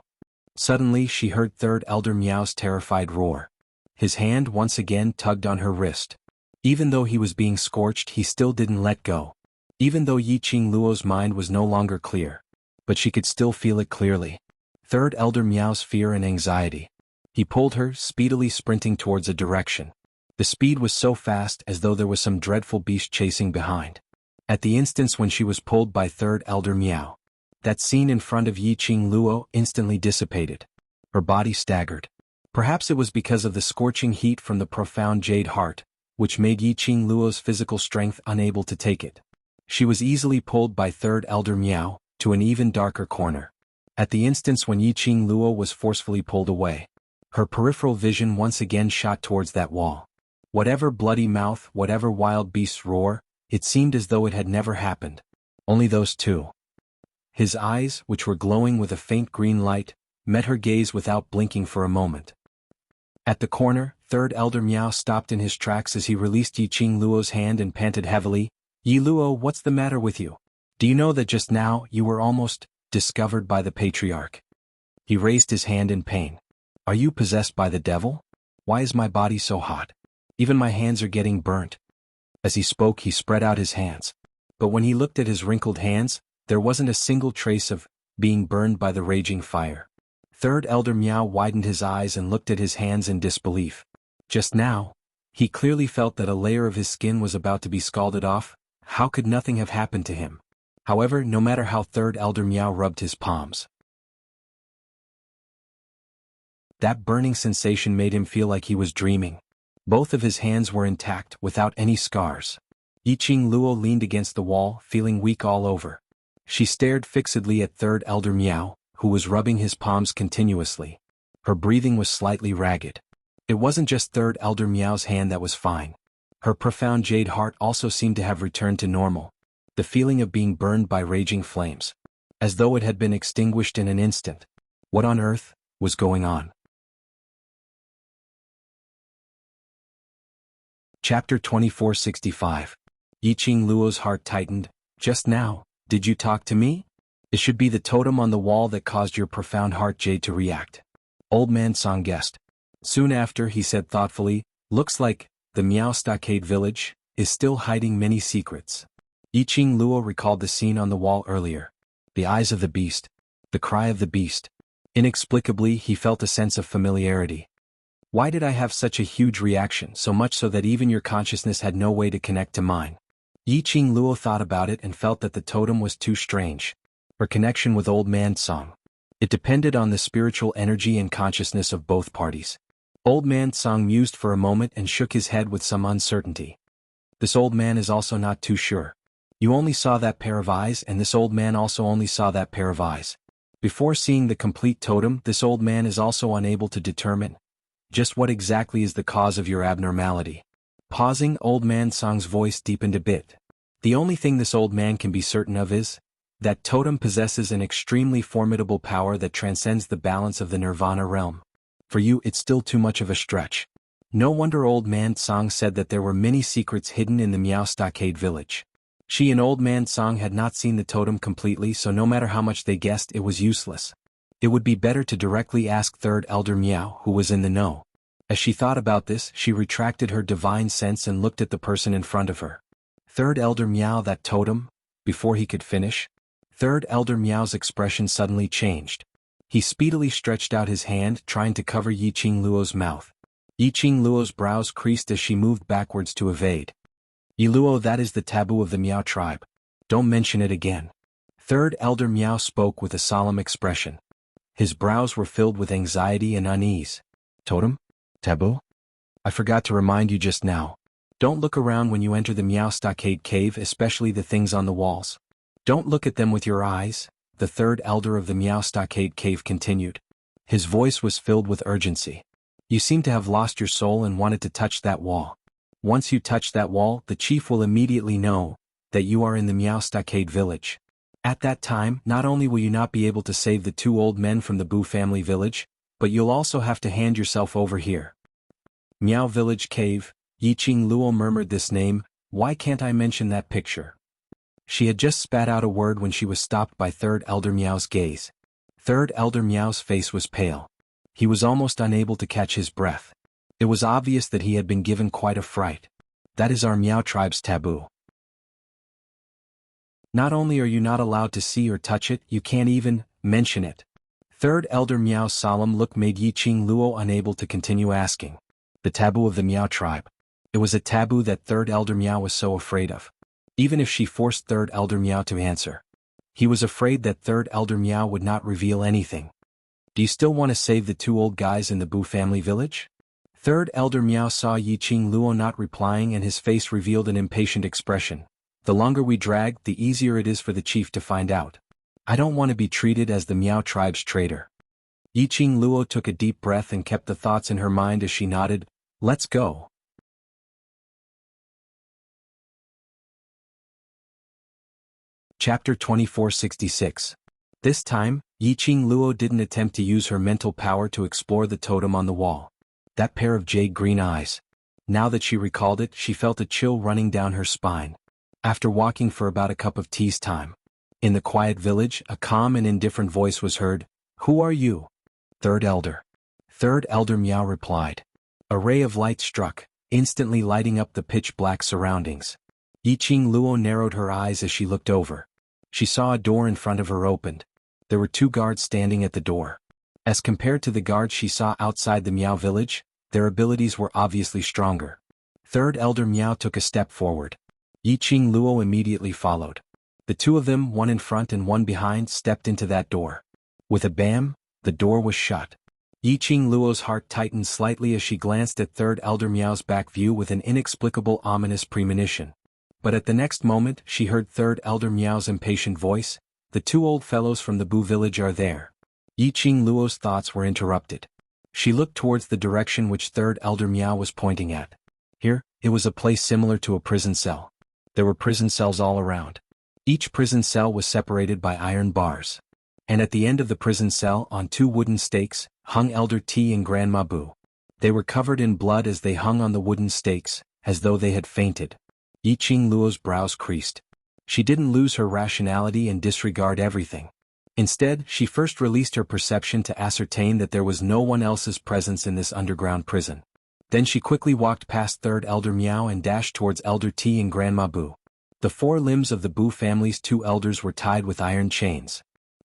Suddenly she heard Third Elder Miao's terrified roar. His hand once again tugged on her wrist. Even though he was being scorched, he still didn't let go. Even though Yi Qing Luo's mind was no longer clear. But she could still feel it clearly. Third Elder Miao's fear and anxiety. He pulled her, speedily sprinting towards a direction. The speed was so fast as though there was some dreadful beast chasing behind. At the instance when she was pulled by Third Elder Miao, that scene in front of Yi Qing Luo instantly dissipated. Her body staggered. Perhaps it was because of the scorching heat from the profound jade heart, which made Yiqing Luo's physical strength unable to take it. She was easily pulled by Third Elder Miao to an even darker corner. At the instance when Yiqing Luo was forcefully pulled away, her peripheral vision once again shot towards that wall. Whatever bloody mouth, whatever wild beast's roar, it seemed as though it had never happened. Only those two. His eyes, which were glowing with a faint green light, met her gaze without blinking for a moment. At the corner, Third Elder Miao stopped in his tracks as he released Yiqing Luo's hand and panted heavily. "Yi Luo, what's the matter with you? Do you know that just now you were almost discovered by the patriarch?" He raised his hand in pain. "Are you possessed by the devil? Why is my body so hot? Even my hands are getting burnt." As he spoke, he spread out his hands. But when he looked at his wrinkled hands, there wasn't a single trace of being burned by the raging fire. Third Elder Miao widened his eyes and looked at his hands in disbelief. Just now, he clearly felt that a layer of his skin was about to be scalded off. How could nothing have happened to him? However, no matter how Third Elder Miao rubbed his palms, that burning sensation made him feel like he was dreaming. Both of his hands were intact, without any scars. Yiqing Luo leaned against the wall, feeling weak all over. She stared fixedly at Third Elder Miao, who was rubbing his palms continuously. Her breathing was slightly ragged. It wasn't just Third Elder Miao's hand that was fine. Her profound jade heart also seemed to have returned to normal. The feeling of being burned by raging flames. As though it had been extinguished in an instant. What on earth was going on? Chapter 2465. Yiqing Luo's heart tightened. "Just now, did you talk to me? It should be the totem on the wall that caused your profound heart jade to react." Old Man Song guessed. Soon after, he said thoughtfully, "Looks like the Miao Stockade village is still hiding many secrets." Yiqing Luo recalled the scene on the wall earlier. The eyes of the beast. The cry of the beast. Inexplicably, he felt a sense of familiarity. Why did I have such a huge reaction, so much so that even your consciousness had no way to connect to mine? Yiqing Luo thought about it and felt that the totem was too strange. Her connection with Old Man Song. It depended on the spiritual energy and consciousness of both parties. Old Man Song mused for a moment and shook his head with some uncertainty. This old man is also not too sure. You only saw that pair of eyes, and this old man also only saw that pair of eyes. Before seeing the complete totem, this old man is also unable to determine just what exactly is the cause of your abnormality. Pausing, Old Man Song's voice deepened a bit. The only thing this old man can be certain of is that totem possesses an extremely formidable power that transcends the balance of the Nirvana realm. For you, it's still too much of a stretch. No wonder Old Man Song said that there were many secrets hidden in the Miao Stockade village. She and Old Man Song had not seen the totem completely, so no matter how much they guessed, it was useless. It would be better to directly ask Third Elder Miao, who was in the know. As she thought about this, she retracted her divine sense and looked at the person in front of her. Third Elder Miao, that totem? Before he could finish, Third Elder Miao's expression suddenly changed. He speedily stretched out his hand, trying to cover Yiqing Luo's mouth. Yiqing Luo's brows creased as she moved backwards to evade. "Yi Luo, that is the taboo of the Miao tribe. Don't mention it again." Third Elder Miao spoke with a solemn expression. His brows were filled with anxiety and unease. "Totem? Taboo? I forgot to remind you just now. Don't look around when you enter the Miao Stockade cave, especially the things on the walls. Don't look at them with your eyes," the third elder of the Miao Stockade cave continued. His voice was filled with urgency. "You seem to have lost your soul and wanted to touch that wall. Once you touch that wall, the chief will immediately know that you are in the Miao Stockade village. At that time, not only will you not be able to save the two old men from the Bu family village, but you'll also have to hand yourself over here." Miao Village Cave. Yiqing Luo murmured this name. Why can't I mention that picture? She had just spat out a word when she was stopped by Third Elder Miao's gaze. Third Elder Miao's face was pale. He was almost unable to catch his breath. It was obvious that he had been given quite a fright. "That is our Miao tribe's taboo. Not only are you not allowed to see or touch it, you can't even mention it." Third Elder Miao's solemn look made Yiqing Luo unable to continue asking. The taboo of the Miao tribe. It was a taboo that Third Elder Miao was so afraid of. Even if she forced Third Elder Miao to answer, he was afraid that Third Elder Miao would not reveal anything. "Do you still want to save the two old guys in the Bu family village?" Third Elder Miao saw Yiqing Luo not replying and his face revealed an impatient expression. The longer we drag, the easier it is for the chief to find out. I don't want to be treated as the Miao tribe's traitor. Yiqing Luo took a deep breath and kept the thoughts in her mind as she nodded. Let's go. Chapter 2466. This time, Yiqing Luo didn't attempt to use her mental power to explore the totem on the wall. That pair of jade green eyes. Now that she recalled it, she felt a chill running down her spine. After walking for about a cup of tea's time. In the quiet village, a calm and indifferent voice was heard. Who are you? Third Elder. Third Elder Miao replied. A ray of light struck, instantly lighting up the pitch-black surroundings. Yiqing Luo narrowed her eyes as she looked over. She saw a door in front of her opened. There were 2 guards standing at the door. As compared to the guards she saw outside the Miao village, their abilities were obviously stronger. Third Elder Miao took a step forward. Yiqing Luo immediately followed. The 2 of them, one in front and one behind, stepped into that door. With a bam, the door was shut. Yiqing Luo's heart tightened slightly as she glanced at Third Elder Miao's back view with an inexplicable ominous premonition. But at the next moment she heard Third Elder Miao's impatient voice. The 2 old fellows from the Bu village are there. Yiqing Luo's thoughts were interrupted. She looked towards the direction which Third Elder Miao was pointing at. Here, it was a place similar to a prison cell. There were prison cells all around. Each prison cell was separated by iron bars. And at the end of the prison cell, on 2 wooden stakes, hung Elder T and Grandma Bu. They were covered in blood as they hung on the wooden stakes, as though they had fainted. Yiqing Luo's brows creased. She didn't lose her rationality and disregard everything. Instead, she first released her perception to ascertain that there was no one else's presence in this underground prison. Then she quickly walked past Third Elder Miao and dashed towards Elder T and Grandma Bu. The 4 limbs of the Bu family's 2 elders were tied with iron chains.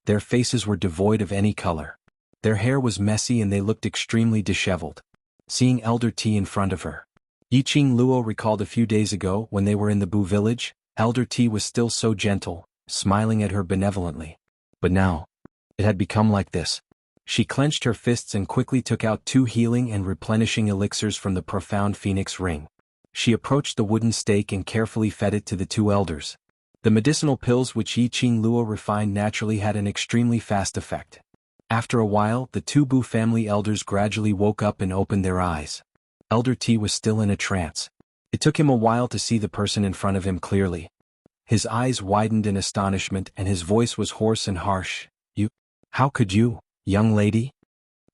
Their faces were devoid of any color. Their hair was messy and they looked extremely disheveled. Seeing Elder T in front of her, Yiqing Luo recalled a few days ago when they were in the Bu village, Elder T was still so gentle, smiling at her benevolently. But now, it had become like this. She clenched her fists and quickly took out 2 healing and replenishing elixirs from the profound phoenix ring. She approached the wooden stake and carefully fed it to the 2 elders. The medicinal pills which Yiqing Luo refined naturally had an extremely fast effect. After a while, the 2 Bu family elders gradually woke up and opened their eyes. Elder T was still in a trance. It took him a while to see the person in front of him clearly. His eyes widened in astonishment and his voice was hoarse and harsh. You? How could you, young lady?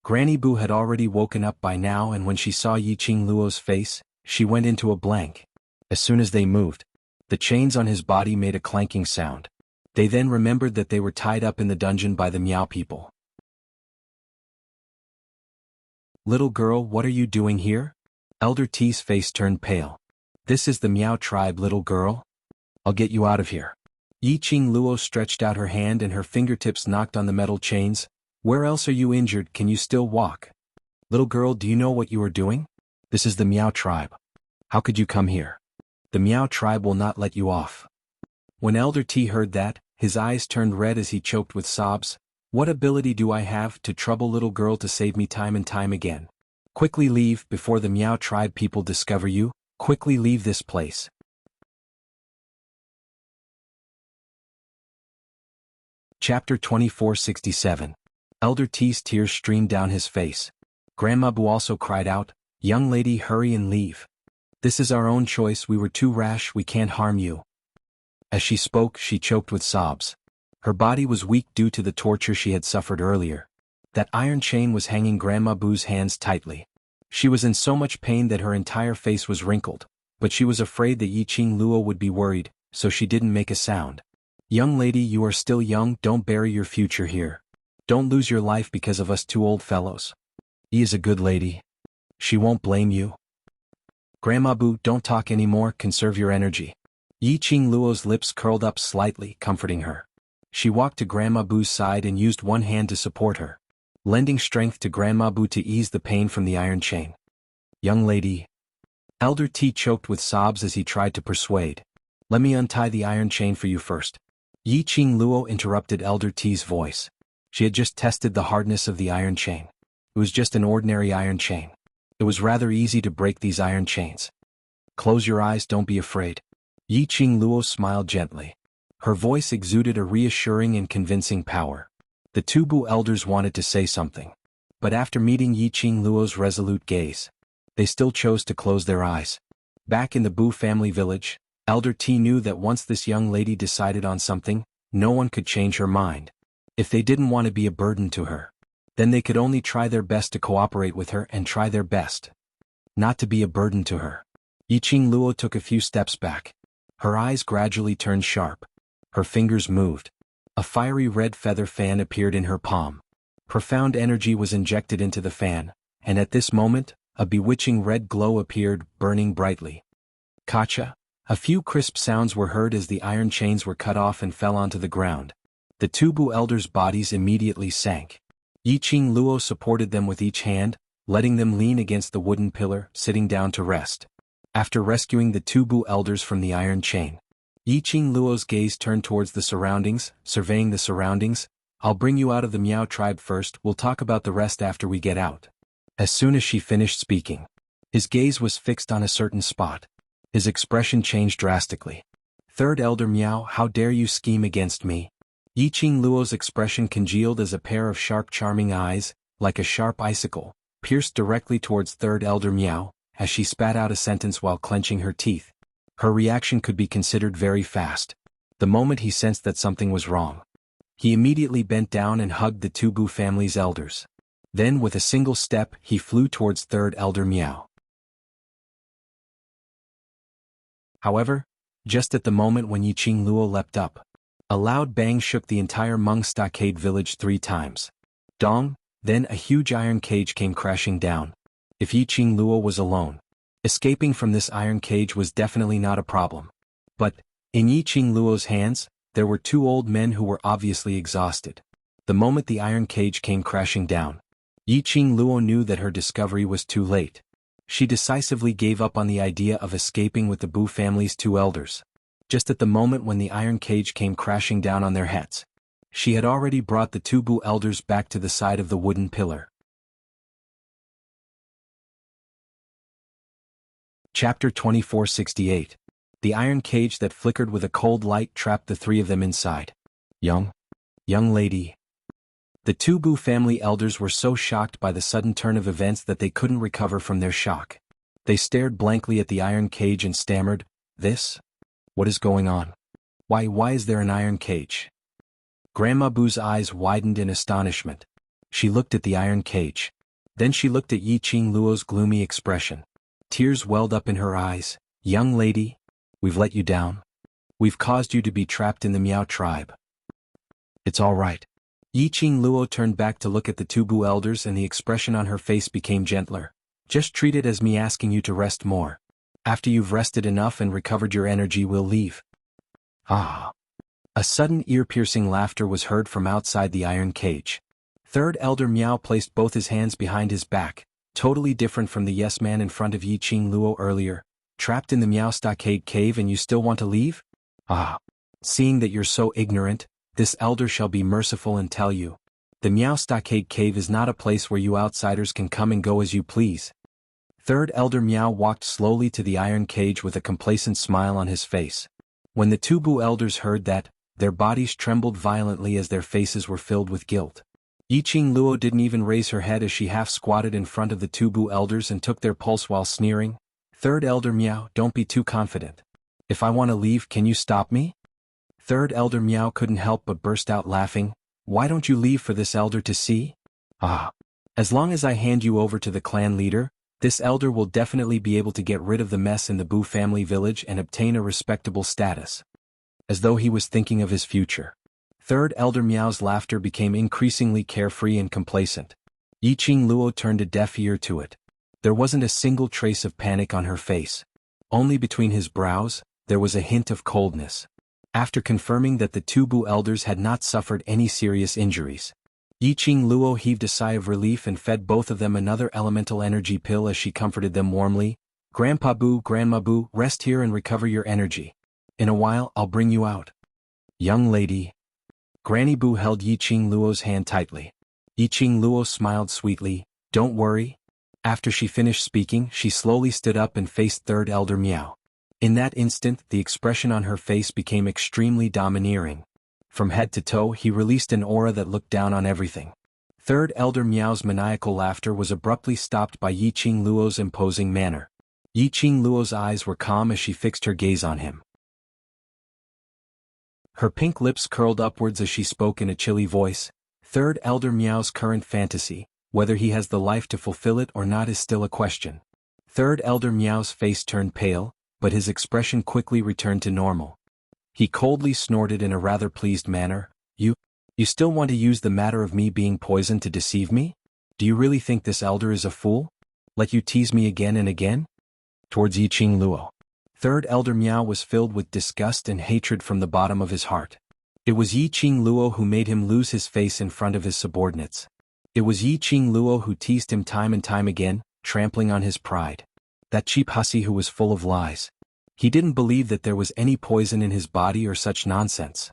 Granny Bu had already woken up by now and when she saw Yiqing Luo's face, she went into a blank. As soon as they moved, the chains on his body made a clanking sound. They then remembered that they were tied up in the dungeon by the Miao people. Little girl, what are you doing here? Elder T's face turned pale. This is the Miao tribe, little girl. I'll get you out of here. Yiqing Luo stretched out her hand and her fingertips knocked on the metal chains. Where else are you injured? Can you still walk? Little girl, do you know what you are doing? This is the Miao tribe. How could you come here? The Miao tribe will not let you off. When Elder T heard that, his eyes turned red as he choked with sobs. What ability do I have to trouble little girl to save me time and time again? Quickly leave before the Miao tribe people discover you. Quickly leave this place. Chapter 2467. Elder T's tears streamed down his face. Grandma Bu also cried out, Young lady, hurry and leave. This is our own choice, we were too rash, we can't harm you. As she spoke, she choked with sobs. Her body was weak due to the torture she had suffered earlier. That iron chain was hanging Grandma Bu's hands tightly. She was in so much pain that her entire face was wrinkled, but she was afraid that Yiqing Luo would be worried, so she didn't make a sound. Young lady, you are still young, don't bury your future here. Don't lose your life because of us 2 old fellows. He is a good lady. She won't blame you. Grandma Bu, don't talk anymore, conserve your energy. Yiqing Luo's lips curled up slightly, comforting her. She walked to Grandma Bu's side and used one hand to support her, lending strength to Grandma Bu to ease the pain from the iron chain. Young lady. Elder T choked with sobs as he tried to persuade. Let me untie the iron chain for you first. Yiqing Luo interrupted Elder T's voice. She had just tested the hardness of the iron chain. It was just an ordinary iron chain. It was rather easy to break these iron chains. Close your eyes, don't be afraid. Yi Qing Luo smiled gently. Her voice exuded a reassuring and convincing power. The two Bu elders wanted to say something. But after meeting Yi Qing Luo's resolute gaze, they still chose to close their eyes. Back in the Bu family village, Elder T knew that once this young lady decided on something, no one could change her mind. If they didn't want to be a burden to her, then they could only try their best to cooperate with her and try their best not to be a burden to her. Yi Qing Luo took a few steps back. Her eyes gradually turned sharp. Her fingers moved. A fiery red feather fan appeared in her palm. Profound energy was injected into the fan, and at this moment, a bewitching red glow appeared, burning brightly. Kacha! A few crisp sounds were heard as the iron chains were cut off and fell onto the ground. The two Bu elders' bodies immediately sank. Yi Qing Luo supported them with each hand, letting them lean against the wooden pillar, sitting down to rest. After rescuing the two Bu elders from the iron chain, Yi Qing Luo's gaze turned towards the surroundings, surveying the surroundings. I'll bring you out of the Miao tribe first, we'll talk about the rest after we get out. As soon as she finished speaking, his gaze was fixed on a certain spot. His expression changed drastically. Third Elder Miao, how dare you scheme against me? Yi Qing Luo's expression congealed as a pair of sharp charming eyes, like a sharp icicle, pierced directly towards Third Elder Miao, as she spat out a sentence while clenching her teeth. Her reaction could be considered very fast. The moment he sensed that something was wrong, he immediately bent down and hugged the two Bu family's elders. Then with a single step, he flew towards Third Elder Miao. However, just at the moment when Yi Qing Luo leapt up, a loud bang shook the entire Hmong stockade village 3 times. Dong, then a huge iron cage came crashing down. If Yi Qing Luo was alone, escaping from this iron cage was definitely not a problem. But, in Yi Qing Luo's hands, there were 2 old men who were obviously exhausted. The moment the iron cage came crashing down, Yi Qing Luo knew that her discovery was too late. She decisively gave up on the idea of escaping with the Bu family's 2 elders. Just at the moment when the iron cage came crashing down on their heads, she had already brought the 2 Bu elders back to the side of the wooden pillar. Chapter 2468. The iron cage that flickered with a cold light trapped the 3 of them inside. Young lady. The 2 Bu family elders were so shocked by the sudden turn of events that they couldn't recover from their shock. They stared blankly at the iron cage and stammered, "This? What is going on? Why is there an iron cage?" Grandma Bu's eyes widened in astonishment. She looked at the iron cage. Then she looked at Yi Qing Luo's gloomy expression. Tears welled up in her eyes. "Young lady, we've let you down. We've caused you to be trapped in the Miao tribe. It's all right." Yi Qing Luo turned back to look at the 2 Bu elders and the expression on her face became gentler. "Just treat it as me asking you to rest more. After you've rested enough and recovered your energy, we'll leave." Ah! A sudden ear-piercing laughter was heard from outside the iron cage. Third Elder Miao placed both his hands behind his back, totally different from the yes man in front of Yi Qing Luo earlier. "Trapped in the Miao stockade cave and you still want to leave? Ah! Seeing that you're so ignorant, this elder shall be merciful and tell you. The Miao stockade cave is not a place where you outsiders can come and go as you please." Third Elder Miao walked slowly to the iron cage with a complacent smile on his face. When the 2 Bu elders heard that, their bodies trembled violently as their faces were filled with guilt. Yi Qing Luo didn't even raise her head as she half-squatted in front of the 2 Bu elders and took their pulse while sneering. "Third Elder Miao, don't be too confident. If I want to leave, can you stop me?" Third Elder Miao couldn't help but burst out laughing. "Why don't you leave for this elder to see? Ah! As long as I hand you over to the clan leader, this elder will definitely be able to get rid of the mess in the Bu family village and obtain a respectable status." As though he was thinking of his future. Third Elder Miao's laughter became increasingly carefree and complacent. Yi Qing Luo turned a deaf ear to it. There wasn't a single trace of panic on her face. Only between his brows, there was a hint of coldness. After confirming that the 2 Bu elders had not suffered any serious injuries, Yi Qing Luo heaved a sigh of relief and fed both of them another elemental energy pill as she comforted them warmly. "Grandpa Bu, Grandma Bu, rest here and recover your energy. In a while, I'll bring you out." "Young lady." Granny Bu held Yi Qing Luo's hand tightly. Yi Qing Luo smiled sweetly. "Don't worry. After she finished speaking, she slowly stood up and faced Third Elder Miao. In that instant, the expression on her face became extremely domineering. From head to toe, he released an aura that looked down on everything. Third Elder Miao's maniacal laughter was abruptly stopped by Yiqing Luo's imposing manner. Yiqing Luo's eyes were calm as she fixed her gaze on him. Her pink lips curled upwards as she spoke in a chilly voice. Third Elder Miao's current fantasy, whether he has the life to fulfill it or not, is still a question. Third Elder Miao's face turned pale, but his expression quickly returned to normal. He coldly snorted in a rather pleased manner. You still want to use the matter of me being poisoned to deceive me? Do you really think this elder is a fool? Let you tease me again and again? Towards Yiqing Luo. Third Elder Miao was filled with disgust and hatred from the bottom of his heart. It was Yiqing Luo who made him lose his face in front of his subordinates. It was Yiqing Luo who teased him time and time again, trampling on his pride. That cheap hussy who was full of lies. He didn't believe that there was any poison in his body or such nonsense.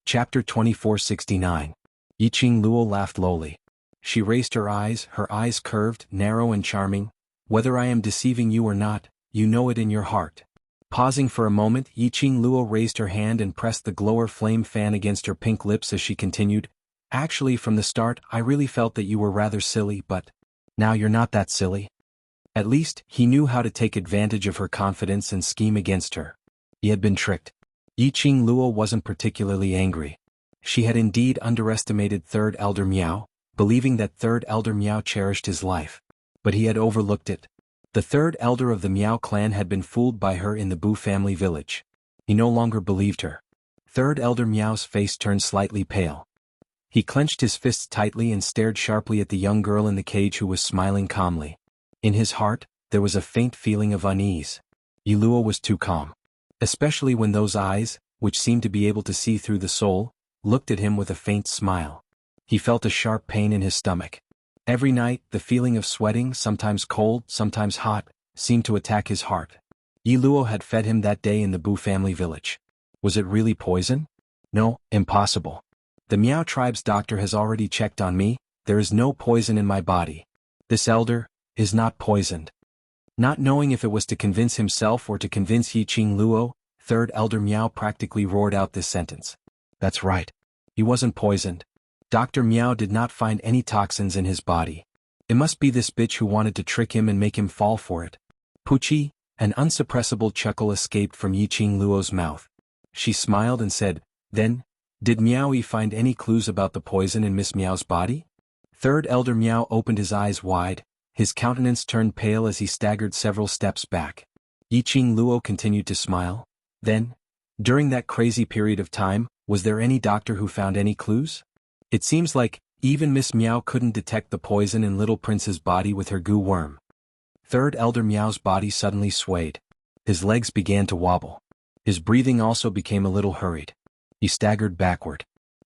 Chapter 2469. Yiqing Luo laughed lowly. She raised her eyes curved, narrow and charming. Whether I am deceiving you or not, you know it in your heart. Pausing for a moment, Yiqing Luo raised her hand and pressed the glower flame fan against her pink lips as she continued. Actually, from the start, I really felt that you were rather silly, but now you're not that silly. At least, he knew how to take advantage of her confidence and scheme against her. He had been tricked. Yiqing Luo wasn't particularly angry. She had indeed underestimated Third Elder Miao, believing that Third Elder Miao cherished his life. But he had overlooked it. The third elder of the Miao clan had been fooled by her in the Bu family village. He no longer believed her. Third Elder Miao's face turned slightly pale. He clenched his fists tightly and stared sharply at the young girl in the cage who was smiling calmly. In his heart, there was a faint feeling of unease. Yi Luo was too calm. Especially when those eyes, which seemed to be able to see through the soul, looked at him with a faint smile. He felt a sharp pain in his stomach. Every night, the feeling of sweating, sometimes cold, sometimes hot, seemed to attack his heart. Yi Luo had fed him that day in the Bu family village. Was it really poison? No, impossible. The Miao tribe's doctor has already checked on me. There is no poison in my body. This elder is not poisoned. Not knowing if it was to convince himself or to convince Yiqing Luo, Third Elder Miao practically roared out this sentence. That's right. He wasn't poisoned. Dr. Miao did not find any toxins in his body. It must be this bitch who wanted to trick him and make him fall for it. Puchi, an unsuppressible chuckle escaped from Yiqing Luo's mouth. She smiled and said, Then, did Miao-yi find any clues about the poison in Miss Miao's body? Third Elder Miao opened his eyes wide. His countenance turned pale as he staggered several steps back. Yiqing Luo continued to smile. Then, during that crazy period of time, was there any doctor who found any clues? It seems like, even Miss Miao couldn't detect the poison in Little Prince's body with her goo worm. Third Elder Miao's body suddenly swayed. His legs began to wobble. His breathing also became a little hurried. He staggered backward.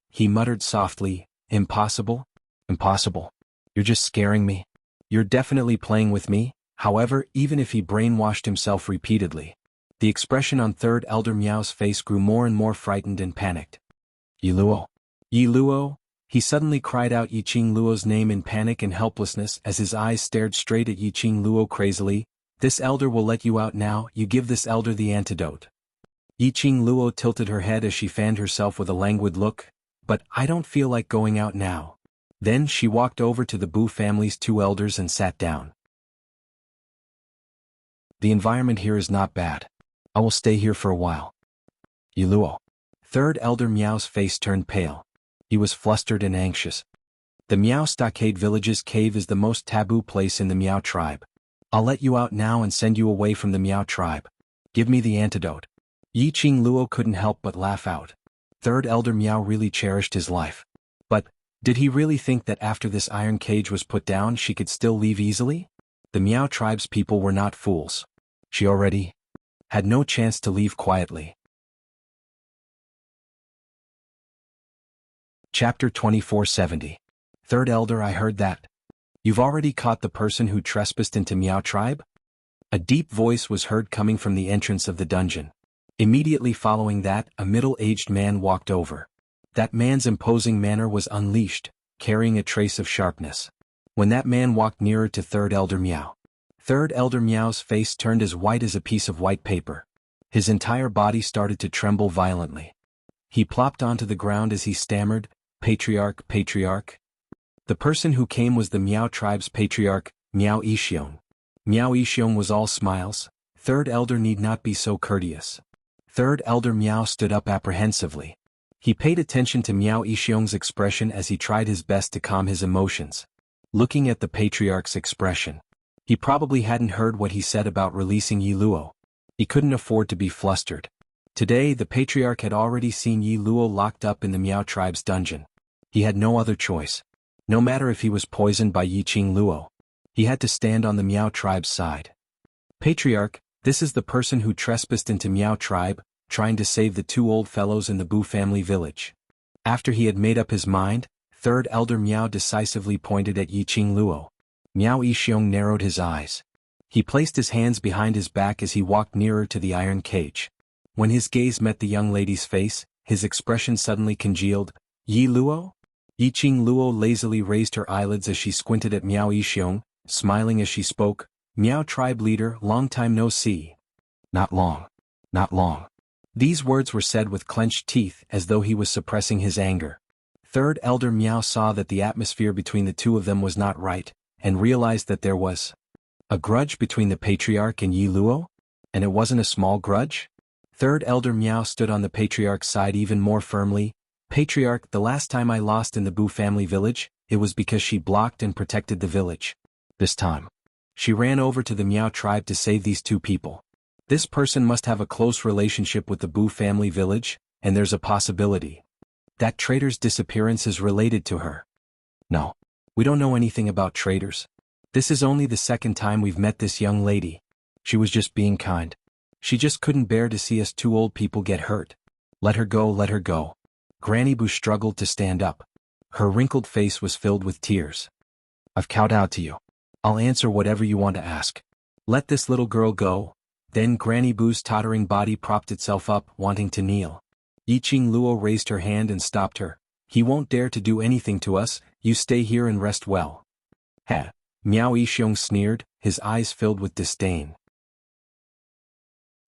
He muttered softly, Impossible? Impossible. You're just scaring me. You're definitely playing with me. However, even if he brainwashed himself repeatedly, the expression on Third Elder Miao's face grew more and more frightened and panicked. Yi Luo. Yi Luo? He suddenly cried out Yiqing Luo's name in panic and helplessness as his eyes stared straight at Yiqing Luo crazily. This elder will let you out now. You give this elder the antidote. Yiqing Luo tilted her head as she fanned herself with a languid look. But I don't feel like going out now. Then she walked over to the Bu family's two elders and sat down. The environment here is not bad. I will stay here for a while. Yi Luo. Third Elder Miao's face turned pale. He was flustered and anxious. The Miao Stockade Village's cave is the most taboo place in the Miao tribe. I'll let you out now and send you away from the Miao tribe. Give me the antidote. Yiqing Luo couldn't help but laugh out. Third Elder Miao really cherished his life. But, did he really think that after this iron cage was put down she could still leave easily? The Miao tribe's people were not fools. She already had no chance to leave quietly. Chapter 2470. Third Elder, I heard that. You've already caught the person who trespassed into Miao tribe? A deep voice was heard coming from the entrance of the dungeon. Immediately following that, a middle-aged man walked over. That man's imposing manner was unleashed, carrying a trace of sharpness. When that man walked nearer to Third Elder Miao, Third Elder Miao's face turned as white as a piece of white paper. His entire body started to tremble violently. He plopped onto the ground as he stammered, "Patriarch, Patriarch." The person who came was the Miao tribe's patriarch, Miao Yixiong. Miao Yixiong was all smiles. Third Elder need not be so courteous. Third Elder Miao stood up apprehensively. He paid attention to Miao Yixiong's expression as he tried his best to calm his emotions. Looking at the patriarch's expression, he probably hadn't heard what he said about releasing Yi Luo. He couldn't afford to be flustered. Today the patriarch had already seen Yi Luo locked up in the Miao tribe's dungeon. He had no other choice. No matter if he was poisoned by Yiqing Luo, he had to stand on the Miao tribe's side. "Patriarch, this is the person who trespassed into Miao tribe, trying to save the two old fellows in the Bu family village." After he had made up his mind, Third Elder Miao decisively pointed at Yiqing Luo. Miao Yixiong narrowed his eyes. He placed his hands behind his back as he walked nearer to the iron cage. When his gaze met the young lady's face, his expression suddenly congealed. "Yi Luo?" Yiqing Luo lazily raised her eyelids as she squinted at Miao Yixiong, smiling as she spoke. "Miao tribe leader, long time no see." "Not long. Not long." These words were said with clenched teeth as though he was suppressing his anger. Third Elder Miao saw that the atmosphere between the two of them was not right, and realized that there was a grudge between the patriarch and Yi Luo? And it wasn't a small grudge? Third Elder Miao stood on the patriarch's side even more firmly. "Patriarch, the last time I lost in the Bu family village, it was because she blocked and protected the village. This time, she ran over to the Miao tribe to save these two people. This person must have a close relationship with the Bu family village, and there's a possibility that traitor's disappearance is related to her." "No. We don't know anything about traitors. This is only the second time we've met this young lady. She was just being kind. She just couldn't bear to see us two old people get hurt. Let her go, let her go." Granny Bu struggled to stand up. Her wrinkled face was filled with tears. "I've kowtowed to you. I'll answer whatever you want to ask. Let this little girl go." Then Granny Bu's tottering body propped itself up, wanting to kneel. Yiqing Luo raised her hand and stopped her. "He won't dare to do anything to us, you stay here and rest well." "Heh." Miao Yixiong sneered, his eyes filled with disdain.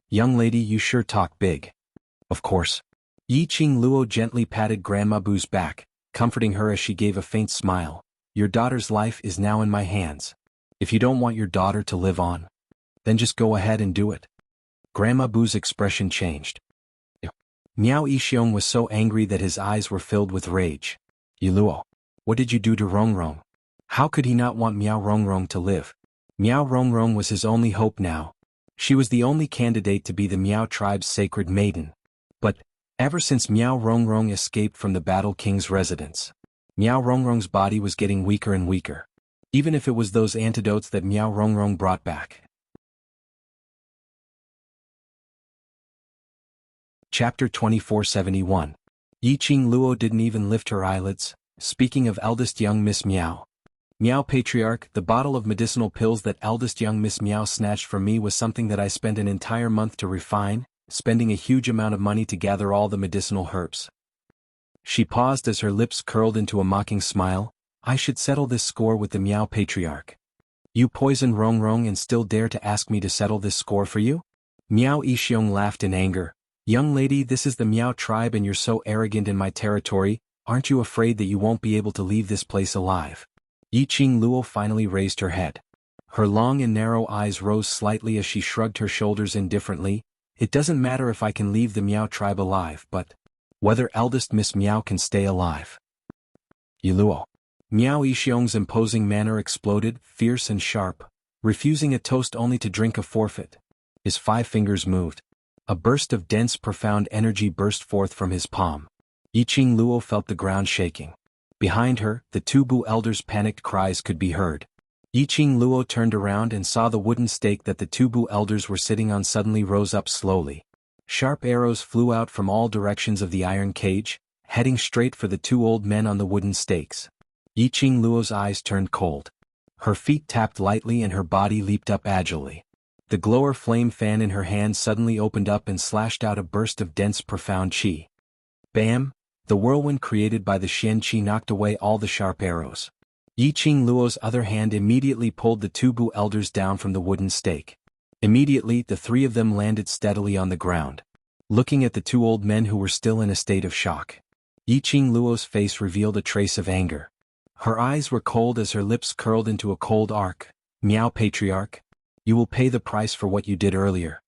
"Young lady, you sure talk big." "Of course." Yiqing Luo gently patted Grandma Bu's back, comforting her as she gave a faint smile. "Your daughter's life is now in my hands. If you don't want your daughter to live on, then just go ahead and do it." Grandma Bu's expression changed. Miao Yixiong was so angry that his eyes were filled with rage. "Yi Luo, what did you do to Rongrong? How could he not want Miao Rongrong to live?" Miao Rongrong was his only hope now. She was the only candidate to be the Miao tribe's sacred maiden. But, ever since Miao Rongrong escaped from the Battle King's residence, Miao Rongrong's body was getting weaker and weaker. Even if it was those antidotes that Miao Rongrong brought back. Chapter 2471. Yiqing Luo didn't even lift her eyelids. Speaking of eldest young Miss Miao. "Miao Patriarch, the bottle of medicinal pills that eldest young Miss Miao snatched from me was something that I spent an entire month to refine, spending a huge amount of money to gather all the medicinal herbs." She paused as her lips curled into a mocking smile. "I should settle this score with the Miao Patriarch. You poisoned Rongrong and still dare to ask me to settle this score for you?" Miao Yixiong laughed in anger. "Young lady, this is the Miao tribe and you're so arrogant in my territory, aren't you afraid that you won't be able to leave this place alive?" Yiqing Luo finally raised her head. Her long and narrow eyes rose slightly as she shrugged her shoulders indifferently. "It doesn't matter if I can leave the Miao tribe alive, but whether eldest Miss Miao can stay alive." "Yi Luo." Miao Yixiong's imposing manner exploded, fierce and sharp, refusing a toast only to drink a forfeit. His 5 fingers moved. A burst of dense, profound energy burst forth from his palm. Yiqing Luo felt the ground shaking. Behind her, the two Bu elders' panicked cries could be heard. Yiqing Luo turned around and saw the wooden stake that the two Bu elders were sitting on suddenly rose up slowly. Sharp arrows flew out from all directions of the iron cage, heading straight for the two old men on the wooden stakes. Yiqing Luo's eyes turned cold. Her feet tapped lightly and her body leaped up agilely. The glower flame fan in her hand suddenly opened up and slashed out a burst of dense profound qi. Bam! The whirlwind created by the Xianqi knocked away all the sharp arrows. Yiqing Luo's other hand immediately pulled the two Bu elders down from the wooden stake. Immediately the three of them landed steadily on the ground, looking at the two old men who were still in a state of shock. Yiqing Luo's face revealed a trace of anger. Her eyes were cold as her lips curled into a cold arc. Miao Patriarch, you will pay the price for what you did earlier.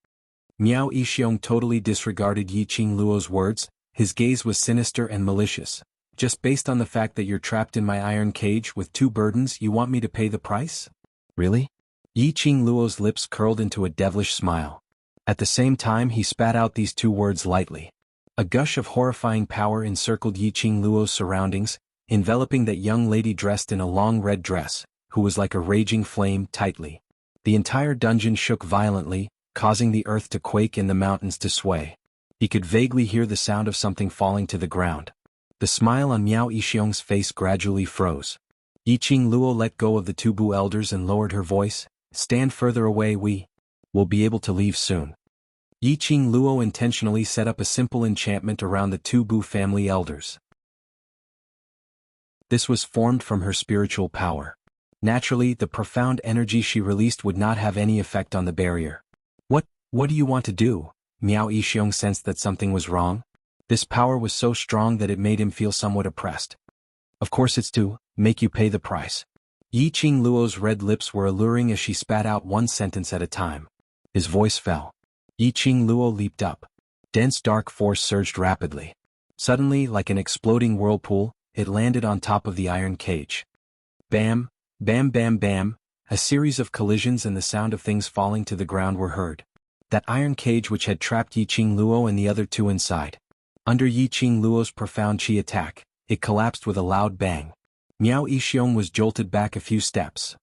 Miao Yixiong totally disregarded Yiqing Luo's words. His gaze was sinister and malicious. Just based on the fact that you're trapped in my iron cage with two burdens, you want me to pay the price? Really? Yiqing Luo's lips curled into a devilish smile. At the same time he spat out these two words lightly. A gush of horrifying power encircled Yiqing Luo's surroundings, enveloping that young lady dressed in a long red dress, who was like a raging flame tightly. The entire dungeon shook violently, causing the earth to quake and the mountains to sway. He could vaguely hear the sound of something falling to the ground. The smile on Miao Yixiong's face gradually froze. Yiqing Luo let go of the two Bu elders and lowered her voice. Stand further away, we will be able to leave soon. Yiqing Luo intentionally set up a simple enchantment around the two Bu family elders. This was formed from her spiritual power. Naturally, the profound energy she released would not have any effect on the barrier. What do you want to do? Miao Yixiong sensed that something was wrong. This power was so strong that it made him feel somewhat oppressed. Of course it's to make you pay the price. Yiqing Luo's red lips were alluring as she spat out one sentence at a time. His voice fell. Yiqing Luo leaped up. Dense dark force surged rapidly. Suddenly, like an exploding whirlpool, it landed on top of the iron cage. Bam, bam bam bam, a series of collisions and the sound of things falling to the ground were heard. That iron cage which had trapped Yiqing Luo and the other two inside. Under Yiqing Luo's profound chi attack, it collapsed with a loud bang. Miao Yixiong was jolted back a few steps.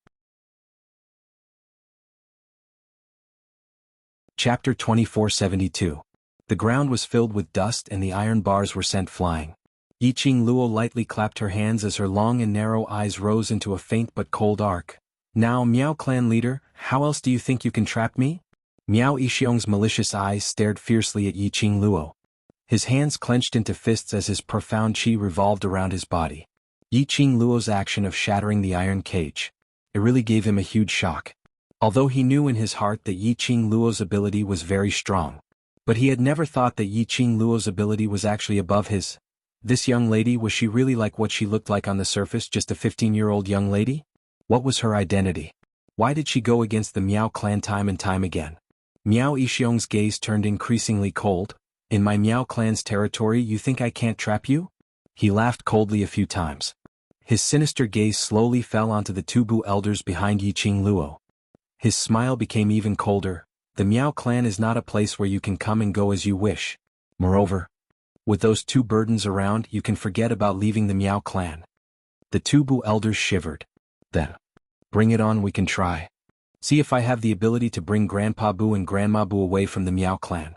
Chapter 2472. The ground was filled with dust and the iron bars were sent flying. Yiqing Luo lightly clapped her hands as her long and narrow eyes rose into a faint but cold arc. Now, Miao clan leader, how else do you think you can trap me? Miao Yixiong's malicious eyes stared fiercely at Yiqing Luo. His hands clenched into fists as his profound chi revolved around his body. Yiqing Luo's action of shattering the iron cage. It really gave him a huge shock. Although he knew in his heart that Yiqing Luo's ability was very strong. But he had never thought that Yiqing Luo's ability was actually above his. This young lady, was she really like what she looked like on the surface, just a 15-year-old young lady? What was her identity? Why did she go against the Miao clan time and time again? Miao Yixiong's gaze turned increasingly cold. In my Miao clan's territory, you think I can't trap you? He laughed coldly a few times. His sinister gaze slowly fell onto the two Bu elders behind Yiqing Luo. His smile became even colder. The Miao clan is not a place where you can come and go as you wish. Moreover, with those two burdens around, you can forget about leaving the Miao clan. The two Bu elders shivered. Then, bring it on, we can try. See if I have the ability to bring Grandpa Bu and Grandma Bu away from the Miao clan.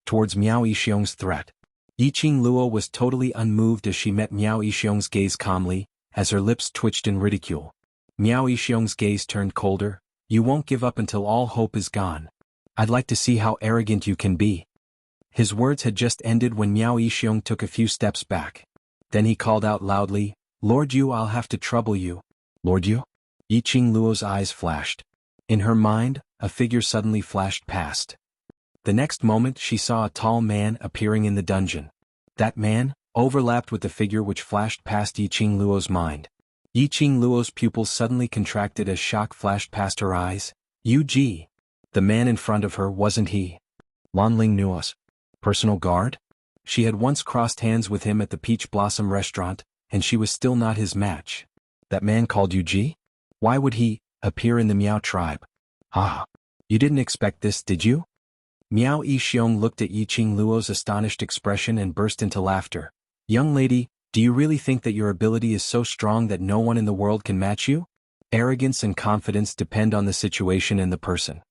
Towards Miao Yixiong's threat, Yiqing Luo was totally unmoved as she met Miao Yixiong's gaze calmly, as her lips twitched in ridicule. Miao Yixiong's gaze turned colder. You won't give up until all hope is gone. I'd like to see how arrogant you can be. His words had just ended when Miao Yixiong took a few steps back. Then he called out loudly, Lord Yu, I'll have to trouble you. Lord Yu? Yiqing Luo's eyes flashed. In her mind, a figure suddenly flashed past. The next moment she saw a tall man appearing in the dungeon. That man overlapped with the figure which flashed past Yiqing Luo's mind. Yiqing Luo's pupils suddenly contracted as shock flashed past her eyes. Yu Ji. The man in front of her, wasn't he? Lanling Nuo's personal guard? She had once crossed hands with him at the Peach Blossom restaurant, and she was still not his match. That man called Yu Ji? Why would he appear in the Miao tribe? Ah, you didn't expect this, did you? Miao Yixiong looked at Yiqing Luo's astonished expression and burst into laughter. Young lady, do you really think that your ability is so strong that no one in the world can match you? Arrogance and confidence depend on the situation and the person.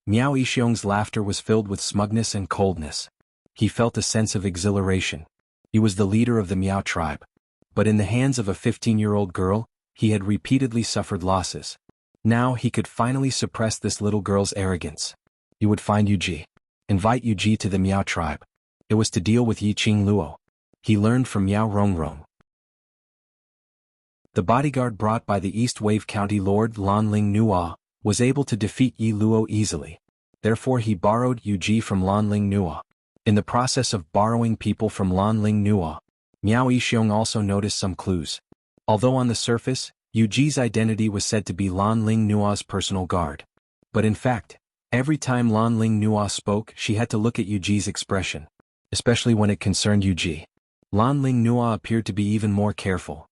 Miao Yixiong's laughter was filled with smugness and coldness. He felt a sense of exhilaration. He was the leader of the Miao tribe. But in the hands of a 15-year-old girl, he had repeatedly suffered losses. Now he could finally suppress this little girl's arrogance. He would find Yu Ji. Invite Yu Ji to the Miao tribe. It was to deal with Yiqing Luo. He learned from Miao Rongrong. The bodyguard brought by the East Wave County Lord Lanling Nua was able to defeat Yi Luo easily. Therefore he borrowed Yuji from Lanling Nua. In the process of borrowing people from Lanling Nua, Miao Yixiong also noticed some clues. Although on the surface, Yuji's identity was said to be Lanling Nua's personal guard. But in fact, every time Lanling Nua spoke, she had to look at Yuji's expression, especially when it concerned Yuji. Lanling Nua appeared to be even more careful.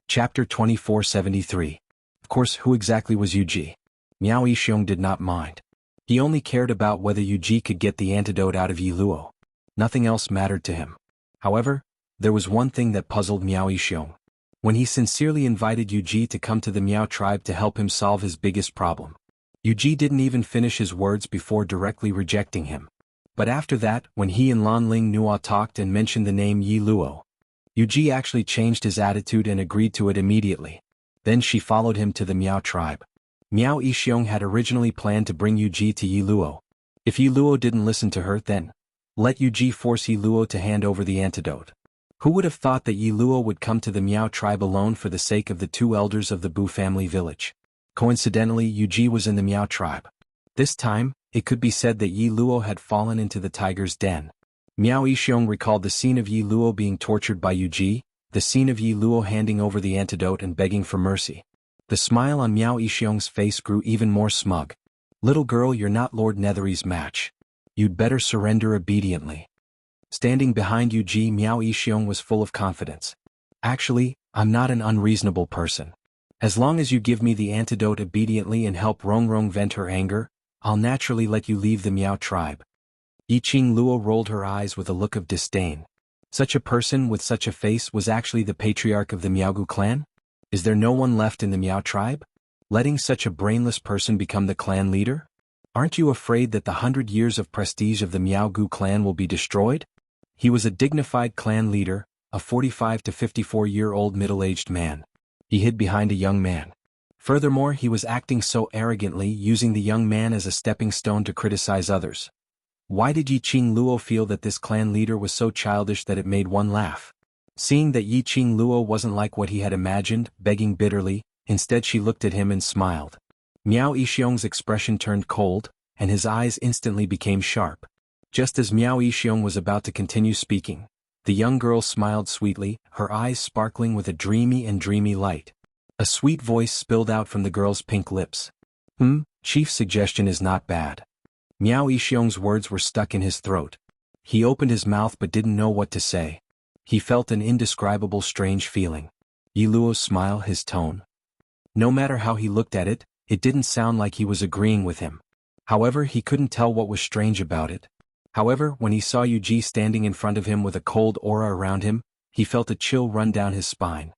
Chapter 2473. Of course, who exactly was Yuji? Miao Yixiong did not mind. He only cared about whether Yuji could get the antidote out of Yi Luo. Nothing else mattered to him. However, there was one thing that puzzled Miao Yixiong. When he sincerely invited Yuji to come to the Miao tribe to help him solve his biggest problem, Yuji didn't even finish his words before directly rejecting him. But after that, when he and Lanling Nua talked and mentioned the name Yi Luo, Yuji actually changed his attitude and agreed to it immediately. Then she followed him to the Miao tribe. Miao Yixiong had originally planned to bring Yuji to Yi Luo. If Yi Luo didn't listen to her, then let Yuji force Yi Luo to hand over the antidote. Who would have thought that Yi Luo would come to the Miao tribe alone for the sake of the two elders of the Bu family village? Coincidentally, Yuji was in the Miao tribe. This time, it could be said that Yi Luo had fallen into the tiger's den. Miao Yixiong recalled the scene of Yi Luo being tortured by Yuji, the scene of Yi Luo handing over the antidote and begging for mercy. The smile on Miao Yixiong's face grew even more smug. Little girl, you're not Lord Nethery's match. You'd better surrender obediently. Standing behind Yuji, Miao Yixiong was full of confidence. Actually, I'm not an unreasonable person. As long as you give me the antidote obediently and help Rongrong vent her anger, I'll naturally let you leave the Miao tribe. Yiqing Luo rolled her eyes with a look of disdain. Such a person with such a face was actually the patriarch of the Miaogu clan? Is there no one left in the Miao tribe? Letting such a brainless person become the clan leader? Aren't you afraid that the 100 years of prestige of the Miaogu clan will be destroyed? He was a dignified clan leader, a 45 to 54-year-old middle-aged man. He hid behind a young man. Furthermore, he was acting so arrogantly, using the young man as a stepping stone to criticize others. Why did Yiqing Luo feel that this clan leader was so childish that it made one laugh? Seeing that Yiqing Luo wasn't like what he had imagined, begging bitterly, instead she looked at him and smiled. Miao Yixiong's expression turned cold, and his eyes instantly became sharp. Just as Miao Yixiong was about to continue speaking, the young girl smiled sweetly, her eyes sparkling with a dreamy light. A sweet voice spilled out from the girl's pink lips. Chief's suggestion is not bad. Miao Yixiong's words were stuck in his throat. He opened his mouth but didn't know what to say. He felt an indescribable strange feeling. Yi Luo's smile, his tone. No matter how he looked at it, it didn't sound like he was agreeing with him. However, he couldn't tell what was strange about it. However, when he saw Yuji standing in front of him with a cold aura around him, he felt a chill run down his spine.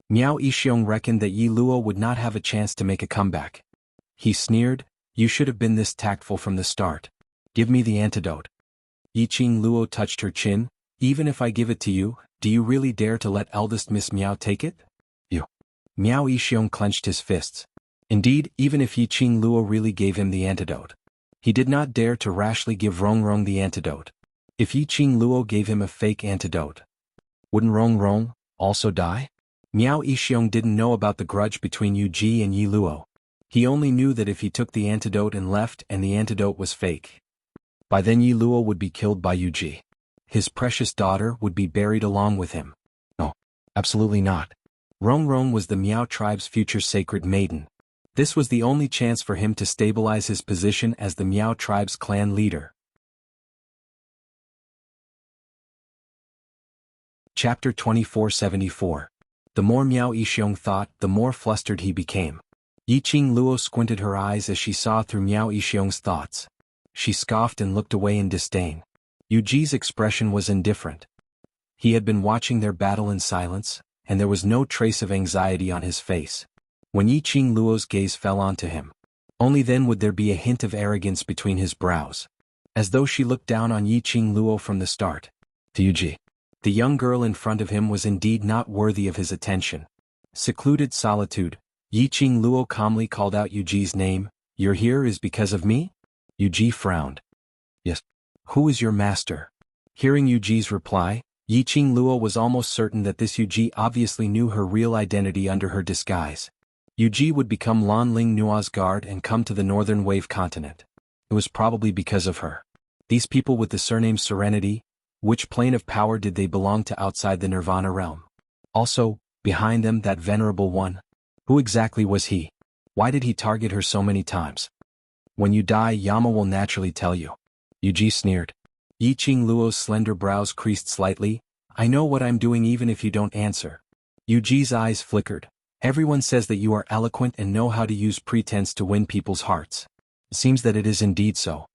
Miao Yixiong reckoned that Yi Luo would not have a chance to make a comeback. He sneered, "You should have been this tactful from the start. Give me the antidote." Yiqing Luo touched her chin. "Even if I give it to you, do you really dare to let eldest Miss Miao take it?" You. Miao Yixiong clenched his fists. Indeed, even if Yiqing Luo really gave him the antidote, he did not dare to rashly give Rongrong the antidote. If Yiqing Luo gave him a fake antidote, wouldn't Rongrong also die? Miao Yixiong didn't know about the grudge between Yuji and Yi Luo. He only knew that if he took the antidote and left and the antidote was fake, by then Yi Luo would be killed by Yuji. His precious daughter would be buried along with him. No, absolutely not. Rongrong was the Miao tribe's future sacred maiden. This was the only chance for him to stabilize his position as the Miao tribe's clan leader. Chapter 2474. The more Miao Yixiong thought, the more flustered he became. Yiqing Luo squinted her eyes as she saw through Miao Yixiong's thoughts. She scoffed and looked away in disdain. Yuji's expression was indifferent. He had been watching their battle in silence, and there was no trace of anxiety on his face. When Yiqing Luo's gaze fell onto him, only then would there be a hint of arrogance between his brows, as though she looked down on Yiqing Luo from the start. To Yuji. The young girl in front of him was indeed not worthy of his attention. Secluded solitude. Yiqing Luo calmly called out Yuji's name. "You're here is because of me?" Yuji frowned. Yes. Who is your master? Hearing Yuji's reply, Yiqing Luo was almost certain that this Yuji obviously knew her real identity under her disguise. Yuji would become Lanling Nua's guard and come to the Northern Wave continent. It was probably because of her. These people with the surname Serenity, which plane of power did they belong to outside the Nirvana realm? Also, behind them that venerable one. Who exactly was he? Why did he target her so many times? When you die, Yama will naturally tell you. Yuji sneered. Yiqing Luo's slender brows creased slightly. I know what I'm doing even if you don't answer. Yuji's eyes flickered. Everyone says that you are eloquent and know how to use pretense to win people's hearts. It seems that it is indeed so.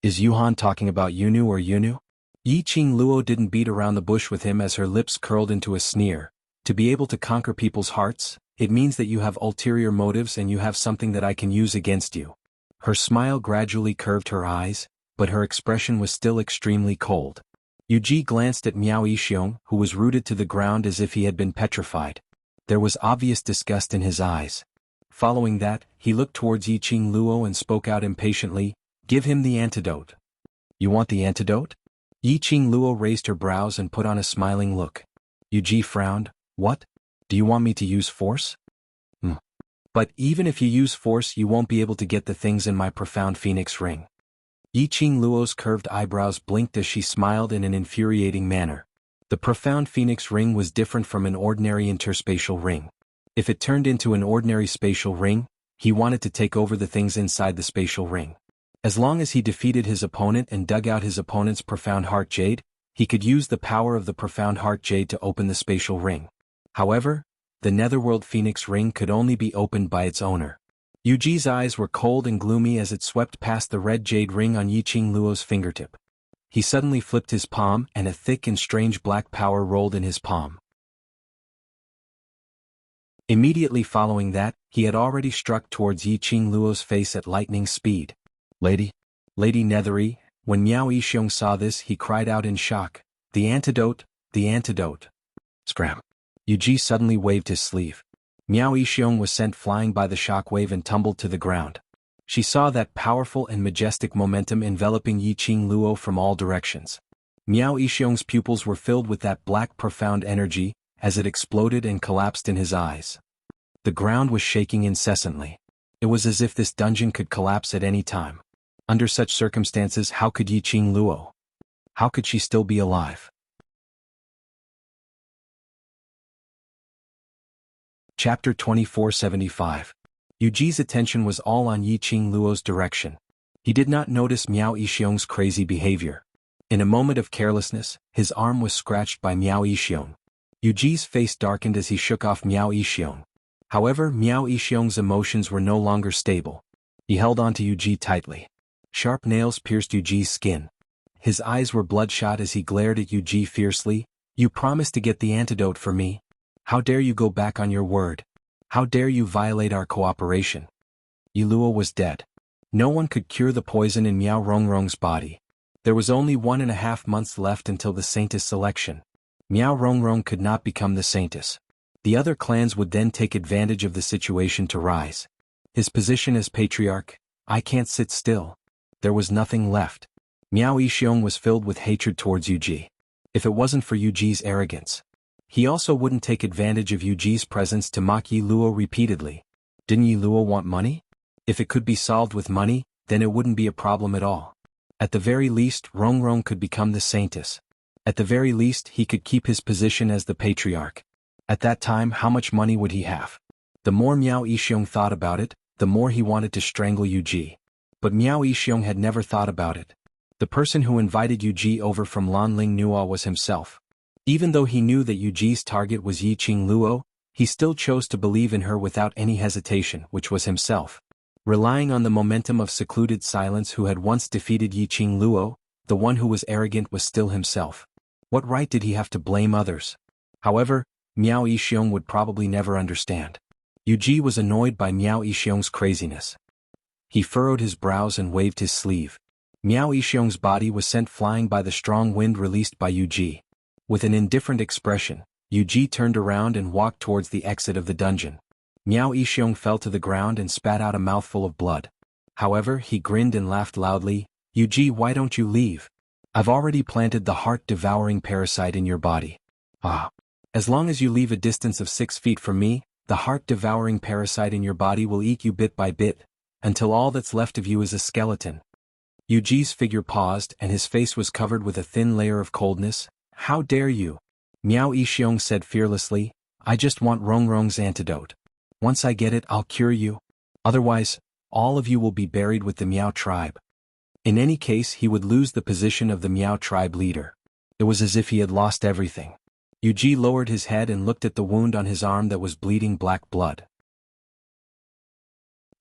Is Yuhan talking about Yunu or Yunu? Yiqing Luo didn't beat around the bush with him as her lips curled into a sneer. To be able to conquer people's hearts, it means that you have ulterior motives and you have something that I can use against you. Her smile gradually curved her eyes, but her expression was still extremely cold. Yuji glanced at Miao Yixiong, who was rooted to the ground as if he had been petrified. There was obvious disgust in his eyes. Following that, he looked towards Yiqing Luo and spoke out impatiently, "Give him the antidote." You want the antidote? Yiqing Luo raised her brows and put on a smiling look. Yuji frowned. What? Do you want me to use force? But even if you use force, you won't be able to get the things in my profound phoenix ring. Yiqing Luo's curved eyebrows blinked as she smiled in an infuriating manner. The profound phoenix ring was different from an ordinary interspatial ring. If it turned into an ordinary spatial ring, he wanted to take over the things inside the spatial ring. As long as he defeated his opponent and dug out his opponent's profound heart jade, he could use the power of the profound heart jade to open the spatial ring. However, the netherworld phoenix ring could only be opened by its owner. Yuji's eyes were cold and gloomy as it swept past the red jade ring on Yiqing Luo's fingertip. He suddenly flipped his palm and a thick and strange black power rolled in his palm. Immediately following that, he had already struck towards Yiqing Luo's face at lightning speed. Lady Nethery, when Miao Yixiong saw this he cried out in shock, The antidote! The antidote! Scram! Yuji suddenly waved his sleeve. Miao Yixiong was sent flying by the shockwave and tumbled to the ground. She saw that powerful and majestic momentum enveloping Yiqing Luo from all directions. Miao Yixiong's pupils were filled with that black profound energy, as it exploded and collapsed in his eyes. The ground was shaking incessantly. It was as if this dungeon could collapse at any time. Under such circumstances, how could Yiqing Luo? How could she still be alive? Chapter 2475. Yuji's attention was all on Yiqing Luo's direction. He did not notice Miao Yixiong's crazy behavior. In a moment of carelessness, his arm was scratched by Miao Yixiong. Yuji's face darkened as he shook off Miao Yixiong. However, Miao Yixiong's emotions were no longer stable. He held on to Yuji tightly. Sharp nails pierced Yuji's skin. His eyes were bloodshot as he glared at Yuji fiercely. You promised to get the antidote for me. How dare you go back on your word? How dare you violate our cooperation? Luo was dead. No one could cure the poison in Miao Rongrong's body. There was only 1.5 months left until the Saintess selection. Miao Rongrong could not become the Saintess. The other clans would then take advantage of the situation to rise. His position as patriarch, I can't sit still. There was nothing left. Miao Yixiong was filled with hatred towards Yuji. If it wasn't for Yuji's arrogance. He also wouldn't take advantage of Yuji's presence to mock Yi Luo repeatedly. Didn't Yi Luo want money? If it could be solved with money, then it wouldn't be a problem at all. At the very least, Rongrong could become the Saintess. At the very least, he could keep his position as the patriarch. At that time, how much money would he have? The more Miao Yixiong thought about it, the more he wanted to strangle Yuji. But Miao Yixiong had never thought about it. The person who invited Yuji over from Lanling Nua was himself. Even though he knew that Yuji's target was Yiqing Luo, he still chose to believe in her without any hesitation, which was himself. Relying on the momentum of secluded silence who had once defeated Yiqing Luo, the one who was arrogant was still himself. What right did he have to blame others? However, Miao Yixiong would probably never understand. Yuji was annoyed by Miao Yixiong's craziness. He furrowed his brows and waved his sleeve. Miao Yixiong's body was sent flying by the strong wind released by Yuji. With an indifferent expression, Yuji turned around and walked towards the exit of the dungeon. Miao Yixiong fell to the ground and spat out a mouthful of blood. However, he grinned and laughed loudly. Yuji, why don't you leave? I've already planted the heart-devouring parasite in your body. Ah. As long as you leave a distance of 6 feet from me, the heart-devouring parasite in your body will eat you bit by bit, until all that's left of you is a skeleton. Yuji's figure paused and his face was covered with a thin layer of coldness. How dare you? Miao Yixiong said fearlessly, I just want Rongrong's antidote. Once I get it, I'll cure you. Otherwise, all of you will be buried with the Miao tribe. In any case, he would lose the position of the Miao tribe leader. It was as if he had lost everything. Yuji lowered his head and looked at the wound on his arm that was bleeding black blood.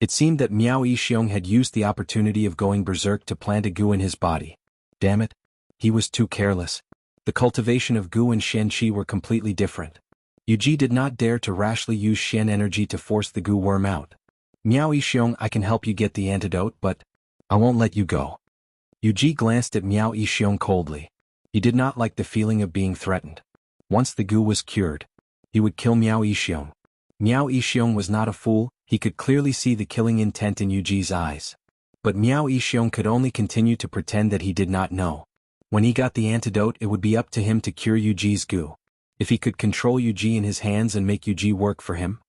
It seemed that Miao Yixiong had used the opportunity of going berserk to plant a goo in his body. Damn it. He was too careless. The cultivation of goo and Shen Qi were completely different. Yuji did not dare to rashly use Shen energy to force the goo worm out. Miao Yixiong, I can help you get the antidote, but I won't let you go. Yuji glanced at Miao Yixiong coldly. He did not like the feeling of being threatened. Once the goo was cured, he would kill Miao Yixiong. Miao Yixiong was not a fool, he could clearly see the killing intent in Yuji's eyes. But Miao Yixiong could only continue to pretend that he did not know. When he got the antidote, it would be up to him to cure Yuji's goo. If he could control Yuji in his hands and make Yuji work for him.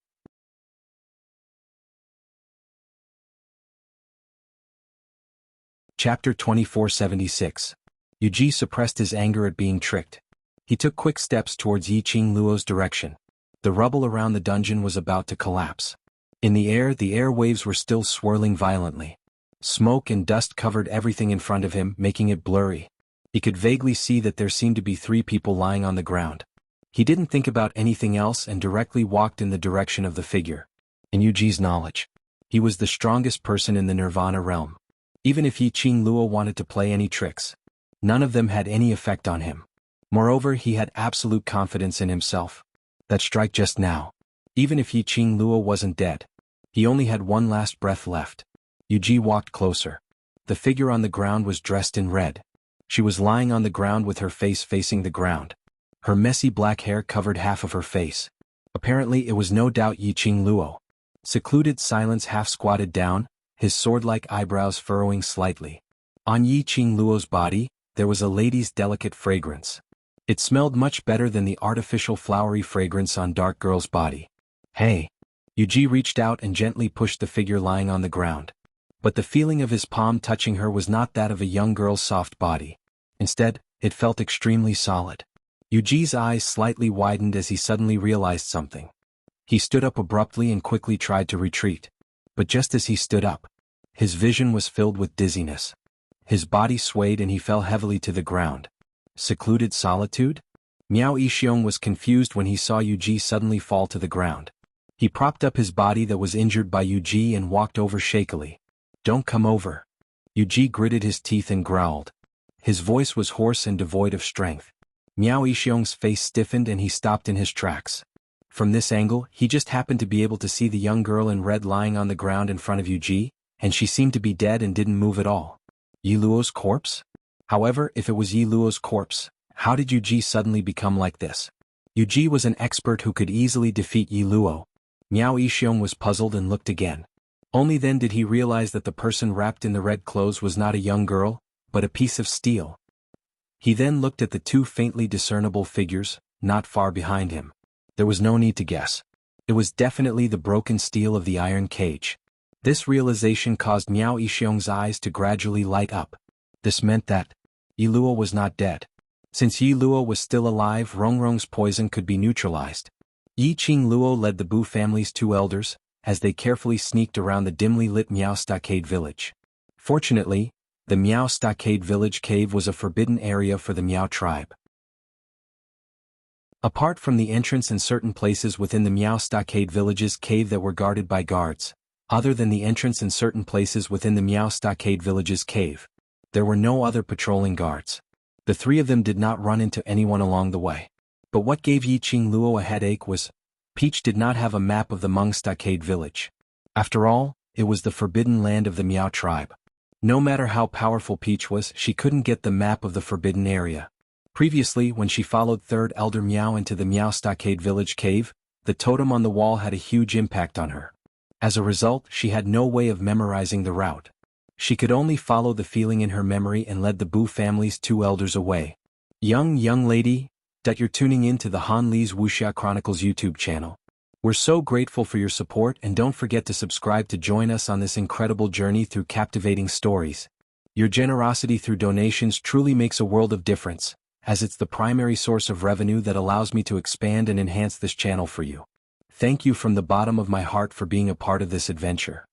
Chapter 2476. Yuji suppressed his anger at being tricked. He took quick steps towards Yiqing Luo's direction. The rubble around the dungeon was about to collapse. In the air waves were still swirling violently. Smoke and dust covered everything in front of him, making it blurry. He could vaguely see that there seemed to be 3 people lying on the ground. He didn't think about anything else and directly walked in the direction of the figure. In Yuji's knowledge, he was the strongest person in the Nirvana realm. Even if Yiqing Luo wanted to play any tricks, none of them had any effect on him. Moreover, he had absolute confidence in himself. That strike just now. Even if Yiqing Luo wasn't dead, he only had one last breath left. Yuji walked closer. The figure on the ground was dressed in red. She was lying on the ground with her face facing the ground. Her messy black hair covered half of her face. Apparently it was no doubt Yiqing Luo. Secluded silence half squatted down, his sword-like eyebrows furrowing slightly. On Yiqing Luo's body, there was a lady's delicate fragrance. It smelled much better than the artificial flowery fragrance on Dark Girl's body. Hey! Yuji reached out and gently pushed the figure lying on the ground. But the feeling of his palm touching her was not that of a young girl's soft body. Instead, it felt extremely solid. Yuji's eyes slightly widened as he suddenly realized something. He stood up abruptly and quickly tried to retreat. But just as he stood up, his vision was filled with dizziness. His body swayed and he fell heavily to the ground. Secluded solitude? Miao Yixiong was confused when he saw Yuji suddenly fall to the ground. He propped up his body that was injured by Yuji and walked over shakily. Don't come over. Yuji gritted his teeth and growled. His voice was hoarse and devoid of strength. Miao Yixiong's face stiffened and he stopped in his tracks. From this angle, he just happened to be able to see the young girl in red lying on the ground in front of Yuji, and she seemed to be dead and didn't move at all. Yi Luo's corpse? However, if it was Yi Luo's corpse, how did Yuji suddenly become like this? Yuji was an expert who could easily defeat Yi Luo. Miao Yixiong was puzzled and looked again. Only then did he realize that the person wrapped in the red clothes was not a young girl, but a piece of steel. He then looked at the 2 faintly discernible figures, not far behind him. There was no need to guess. It was definitely the broken steel of the iron cage. This realization caused Miao Yixiong's eyes to gradually light up. This meant that Yi Luo was not dead. Since Yi Luo was still alive, Rongrong's poison could be neutralized. Yiqing Luo led the Bu family's 2 elders, as they carefully sneaked around the dimly lit Miao Stockade village. Fortunately, the Miao Stockade village cave was a forbidden area for the Miao tribe. Apart from the entrance and certain places within the Miao Stockade village's cave that were guarded by guards, other than the entrance and certain places within the Miao Stockade village's cave, there were no other patrolling guards. The 3 of them did not run into anyone along the way. But what gave Yiqing Luo a headache was, Peach did not have a map of the Meng Stockade village. After all, it was the forbidden land of the Miao tribe. No matter how powerful Peach was, she couldn't get the map of the forbidden area. Previously, when she followed 3rd Elder Miao into the Miao Stockade village cave, the totem on the wall had a huge impact on her. As a result, she had no way of memorizing the route. She could only follow the feeling in her memory and led the Bu family's 2 elders away. Young lady, that you're tuning in to the Han Li's Wuxia Chronicles YouTube channel. We're so grateful for your support, and don't forget to subscribe to join us on this incredible journey through captivating stories. Your generosity through donations truly makes a world of difference, as it's the primary source of revenue that allows me to expand and enhance this channel for you. Thank you from the bottom of my heart for being a part of this adventure.